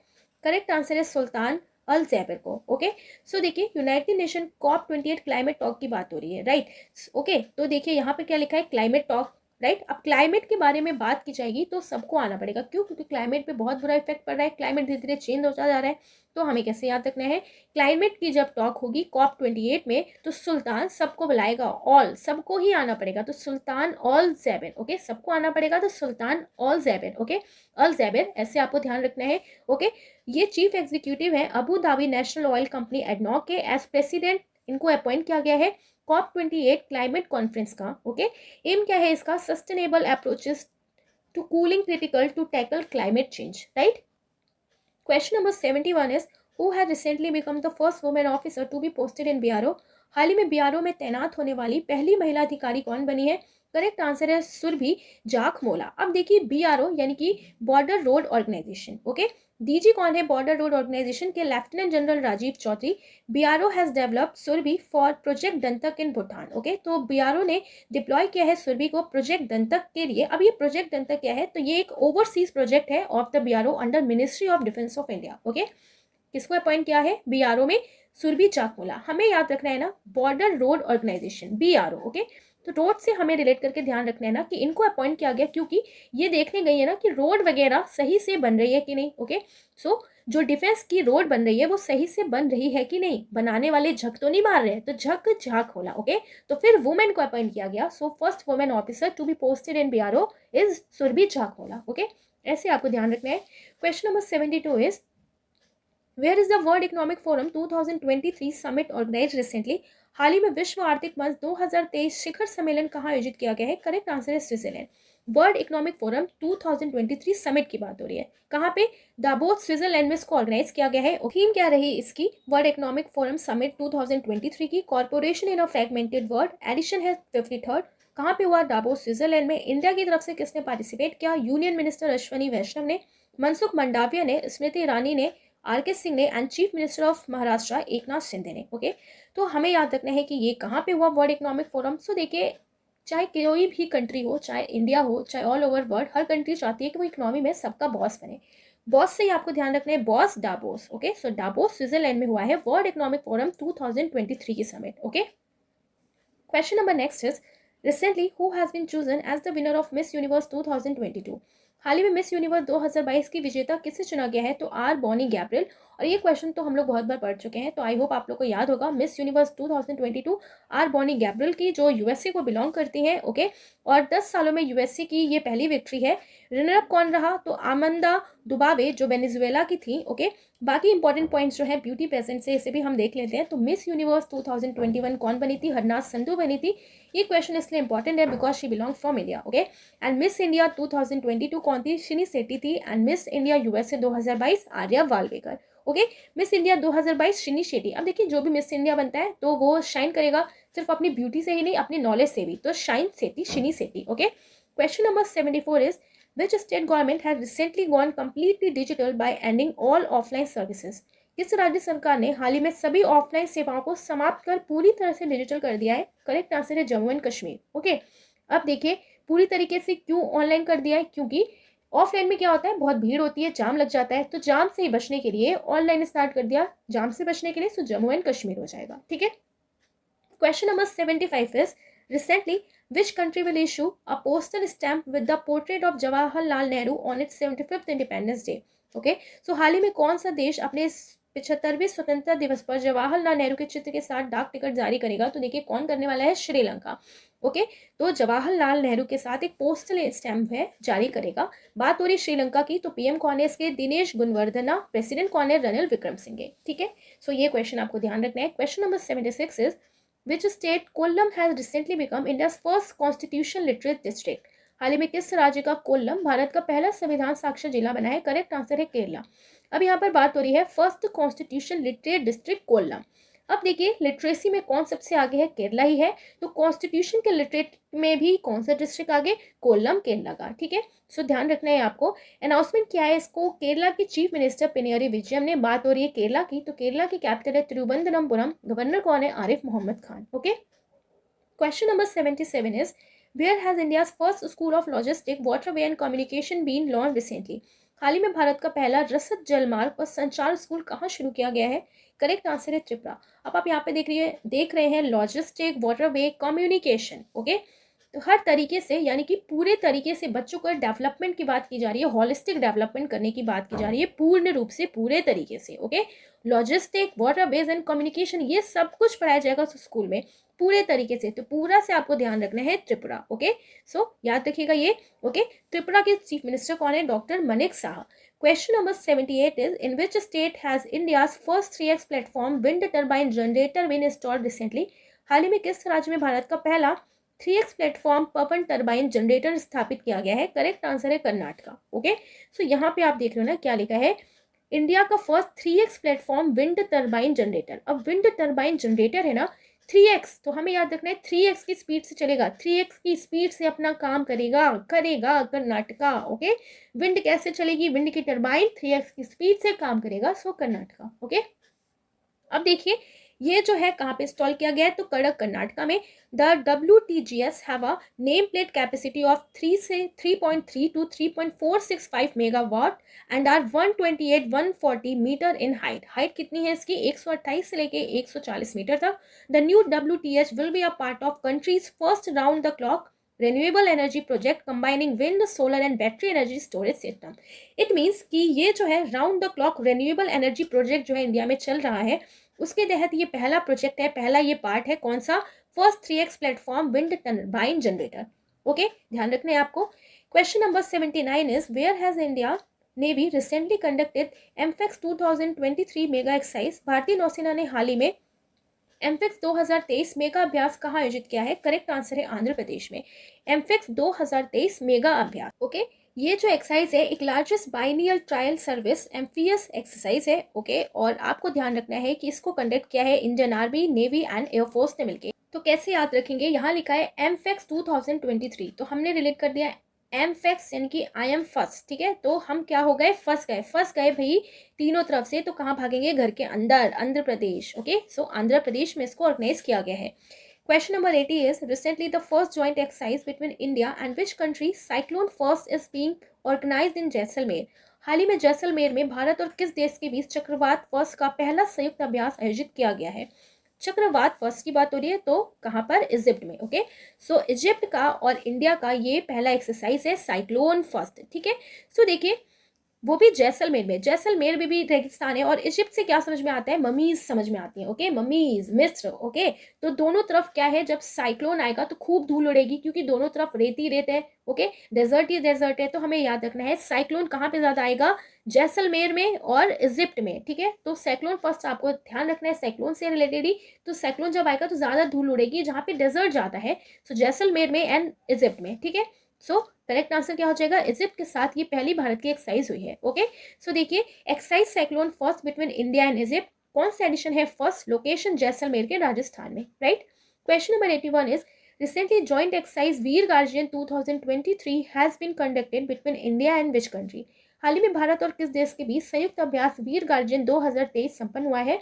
करेक्ट आंसर है सुल्तान अल जैबर को। ओके, सो देखिए United nation COP28 climate talk की बात हो रही है, राइट। ओके, तो देखिए यहाँ पे क्या लिखा है, क्लाइमेट टॉक, राइट। अब क्लाइमेट के बारे में बात की जाएगी तो सबको आना पड़ेगा, क्यों? क्योंकि क्लाइमेट पे बहुत बुरा इफेक्ट पड़ रहा है, क्लाइमेट धीरे धीरे चेंज होता जा रहा है। तो हमें कैसे याद रखना है, क्लाइमेट की जब टॉक होगी COP28 में तो सुल्तान सबको बुलाएगा, ऑल, सबको ही आना पड़ेगा, तो सुल्तान अल जैबर। ओके, सबको आना पड़ेगा तो सुल्तान अल जैबर। ओके, अल जैबर, ऐसे आपको ध्यान रखना है। ओके, ये चीफ एग्जीक्यूटिव है Abu Dhabi national oil company ADNOC के। एज प्रेसिडेंट इनको अपॉइंट किया गया है COP28 क्लाइमेट कॉन्फ्रेंस का। ओके, एम क्या है इसका, sustainable approaches to cooling critical to tackle climate change, right. Question number 71 is, who have recently become the first women officer to be posted in BRO। हाल ही में BRO में तैनात होने वाली पहली महिला अधिकारी कौन बनी है? करेक्ट आंसर है सुरभि जाखमोला। अब देखिए BRO यानी कि border road organization. Okay, DG कौन है बॉर्डर रोड ऑर्गेनाइजेशन के? Lieutenant general Rajiv Chaudhary. BRO has developed Surbhi for project Dantak in Bhutan. Okay, तो BRO ने डिप्लॉय किया है सुरभि को प्रोजेक्ट दंतक के लिए। अब ये प्रोजेक्ट दंतक क्या है, तो ये एक ओवरसीज प्रोजेक्ट है of the BRO under ministry of defence of India. Okay, किसको अपॉइंट किया है BRO में? सुरभि जाखमोला। हमें याद रखना है ना, border road organisation BRO। Okay, तो रोड से हमें रिलेट करके ध्यान रखना है ना कि इनको अपॉइंट किया गया क्योंकि ये देखने गई है ना कि रोड वगैरह सही से बन रही है कि नहीं। ओके, सो जो डिफेंस की रोड बन रही है वो सही से बन रही है कि नहीं, बनाने वाले झक तो नहीं मार रहे हैं, तो झक झाक होला। ओके, तो फिर वुमेन को अपॉइंट किया गया। So first women officer to be posted in BRO is Surbhi Jakhmola. Okay, ऐसे आपको ध्यान रखना है। Question number 72 is, where is the world economic forum 2023 summit organize recently. हाल ही में विश्व आर्थिक मंच 2023 शिखर सम्मेलन कहाँ आयोजित किया गया है? करेक्ट आंसर है Switzerland. World economic forum 2023 summit की बात हो रही है, कहाँ पे? दावोस स्विट्जरलैंड में इसको ऑर्गेनाइज किया गया है। थीम क्या रही इसकी? वर्ल्ड इकोनॉमिक फोरम समिट 2023 की, corporation in a fragmented world, edition है 53rd। कहाँ पे हुआ? दावोस स्विट्जरलैंड में। इंडिया की तरफ से किसने पार्टिसिपेट किया? यूनियन मिनिस्टर अश्वनी वैष्णव ने, मनसुख मंडाविया ने, स्मृति ईरानी ने, RK सिंह ने and chief minister of Maharashtra Eknath Shinde ने। ओके, तो हमें याद रखना है कि ये कहाँ पे हुआ वर्ल्ड इकोनॉमिक फोरम। सो देखिए चाहे कोई भी कंट्री हो, चाहे इंडिया हो, चाहे ऑल ओवर वर्ल्ड, हर कंट्री चाहती है कि वो इकोनॉमी में सबका बॉस बने। बॉस से ही आपको ध्यान रखना है, boss Davos. Okay, so Davos Switzerland में हुआ है वर्ल्ड इकोनॉमिक फोरम 2023 की summit. Okay, question number next is, recently who has been chosen as the winner of Miss Universe 2022। हाल ही में मिस यूनिवर्स 2022 की विजेता किसे चुना गया है? तो आर बॉनी गैब्रियल। और ये क्वेश्चन तो हम लोग बहुत बार पढ़ चुके हैं, तो आई होप आप लोग को याद होगा। Miss Universe 2022 R'Bonney Gabriel की, जो USA को बिलोंग करती हैं। ओके, और 10 सालों में USA की ये पहली विक्ट्री है। रनर अप कौन रहा? तो आमंदा दुबावे जो वेनेजुएला की थी। ओके, बाकी इंपॉर्टेंट पॉइंट्स जो है ब्यूटी पेजेंट से, इसे भी हम देख लेते हैं। तो मिस यूनिवर्स 2021 कौन बनी थी? हरनाज संधू बनी थी। ये क्वेश्चन इसलिए इंपॉर्टेंट है because she belong from India. Okay, and miss India 2022 कौन थी? शिनी सेट्टी थी। And miss India USA 2022 Arya Walvekar. Okay, miss India 2022 Sini Shetty. अब देखिए जो भी मिस इंडिया बनता है तो वो शाइन करेगा सिर्फ अपनी ब्यूटी से ही नहीं, अपनी नॉलेज से भी। तो Sini Shetty, Sini Shetty. Okay, question number 74 is, which state government had recently gone completely digital by ending all offline services। किस राज्य सरकार ने हाल ही में सभी ऑफलाइन सेवाओं को समाप्त कर पूरी तरह से डिजिटल कर दिया है? करेक्ट आंसर है जम्मू एंड कश्मीर। ओके, अब देखिए पूरी तरीके से क्यों ऑनलाइन कर दिया है? क्योंकि ऑफलाइन में क्या होता है, बहुत भीड़ होती है, जाम लग जाता है, तो जाम से बचने के लिए ऑनलाइन स्टार्ट कर दिया, जाम से बचने के लिए। सो जम्मू एंड कश्मीर हो जाएगा। ठीक है, question number 75 is, Recently, which country will issue a postal stamp with the portrait of Jawaharlal Nehru on its 75th Independence Day? Okay, so हाल ही में कौन सा देश अपने 75वें स्वतंत्रता दिवस पर जवाहरलाल नेहरू के चित्र के साथ डाक टिकट जारी करेगा? तो देखिए कौन करने वाला है, श्रीलंका। ओके, तो जवाहरलाल नेहरू के साथ एक पोस्टल स्टैम्प है जारी करेगा। बात हो रही श्रीलंका की, तो पीएम कौन है इसके, दिनेश गुणवर्धना। प्रेसिडेंट कौन है, रणिल विक्रमसिंघे। ठीक है, सो ये क्वेश्चन आपको ध्यान रखना है। Question number 76 is which state Kollam has recently become India's first constitution literate district? हाल ही में किस राज्य का कोल्लम भारत का पहला संविधान साक्षर जिला बना है? करेक्ट आंसर है केरला। अब यहाँ पर बात हो रही है first constitution literate district Kollam. अब देखिए लिटरेसी में कौन सबसे आगे है, केरला ही है। तो कॉन्स्टिट्यूशन के लिटरेट में भी कौन सा डिस्ट्रिक्ट आगे, कोल्लम, केरला का। ठीक है, सो ध्यान रखना है आपको। अनाउंसमेंट किया है इसको केरला की चीफ मिनिस्टर पिनरई विजयन ने। बात हो रही है केरला की, तो केरला की कैपिटल है तिरुवनंतपुरम। गवर्नर कौन है, Arif Mohammad Khan. Okay, question number 77 is where has India's first school of logistic waterway and communication been launch recently? हाल ही में भारत का पहला रसद जलमार्ग और संचार स्कूल कहाँ शुरू किया गया है? करेक्ट आंसर है त्रिपुरा। अब आप यहाँ पे देख रहे हैं लॉजिस्टिक, वाटरवे, कम्युनिकेशन। ओके, तो हर तरीके से यानी कि पूरे तरीके से बच्चों को डेवलपमेंट की बात की जा रही है, होलिस्टिक डेवलपमेंट करने की बात की जा रही है, पूर्ण रूप से पूरे तरीके से। Okay, logistic, waterways and communication, ये सब कुछ पढ़ाया जाएगा उस स्कूल में पूरे तरीके से। तो पूरा से आपको ध्यान रखना है त्रिपुरा। ओके, सो याद रखिएगा ये। ओके, त्रिपुरा के चीफ मिनिस्टर कौन है, doctor Manik Saha. Question number 78 is in which state has India's first 3x platform wind turbine generator been installed recently? हाल ही में किस राज्य में भारत का पहला 3x प्लेटफॉर्म पवन टर्बाइन जनरेटर स्थापित किया गया है? करेक्ट आंसर है कर्नाटका। ओके, सो यहाँ पे आप देख रहे हो ना क्या लिखा है, इंडिया का first 3x platform wind turbine generator. अब विंड टर्बाइन जनरेटर है ना 3x, तो हमें याद रखना है 3x की स्पीड से चलेगा, 3x की स्पीड से अपना काम करेगा कर्नाटका। ओके, विंड कैसे चलेगी, विंड की टर्बाइन 3x की स्पीड से काम करेगा, सो कर्नाटका। ओके, अब देखिए ये जो है कहाँ पे इंस्टॉल किया गया है, तो कड़क कर्नाटका में। The WTGS have a name plate capacity of 3.3 to 3.465 megawatt and are 128-140 metre in height. Height कितनी है इसकी, 128 से लेके 140 मीटर तक। The new WTH will be a part of country's first round the clock renewable energy project combining wind, solar and battery energy storage system. It means कि ये जो है round the clock renewable energy project जो है इंडिया में चल रहा है, उसके तहत ये पहला प्रोजेक्ट है, पहला ये पार्ट है। कौन सा, first 3x platform wind turbine generator. Okay, ध्यान रखना है आपको। Question number 79 is where has India navy recently conducted Amphex 2023 mega exercise? भारतीय नौसेना ने हाल ही में एमफेक्स 2023 मेगा अभ्यास कहाँ आयोजित किया है? करेक्ट आंसर है आंध्र प्रदेश में। एमफेक्स 2023 मेगा अभ्यास। ओके, ये जो एक्सरसाइज है एक largest biennial trial service amphibious exercise है। ओके, और आपको ध्यान रखना है कि इसको कंडक्ट किया है Indian army, navy and air force ने मिलकर। तो कैसे याद रखेंगे, यहाँ लिखा है एमफेक्स 2023, तो हमने रिलेट कर दिया एमफेक्स यानी कि आई एम फर्स्ट। ठीक है, तो हम क्या हो गए, फंस गए भाई तीनों तरफ से। तो कहाँ भागेंगे, घर के अंदर, आंध्र प्रदेश। ओके, सो आंध्र प्रदेश में इसको ऑर्गेनाइज किया गया है। Question number 80 is recently the first joint exercise between India and which country cyclone first is being organized in Jaisalmer? हाल ही में जैसलमेर में भारत और किस देश के बीच चक्रवात फर्स्ट का पहला संयुक्त अभ्यास आयोजित किया गया है? चक्रवात फर्स्ट की बात हो रही है, तो कहाँ पर, इजिप्ट में। ओके, सो इजिप्ट का और इंडिया का ये पहला एक्सरसाइज है साइक्लोन फर्स्ट। ठीक है, सो देखिए वो भी जैसलमेर में, जैसलमेर में भी रेगिस्तान है। और इजिप्ट से क्या समझ में आता है, ममीज समझ में आती है। ओके, ममीज, मिस्र। ओके, तो दोनों तरफ क्या है, जब साइक्लोन आएगा तो खूब धूल उड़ेगी क्योंकि दोनों तरफ रेती रेत है। ओके, डेजर्ट ही डेजर्ट है। तो हमें याद रखना है साइक्लोन कहाँ पे ज्यादा आएगा, जैसलमेर में और इजिप्ट में। ठीक है, तो साइक्लोन फर्स्ट आपको ध्यान रखना है, साइक्लोन से रिलेटेड ही। तो साइक्लोन जब आएगा तो ज्यादा धूल उड़ेगी जहाँ पे डेजर्ट ज्यादा है, सो जैसलमेर में एंड इजिप्ट में। ठीक है, सो करेक्ट आंसर क्या हो जाएगा, इजिप्ट के साथ ये पहली भारत की एक्सरसाइज हुई है। ओके, सो देखिए exercise cyclone first between India and Egypt, कौन सा एडिशन है, फर्स्ट, लोकेशन जैसलमेर के राजस्थान में। Right, question number 81 is recently joint exercise Veer guardian 2023 has been conducted between India and which country? हाल ही में भारत और किस देश के बीच संयुक्त अभ्यास वीर गार्जियन 2023 संपन्न हुआ है?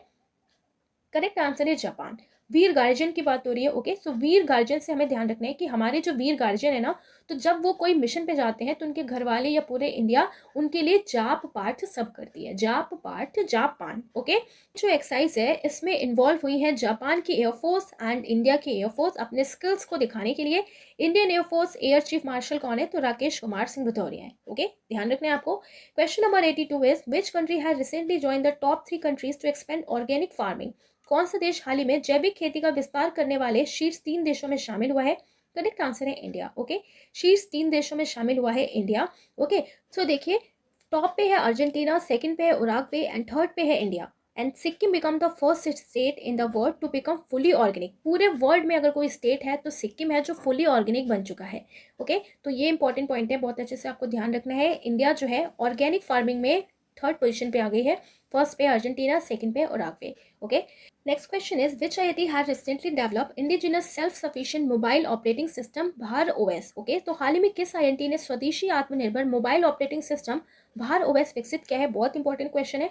करेक्ट आंसर है जापान। वीर गार्जियन की बात हो रही है। ओके, सो वीर गार्जियन से हमें ध्यान रखना है कि हमारे जो वीर गार्जियन है ना, तो जब वो कोई मिशन पे जाते हैं तो उनके घर वाले या पूरे इंडिया उनके लिए जाप पाठ सब करती है, जाप पाठ जाप पान। ओके, जो एक्सरसाइज है इसमें इन्वॉल्व हुई है जापान की एयरफोर्स एंड इंडिया की एयरफोर्स अपने स्किल्स को दिखाने के लिए। Indian air force air chief marshal कौन है? तो राकेश कुमार सिंह भदौरिया है। ओके, ध्यान रखना है आपको। Question number 82 is which country has recently join the top 3 countries to expand organic farming? कौन सा देश हाल ही में जैविक खेती का विस्तार करने वाले शीर्ष 3 देशों में शामिल हुआ है? करेक्ट आंसर है इंडिया। ओके, शीर्ष 3 देशों में शामिल हुआ है इंडिया। ओके, सो देखिए, टॉप पे है अर्जेंटीना, सेकंड पे है उराग्वे एंड थर्ड पे है India. And Sikkim become the first state in the world to become fully organic. पूरे वर्ल्ड में अगर कोई स्टेट है तो सिक्किम है जो फुली ऑर्गेनिक बन चुका है। ओके, तो ये इंपॉर्टेंट पॉइंट है, बहुत अच्छे से आपको ध्यान रखना है। इंडिया जो है ऑर्गेनिक फार्मिंग में थर्ड पोजीशन पे आ गई है, फर्स्ट पे अर्जेंटीना, सेकंड पे Uruguay. Okay, next question is which IIT has recently develop indigenous self sufficient mobile operating system Bhar OS? Okay, तो हाल ही में किस IIT ने स्वदेशी आत्मनिर्भर mobile operating system Bhar OS विकसित किया है? बहुत इंपॉर्टेंट क्वेश्चन है।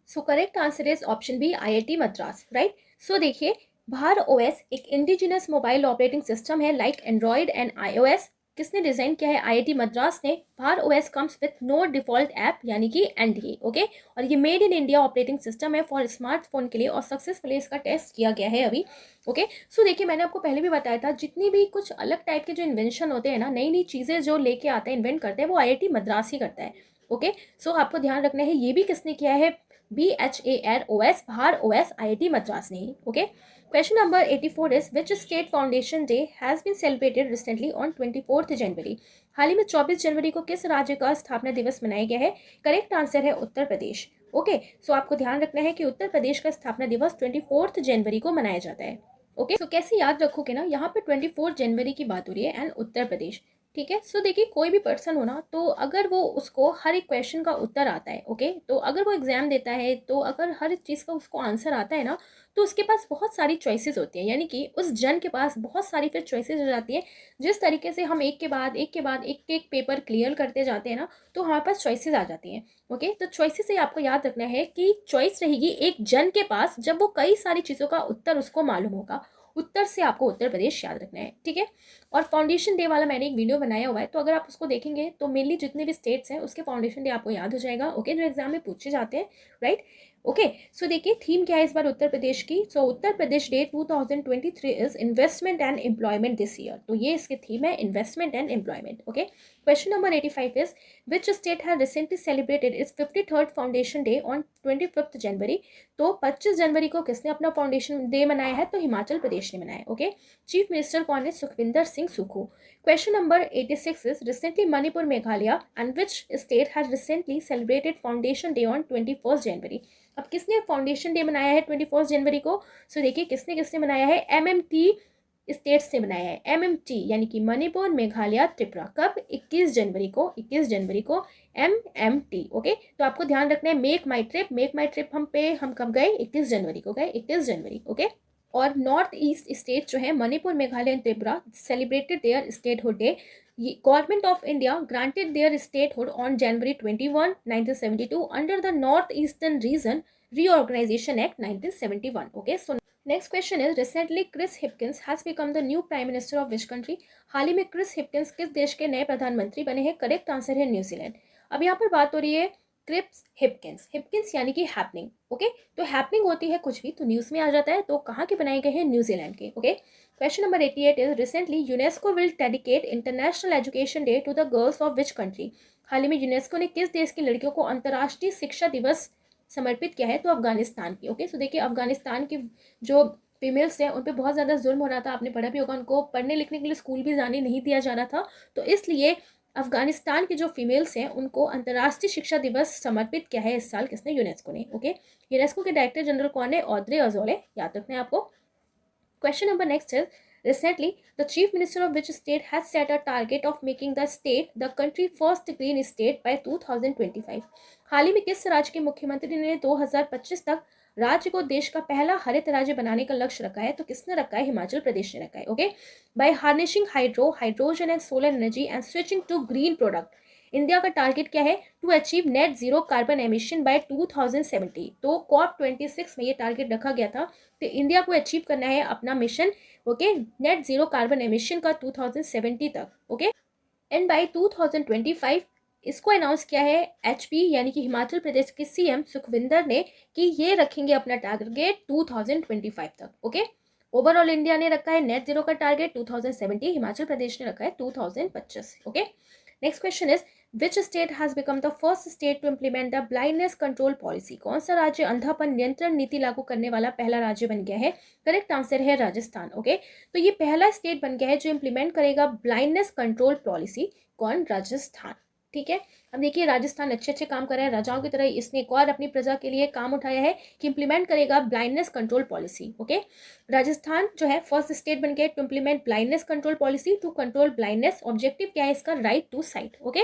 So correct answer is option B IIT Madras, right. So देखिए, भार OS एक इंडिजिनस मोबाइल ऑपरेटिंग सिस्टम है लाइक एंड्रॉयड एंड iOS। किसने डिजाइन किया है? IIT मद्रास ने। Bhar OS comes with no default app यानी कि NDA। ओके, और ये made in India operating system है फॉर स्मार्टफोन के लिए और सक्सेसफुली इसका टेस्ट किया गया है अभी। ओके, सो देखिए, मैंने आपको पहले भी बताया था जितनी भी कुछ अलग टाइप के जो इन्वेंशन होते हैं ना, नई नई चीज़ें जो लेके आते हैं, इन्वेंट करते हैं, वो IIT मद्रास ही करता है। ओके, सो आपको ध्यान रखना है ये भी किसने किया है? BHAR OS, भार OS IIT मद्रास ने ही। Okay, question number 84 is which state foundation day has been celebrated recently on 24 January? हाल ही में 24 जनवरी को किस राज्य का स्थापना दिवस मनाया गया है? करेक्ट आंसर है उत्तर प्रदेश। ओके, सो आपको ध्यान रखना है कि उत्तर प्रदेश का स्थापना दिवस 24 जनवरी को मनाया जाता है। ओके, सो कैसे याद रखोगे ना, यहाँ पे 24 जनवरी की बात हो रही है एंड उत्तर प्रदेश, ठीक है। सो देखिए, कोई भी पर्सन हो ना, तो अगर वो उसको हर एक क्वेश्चन का उत्तर आता है, ओके, तो अगर वो एग्जाम देता है, तो अगर हर एक चीज़ का उसको आंसर आता है ना, तो उसके पास बहुत सारी चॉइसेस होती हैं, यानी कि उस जन के पास बहुत सारी फिर चॉइसेस हो जाती है। जिस तरीके से हम एक के बाद एक के बाद एक एक पेपर क्लियर करते जाते हैं ना, तो हमारे पास चॉइसेस आ जाती हैं। ओके, तो चॉइसेस से आपको याद रखना है कि चॉइस रहेगी एक जन के पास जब वो कई सारी चीज़ों का उत्तर उसको मालूम होगा। उत्तर से आपको उत्तर प्रदेश याद रखना है, ठीक है। और फाउंडेशन डे वाला मैंने एक वीडियो बनाया हुआ है, तो अगर आप उसको देखेंगे तो मेनली जितने भी स्टेट्स हैं उसके फाउंडेशन डे आपको याद हो जाएगा। ओके, जो एग्जाम में पूछे जाते हैं, राइट। ओके, सो देखिए, थीम क्या है इस बार उत्तर प्रदेश की? So Uttar Pradesh day 2023 is investment and employment this year. तो ये इसकी थीम है, investment and employment. Okay, question number 85 is which state has recently celebrated its 53rd foundation day on 25 January? तो 25 जनवरी को किसने अपना फाउंडेशन डे मनाया है? तो हिमाचल प्रदेश ने मनाया। ओके, चीफ मिनिस्टर कौन है? Sukhvinder Singh Sukhu. Question number 86 is recently Manipur Meghalaya and which state has recently celebrated foundation day on 21 January? अब किसने फाउंडेशन डे मनाया है 21 जनवरी को? सो देखिए, किसने किसने मनाया है? MMT स्टेट्स ने बनाया है। MMT यानी कि मणिपुर मेघालय त्रिपुरा। कब? 21 जनवरी को, 21 जनवरी को MMT। ओके, तो आपको ध्यान रखना है make my trip. Make my trip हम कब गए? 21 जनवरी को गए, 21 जनवरी। ओके, और नॉर्थ ईस्ट स्टेट जो है Manipur Meghalaya and Tripura celebrated their statehood day. Government of India granted their statehood on January 21, 1972 under the north eastern region reorganisation act 1971। Okay, so next question is recently Chris Hipkins has become the new prime minister of which country? हाल ही में क्रिस हिपकिंस किस देश के नए प्रधानमंत्री बने हैं? करेक्ट आंसर है न्यूजीलैंड। अब यहाँ पर बात हो रही है क्रिस हिपकिंस। हिपकिंस यानी कि हैपनिंग। ओके, तो हैपनिंग होती है कुछ भी तो न्यूज़ में आ जाता है, तो कहाँ के बनाए गए हैं? न्यूजीलैंड के। Okay, question number 88 is recently UNESCO will dedicate international education day to the girls of which country? हाल ही में यूनेस्को ने किस देश की लड़कियों को अंतर्राष्ट्रीय शिक्षा दिवस समर्पित किया है? तो अफगानिस्तान की। ओके, सो देखिए, अफगानिस्तान की जो फीमेल्स हैं उन पर बहुत ज़्यादा जुल्म हो रहा था, आपने पढ़ा भी होगा, उनको पढ़ने लिखने के लिए स्कूल भी जाने नहीं दिया जा रहा था, तो इसलिए अफगानिस्तान की जो फीमेल्स हैं उनको अंतर्राष्ट्रीय शिक्षा दिवस समर्पित किया है इस साल। किसने? यूनेस्को ने। ओके, यूनेस्को के डायरेक्टर जनरल कौन है? ऑड्रे अजौले, याद रखना है आपको। Question number next is recently the chief minister of which state has set a target of making the state the country first green state by 2025? हाल ही में किस राज्य के मुख्यमंत्री ने 2025 तक राज्य को देश का पहला हरित राज्य बनाने का लक्ष्य रखा है, तो किसने रखा है? हिमाचल प्रदेश ने रखा है। Okay, by harnessing hydrogen and solar energy and switching to green product, India का टारगेट क्या है? To achieve net zero carbon emission by 2070। तो COP26 में ये टारगेट रखा गया था, तो इंडिया को अचीव करना है अपना mission, okay, net zero carbon emission का 2070 तक। ओके, एंड बाय 2025 इसको अनाउंस किया है HP यानी कि हिमाचल प्रदेश के CM सुखविंदर ने कि ये रखेंगे अपना टारगेट 2025 तक। ओके, ओवरऑल इंडिया ने रखा है नेट जीरो का टारगेट 2070, हिमाचल प्रदेश ने रखा है 2025। Okay, next question is which state has become the first state to implement the blindness control policy, कौन सा राज्य अंधापन नियंत्रण नीति लागू करने वाला पहला राज्य बन गया है? करेक्ट आंसर है राजस्थान। ओके, तो ये पहला स्टेट बन गया है जो इम्प्लीमेंट करेगा ब्लाइंडनेस कंट्रोल पॉलिसी। कौन? राजस्थान। ठीक है, अब देखिए राजस्थान अच्छे काम कर रहा है, राजाओं की तरह इसने एक और अपनी प्रजा के लिए काम उठाया है कि इम्प्लीमेंट करेगा blindness control policy. Okay, Rajasthan जो है फर्स्ट स्टेट बन गया to implement blindness control policy to control blindness. Objective क्या है इसका? Right to sight. Okay,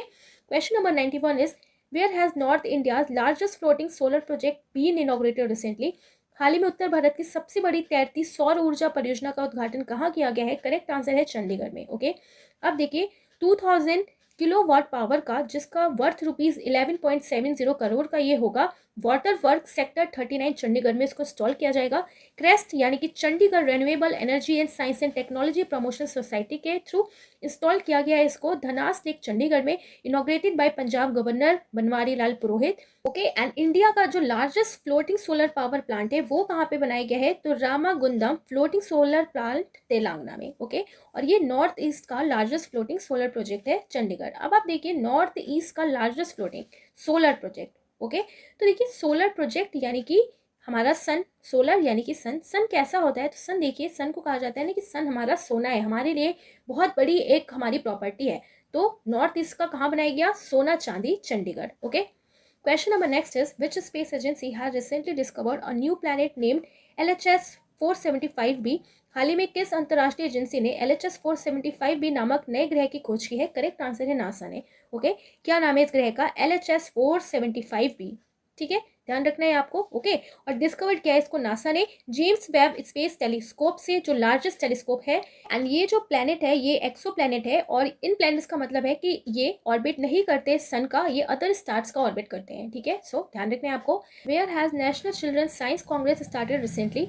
question number 91 is where has north India's largest floating solar project been inaugurated recently, हाल ही में उत्तर भारत की सबसे बड़ी तैरती सौर ऊर्जा परियोजना का उद्घाटन कहाँ किया गया है? करेक्ट आंसर है चंडीगढ़ में। ओके, अब देखिए 2000 किलोवाट पावर का जिसका वर्थ ₹11.70 करोड़ का ये होगा, वाटर वर्क सेक्टर 39 चंडीगढ़ में इसको इंस्टॉल किया जाएगा। क्रेस्ट यानी कि Chandigarh renewable energy and science and technology promotion society के थ्रू इंस्टॉल किया गया है इसको धनास लेक चंडीगढ़ में, inaugurated bye Punjab governor Banwari Lal Purohit. Okay, and India का जो largest floating solar power plant है वो कहाँ पे बनाया गया है? तो Ramagundam floating solar plant Telangana में। ओके, और ये नॉर्थ ईस्ट का लार्जेस्ट फ्लोटिंग सोलर प्रोजेक्ट है चंडीगढ़। अब आप देखिए नॉर्थ ईस्ट का largest floating solar project. Okay, तो देखिए सोलर प्रोजेक्ट यानी कि हमारा सन, सोलर यानी कि सन, सन कैसा होता है? तो सन देखिए, सन को कहा जाता है ना कि सन हमारा सोना है, हमारे लिए बहुत बड़ी एक हमारी प्रॉपर्टी है। तो नॉर्थ ईस्ट का कहाँ बनाया गया? सोना चांदी Chandigarh. Okay, question number next is which space agency has recently discovered a new planet named LHS 475b, हाल ही में किस अंतर्राष्ट्रीय एजेंसी ने LHS 475b नामक नए ग्रह की खोज की है? करेक्ट आंसर है नासा ने। ओके, क्या नाम है इस ग्रह का? LHS 475b। ठीक है, ध्यान रखना है आपको। ओके, और डिस्कवर्ड किया है इसको नासा ने जेम्स वेब स्पेस टेलीस्कोप से, जो लार्जेस्ट टेलीस्कोप है। एंड ये जो प्लेनेट है ये एक्सो प्लेनेट है, और इन प्लैनेट्स का मतलब है कि ये ऑर्बिट नहीं करते सन का, ये अदर स्टार्स का ऑर्बिट करते हैं। ठीक है, सो ध्यान रखना है आपको। Where has national children science congress started recently,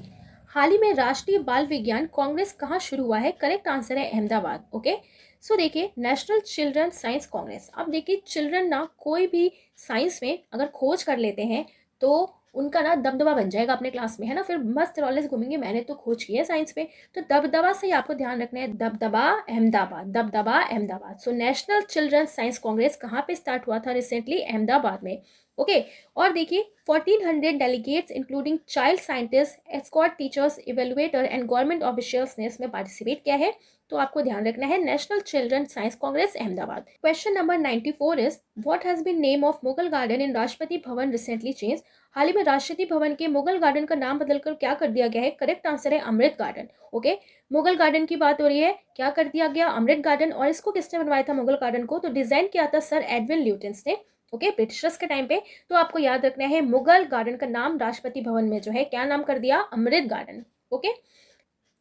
हाल ही में राष्ट्रीय बाल विज्ञान कांग्रेस कहाँ शुरू हुआ है? करेक्ट आंसर है अहमदाबाद। ओके, सो देखिए नेशनल चिल्ड्रन साइंस कांग्रेस, अब देखिए चिल्ड्रन ना कोई भी साइंस में अगर खोज कर लेते हैं तो उनका ना दबदबा बन जाएगा अपने क्लास में, है ना, फिर मस्त रॉलेस घूमेंगे मैंने तो खोज की है साइंस में। तो दबदबा से ही आपको ध्यान रखना है, दबदबा अहमदाबाद, दबदबा Ahmedabad. So national children science Congress कहाँ पे स्टार्ट हुआ था रिसेंटली? अहमदाबाद में। ओके, और देखिए 1400 delegates including child scientist, escort teachers, evaluator and government officials ने इसमें पार्टिसिपेट किया है। तो आपको ध्यान रखना है national children science congress Ahmedabad. Question number 94 is what has been name of Mughal garden in Rashtrapati Bhavan recently change, हाल ही में राष्ट्रपति भवन के मुगल गार्डन का नाम बदलकर क्या कर दिया गया है? करेक्ट आंसर है अमृत गार्डन। ओके, मुगल गार्डन की बात हो रही है, क्या कर दिया गया? अमृत गार्डन। और इसको किसने बनवाया था मुगल गार्डन को? तो डिजाइन किया था सर एडविन ल्यूटेंस ने। ओके, ब्रिटिशर्स के टाइम पे। तो आपको याद रखना है मुगल गार्डन का नाम राष्ट्रपति भवन में जो है क्या नाम कर दिया? Amrit garden. Okay,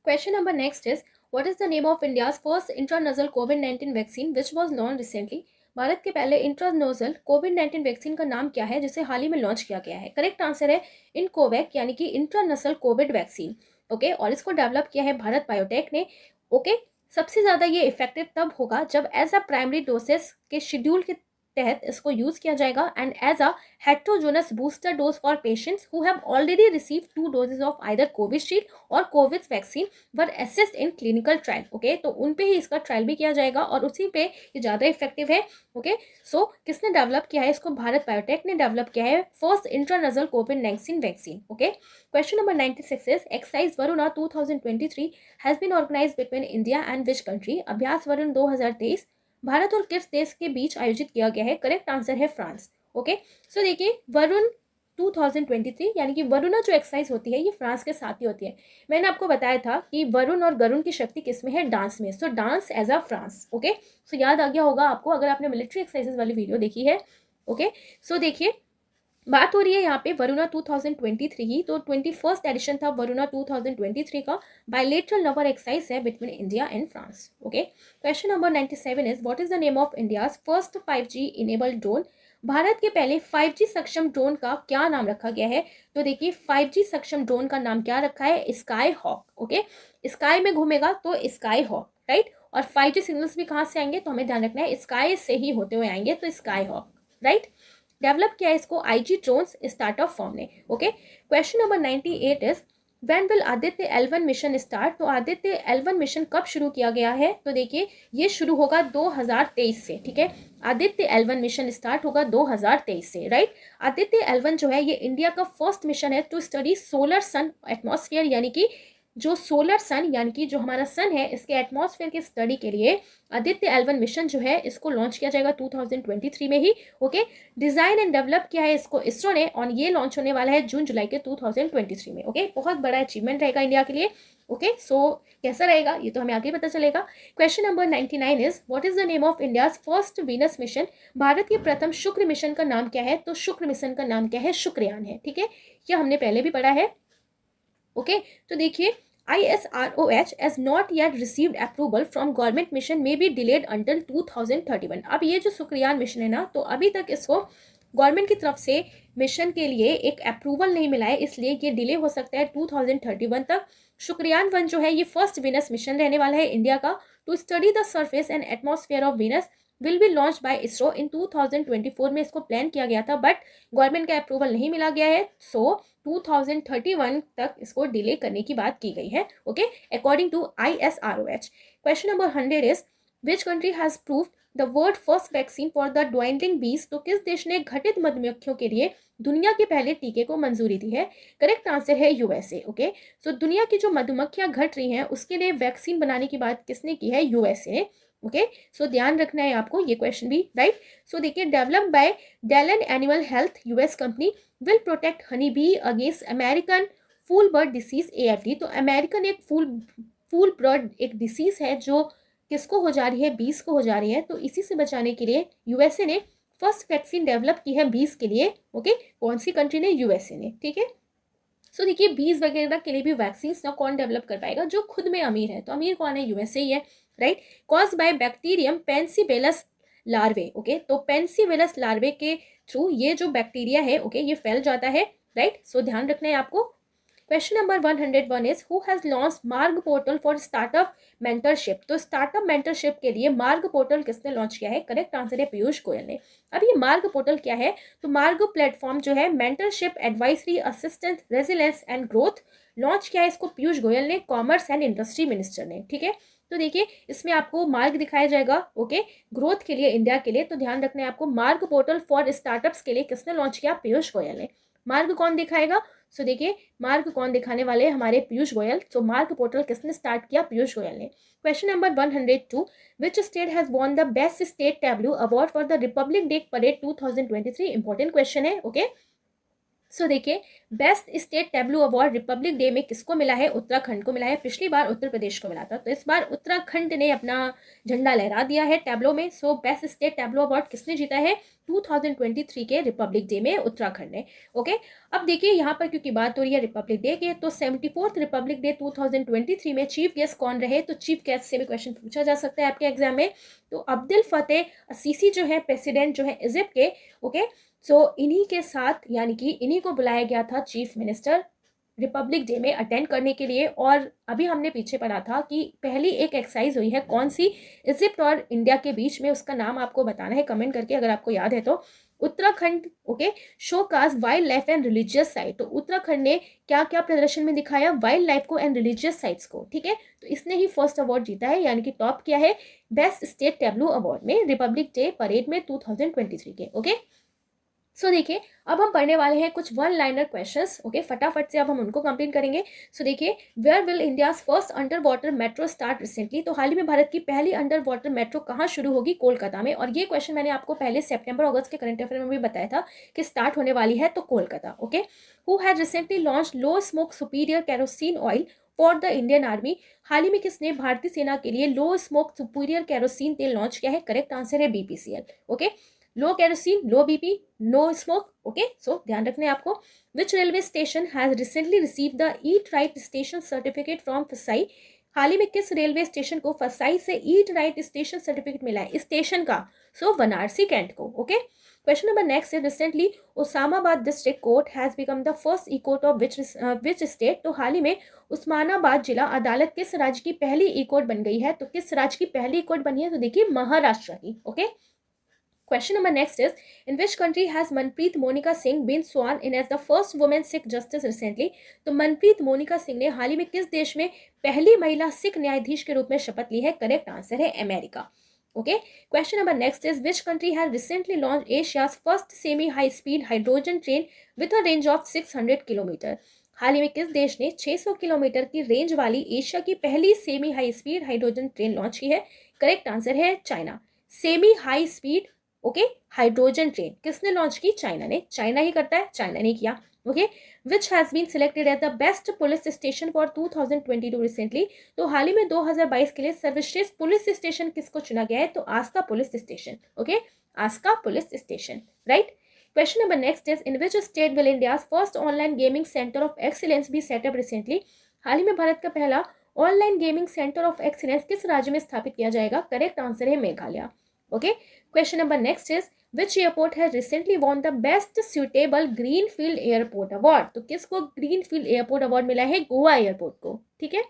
question number next is what is the name of India's first intranasal कोविड-19 vaccine which was launch recently, Bharat के पहले इंट्रानोजल कोविड-19 वैक्सीन का नाम क्या है जिसे हाल ही में लॉन्च किया गया है? करेक्ट आंसर है इनकोवैक यानी कि इंट्रानसल कोविड वैक्सीन। ओके, और इसको डेवलप किया है भारत बायोटेक ने। ओके, सबसे ज़्यादा ये इफेक्टिव तब होगा जब एज अ प्राइमरी डोसेस के शेड्यूल के तहत इसको यूज किया जाएगा and as a heterogeneous booster dose for patients who have already received 2 doses of either Covishield और COVID vaccine were assessed in clinical trial. Okay, तो उन पे ही इसका ट्रायल भी किया जाएगा और उसी पे ये ज़्यादा इफेक्टिव है। ओके, सो किसने डेवलप किया है इसको? भारत बायोटेक ने डेवलप किया है फर्स्ट इंट्रानजल कोविड-19 vaccine. Okay, question number 96 is exercise Varuna 2023 has been organised between India and which country, अभ्यास वरुण 2023 भारत और किस देश के बीच आयोजित किया गया है? करेक्ट आंसर है फ्रांस। ओके, सो देखिए वरुण 2023 यानी कि वरुणा जो एक्सरसाइज होती है ये फ्रांस के साथ ही होती है। मैंने आपको बताया था कि वरुण और गरुण की शक्ति किस में है? डांस में। So dance as a France. Okay, so याद आ गया होगा आपको अगर आपने मिलिट्री एक्सरसाइजेज वाली वीडियो देखी है। ओके, सो देखिए बात हो रही है यहाँ पे वरुणा 2023 की, तो 21st एडिशन था वरुणा 2023 का। बायलेटरल नंबर एक्सरसाइज है between India and France. Okay, question number 97 is what is the name of India's first 5G enabled drone. Bharat के पहले 5G सक्षम ड्रोन का क्या नाम रखा गया है। तो देखिए 5G सक्षम ड्रोन का नाम क्या रखा है, स्काई हॉक। ओके, स्काई में घूमेगा तो स्काई हॉक, राइट। और 5G सिग्नल्स भी कहाँ से आएंगे, तो हमें ध्यान रखना है स्काई से ही होते हुए आएंगे, तो स्काई हॉक, राइट। डेवलप किया है इसको IG ड्रोन्स स्टार्टअप फॉर्म ने। Okay, question number 98 is when will Aditya L1 mission start. तो आदित्य L1 मिशन कब शुरू किया गया है, तो देखिए ये शुरू होगा 2023 से, ठीक है। आदित्य L1 मिशन स्टार्ट होगा 2023 से, राइट। आदित्य L1 जो है ये इंडिया का फर्स्ट मिशन है to study solar sun atmosphere, यानी कि जो सोलर सन यानी कि जो हमारा सन है इसके एटमॉस्फेयर की स्टडी के लिए आदित्य L1 मिशन जो है इसको लॉन्च किया जाएगा 2023 में ही। ओके, डिजाइन एंड डेवलप किया है इसको इसरो ने, और ये लॉन्च होने वाला है जून जुलाई के 2023 में। ओके, बहुत बड़ा अचीवमेंट रहेगा इंडिया के लिए। ओके, सो कैसा रहेगा ये तो हमें आगे पता चलेगा। Question number 99 is what is the name of India's first Venus mission. Bharat के प्रथम शुक्र मिशन का नाम क्या है, तो शुक्र मिशन का नाम क्या है, शुक्रयान है, ठीक है। यह हमने पहले भी पढ़ा है। ओके, तो देखिए ISROH has not yet received approval from government mission may be delayed until 2031। अब ये जो शुक्रयान मिशन है ना, तो अभी तक इसको गवर्नमेंट की तरफ से मिशन के लिए एक अप्रूवल नहीं मिला है, इसलिए ये डिले हो सकता है 2031 तक। शुक्रयान 1 जो है ये फर्स्ट वीनस मिशन रहने वाला है इंडिया का, to study the surface and atmosphere of Venus, will be launch by ISRO in 2024 में इसको प्लान किया गया था, बट गवर्नमेंट का अप्रूवल नहीं मिला गया है, सो 2031 तक इसको डिले करने की बात की गई है। Okay, according to ISROH। Question number 100 is which country has proved the world first vaccine for the dwindling bees. तो किस देश ने घटित मधुमक्खियों के लिए दुनिया के पहले टीके को मंजूरी दी है। करेक्ट आंसर है USA। ओके, सो दुनिया की जो मधुमक्खियां घट रही हैं उसके लिए वैक्सीन बनाने की बात किसने की है, USA ने। ओके, सो ध्यान रखना है आपको ये क्वेश्चन भी, राइट। सो देखिए developed by Dalan animal health US company will protect honey bee against American foul brood disease AFD। तो अमेरिकन एक फूल बर्ड एक डिसीज है जो किसको हो जा रही है, बीस को हो जा रही है, तो इसी से बचाने के लिए USA ने फर्स्ट वैक्सीन डेवलप की है बीस के लिए। ओके, कौन सी कंट्री ने, USA ने, ठीक है। सो देखिए बीज वगैरह के लिए भी वैक्सीन ना कौन डेवलप कर पाएगा, जो खुद में अमीर है, तो अमीर कौन है, USA ही है, right. Cause by bacterium paenibacillus larvae. Okay, तो पेंसिबेलस लार्वे के थ्रू ये जो बैक्टीरिया है ओके ये फैल जाता है, राइट। सो ध्यान रखना है आपको। Question number 101 is who has launch मार्ग पोर्टल फॉर स्टार्टअप मेंटरशिप। तो स्टार्टअप मेंटरशिप के लिए मार्ग पोर्टल किसने लॉन्च किया है, करेक्ट आंसर है पीयूष गोयल ने। अब ये मार्ग पोर्टल क्या है, तो मार्ग प्लेटफॉर्म जो है mentorship advisory assistance resilience and growth launch किया है इसको पीयूष गोयल ने, कॉमर्स एंड इंडस्ट्री मिनिस्टर ने, ठीक है। तो देखिए इसमें आपको मार्ग दिखाया जाएगा ओके ग्रोथ के लिए इंडिया के लिए, तो ध्यान रखना है आपको मार्ग पोर्टल फॉर स्टार्टअप्स के लिए किसने लॉन्च किया, पीयूष गोयल ने। मार्ग कौन दिखाएगा, सो देखिए मार्ग कौन दिखाने वाले हमारे पीयूष गोयल, तो मार्ग पोर्टल किसने स्टार्ट किया, पीयूष गोयल ने। Question number 102 which state has won the best state tableau award for the Republic day parade 2023। Important question है ओके। सो देखिए best state tableau award Republic day में किसको मिला है, उत्तराखंड को मिला है। पिछली बार उत्तर प्रदेश को मिला था, तो इस बार उत्तराखंड ने अपना झंडा लहरा दिया है टैब्लो में। So best state tableau award किसने जीता है, 2023 के रिपब्लिक डे में उत्तराखंड ने। ओके, अब देखिए यहाँ पर क्योंकि बात हो रही है रिपब्लिक डे के, तो 74th रिपब्लिक डे 2023 में चीफ गेस्ट कौन रहे, तो चीफ गेस्ट से भी क्वेश्चन पूछा जा सकता है आपके एग्जाम में। तो अब्दुल फतेह सीसी जो है प्रेसिडेंट जो है इजिप्ट के, ओके। सो इन्हीं के साथ यानी कि इन्हीं को बुलाया गया था चीफ मिनिस्टर रिपब्लिक डे में अटेंड करने के लिए। और अभी हमने पीछे पढ़ा था कि पहली एक एक्सरसाइज हुई है कौन सी, इजिप्ट और इंडिया के बीच में, उसका नाम आपको बताना है कमेंट करके अगर आपको याद है तो। Uttarakhand okay show cause wild life and religious site. तो उत्तराखंड ने क्या क्या प्रदर्शन में दिखाया, वाइल्ड लाइफ को एंड रिलीजियस साइट्स को, ठीक है। तो इसने ही फर्स्ट अवार्ड जीता है यानी कि टॉप किया है बेस्ट स्टेट टैब्लू अवार्ड में रिपब्लिक डे परेड में 2023 के। ओके, सो देखिए अब हम पढ़ने वाले हैं कुछ वन लाइनर क्वेश्चंस ओके, फटाफट से अब हम उनको कंप्लीट करेंगे। सो देखिए where will India's first underwater metro start recently. तो हाल ही में भारत की पहली अंडर वाटर मेट्रो कहाँ शुरू होगी, कोलकाता में। और ये क्वेश्चन मैंने आपको पहले सितंबर अगस्त के करंट अफेयर में भी बताया था कि स्टार्ट होने वाली है तो Kolkata. Okay, who has recently launch low smoke superior kerosene oil for the Indian army. हाल ही में किसने भारतीय सेना के लिए लो स्मोक सुपीरियर केरोसिन तेल लॉन्च किया है, करेक्ट आंसर है BPCL। Okay, low kerosene, low BP, no smoke. Okay, so ध्यान रखना है आपको। Which railway station has recently receive the eat right station certificate from FSSAI. हाल ही में किस रेलवे स्टेशन को फसाई से ईट राइट स्टेशन सर्टिफिकेट मिला है स्टेशन का? सो बनारसी कैंट को। ओके, क्वेश्चन नंबर नेक्स्ट है, recently Osmanabad district court has become the first e court of which state. तो हाल ही में उस्मानाबाद जिला अदालत किस राज्य की पहली ई कोर्ट बन गई है? तो किस राज्य की पहली ई कोर्ट बनी है? तो देखिए महाराष्ट्र की। Okay, question number next is, in which country has Manpreet Monica Singh been sworn in as the first woman Sikh justice recently? तो मनप्रीत मोनिका सिंह ने हाल ही में किस देश में पहली महिला सिख न्यायाधीश के रूप में शपथ ली है? करेक्ट आंसर है America. Okay, question number next is, which country has recently launch Asia's first semi high speed hydrogen train with a range of 600 kilometre. हाल ही में किस देश ने 600 किलोमीटर की रेंज वाली एशिया की पहली semi high speed hydrogen train launch की है? करेक्ट आंसर है China. Semi high speed okay hydrogen train किसने लॉन्च की? चाइना ने। चाइना ही करता है, चाइना ने किया। Okay, which has been selected as the best police station for 2022 recently. तो हाल ही में 2022 के लिए सर्वश्रेष्ठ पुलिस स्टेशन किसको चुना गया है? तो Aska police station. Okay, Aska police station, right. Question number next is, in which state will India first online gaming centre of excellence be set up recently. हाल ही में भारत का पहला online gaming centre of excellence किस राज्य में स्थापित किया जाएगा? करेक्ट आंसर है Meghalaya. Okay, question number next is, which airport has recently won the best suitable greenfield airport award. तो किसको ग्रीनफील्ड एयरपोर्ट अवार्ड मिला है? गोवा एयरपोर्ट को। ठीक है,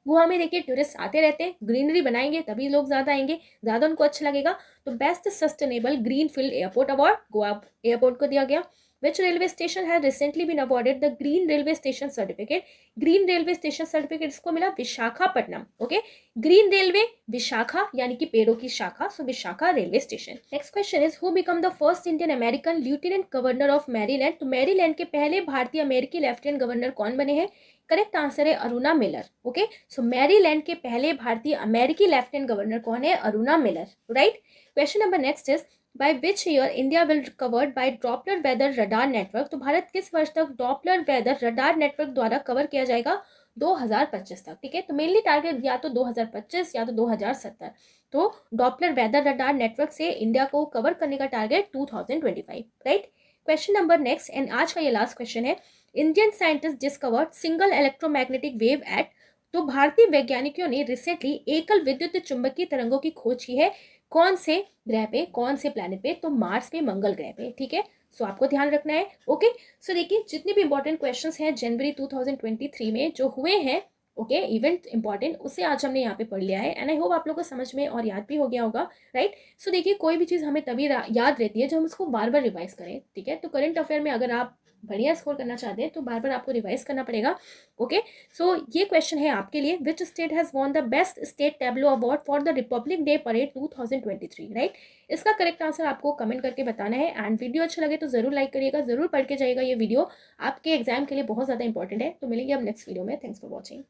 गोवा में देखिए टूरिस्ट आते रहते हैं, ग्रीनरी बनाएंगे तभी लोग ज्यादा आएंगे, ज्यादा उनको अच्छा लगेगा। तो best sustainable greenfield airport award Goa airport को दिया गया। Which railway station has recently been awarded the Green Railway Station Certificate? Green Railway Station Certificate इसको मिला Visakhapatnam. Okay, green railway Visakha यानी कि पेड़ों की शाखा, so Visakha railway station. Next question is, who become the first Indian American lieutenant governor of Maryland. तो मैरीलैंड के पहले भारतीय अमेरिकी लेफ्टिनेंट गवर्नर कौन बने हैं? करेक्ट आंसर है अरुणा मिलर। ओके, सो मैरीलैंड के पहले भारतीय अमेरिकी लेफ्टिनेंट गवर्नर कौन है? Aruna Miller, right. Question number next is, by which year India will covered by Doppler weather radar network। तो भारत किस वर्ष तक Doppler weather radar network द्वारा कवर किया जाएगा? 2025 तक। ठीक है, तो मेनली टारगेट या तो 2025 या तो 2070। तो Doppler weather radar network से इंडिया को कवर करने का target 2025, right. Question number next and आज का ये लास्ट क्वेश्चन है, Indian scientist discovered single electromagnetic wave eight. तो भारतीय वैज्ञानिकों ने रिसेंटली एकल विद्युत चुंबकीय तरंगों की खोज की है। कौन से ग्रह पे, कौन से प्लैनेट पे? तो मार्स पे, मंगल ग्रह पे। ठीक है, सो आपको ध्यान रखना है। ओके, सो देखिए जितने भी इंपॉर्टेंट क्वेश्चंस हैं जनवरी 2023 में जो हुए हैं, ओके इवेंट इंपॉर्टेंट, उसे आज हमने यहाँ पे पढ़ लिया है एंड आई होप आप लोगों को समझ में और याद भी हो गया होगा, राइट। सो देखिए कोई भी चीज़ हमें तभी याद रहती है जब हम उसको बार बार रिवाइज करें। ठीक है, तो करंट अफेयर में अगर आप बढ़िया स्कोर करना चाहते हैं तो बार बार आपको रिवाइज करना पड़ेगा। ओके, सो ये क्वेश्चन है आपके लिए, विच state has won the best state tableau award for the Republic day parade 2023, right. इसका करेक्ट आंसर आपको कमेंट करके बताना है एंड वीडियो अच्छा लगे तो जरूर लाइक करिएगा, जरूर पढ़ के जाइएगा। ये वीडियो आपके एग्जाम के लिए बहुत ज़्यादा इंपॉर्टेंट है। तो मिलेंगे अब नेक्स्ट वीडियो में। Thanks for watching.